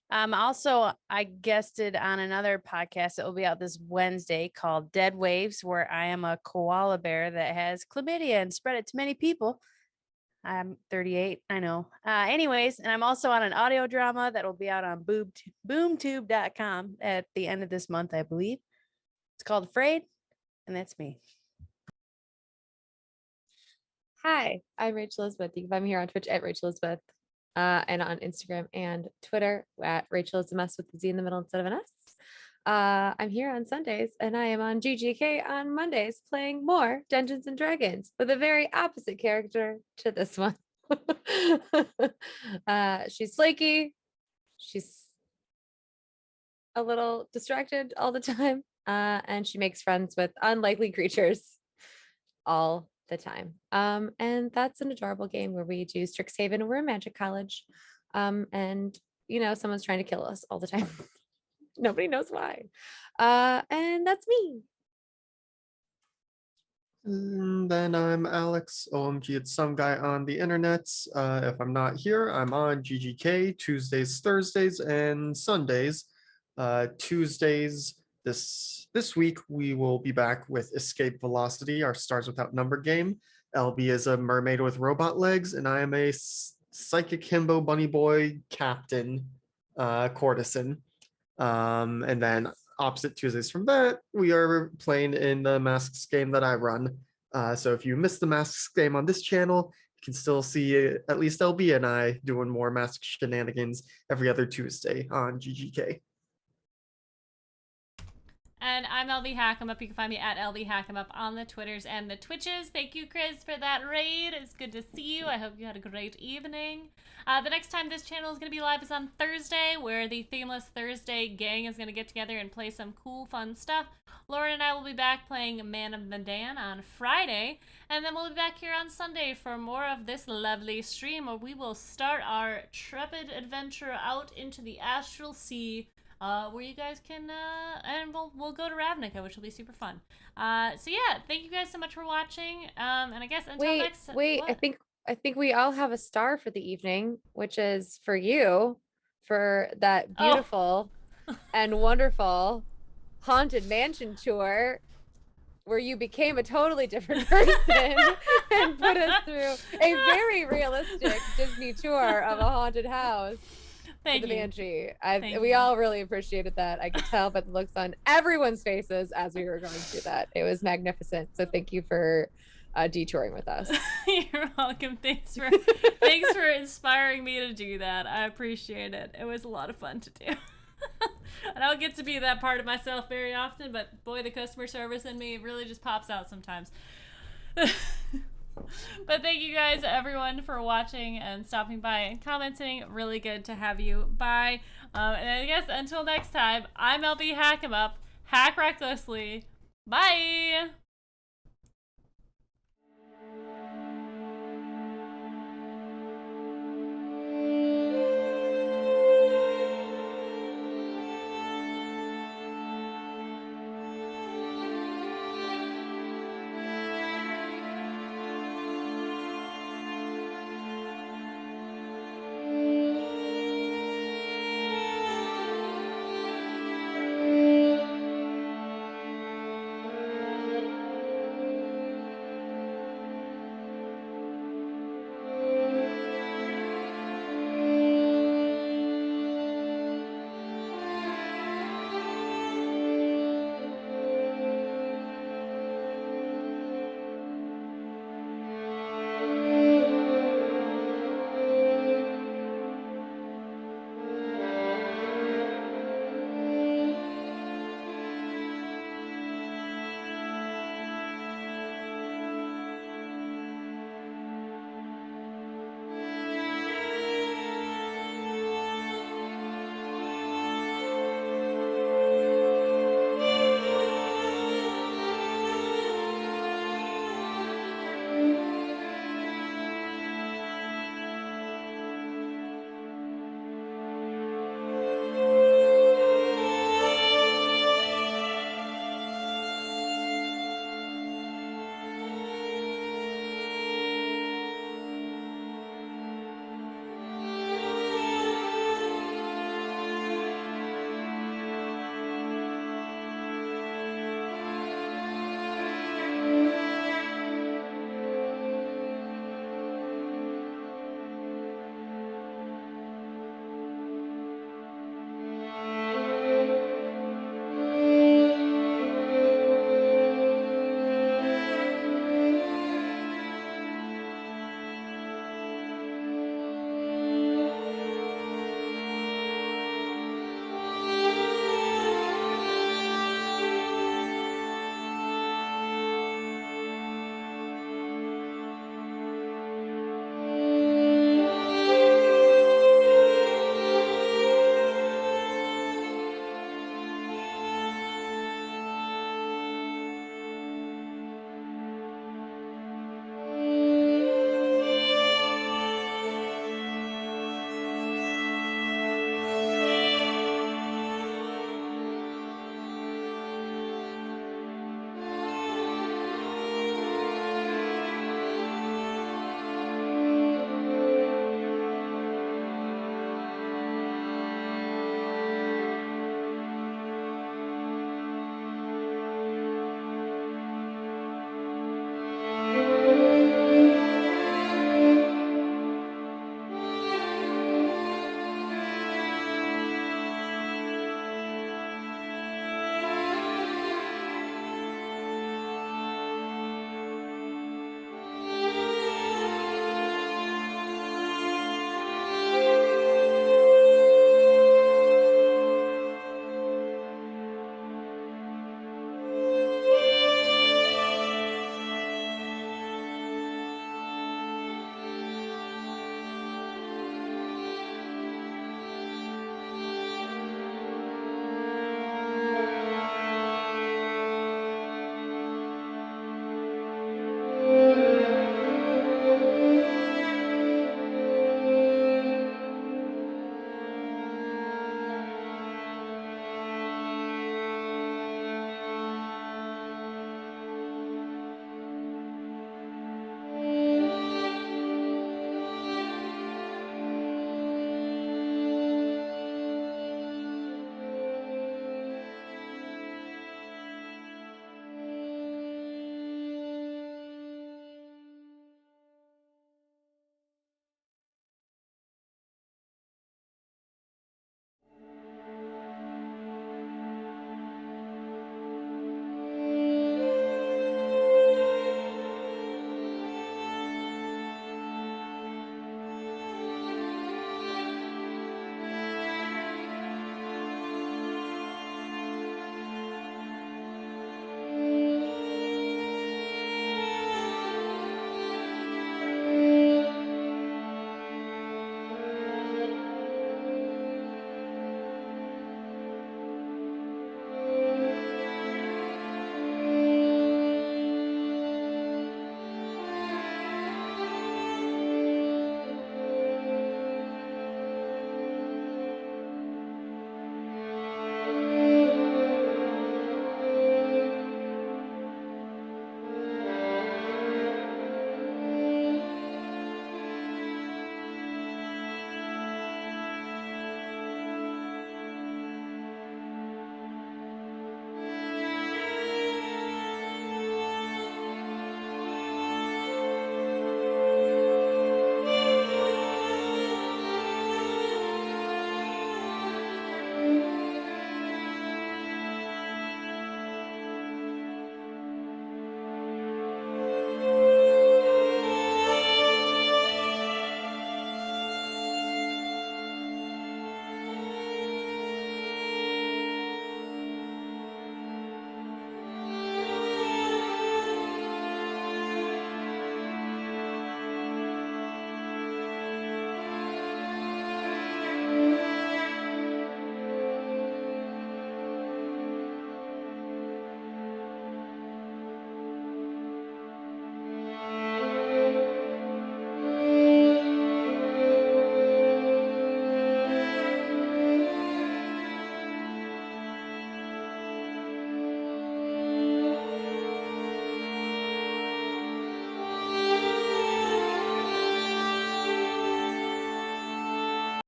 Also, I guested on another podcast that will be out this Wednesday called Dead Waves, where I am a koala bear that has chlamydia and spread it to many people. I'm 38, I know. Anyways, and I'm also on an audio drama that will be out on boomtube.com at the end of this month, I believe. It's called Afraid, and that's me. Hi, I'm Rachel Elizabeth. You can find me here on Twitch at Rachel Elizabeth, and on Instagram and Twitter at Rachel is a mess with the Z in the middle instead of an S. I'm here on Sundays, and I am on GGK on Mondays playing more Dungeons and Dragons with a very opposite character to this one. She's flaky. She's a little distracted all the time, and she makes friends with unlikely creatures all the time. And that's an adorable game where we do Strixhaven and we're a magic college. And someone's trying to kill us all the time. Nobody knows why. And that's me. And then I'm Alex. OMG, it's some guy on the internet. If I'm not here, I'm on GGK Tuesdays, Thursdays, and Sundays. Tuesdays this week we will be back with Escape Velocity, our Stars Without Number game. LB is a mermaid with robot legs, and I am a psychic himbo bunny boy captain, courtesan. And then opposite Tuesdays from that, we are playing in the Masks game that I run. So if you missed the Masks game on this channel, you can still see at least LB and I doing more Mask shenanigans every other Tuesday on GGK. And I'm LB Hackemup. You can find me at LB Hackemup on the Twitters and the Twitches. Thank you, Chris, for that raid. It's good to see you. I hope you had a great evening. The next time this channel is going to be live is on Thursday, where the Themeless Thursday gang is going to get together and play some cool, fun stuff. Lauren and I will be back playing Man of Medan on Friday, and then we'll be back here on Sunday for more of this lovely stream, where we will start our trepid adventure out into the astral sea, where you guys can, and we'll go to Ravnica, which will be super fun. So yeah, thank you guys so much for watching, and I guess until next... Wait, what? I think we all have a star for the evening, which is for you, for that beautiful and wonderful Haunted Mansion tour, where you became a totally different person and put us through a very realistic Disney tour of a haunted house. Thank for the you. Banshee. We all really appreciated that. I could tell by the looks on everyone's faces as we were going through that. It was magnificent. So thank you for detouring with us. You're welcome. Thanks for inspiring me to do that. I appreciate it. It was a lot of fun to do. I don't get to be that part of myself very often, but boy, the customer service in me really just pops out sometimes. But thank you guys, everyone, for watching and stopping by and commenting. Really good to have you. Bye. And I guess until next time, I'm LB Hackemup. Hack recklessly. Bye.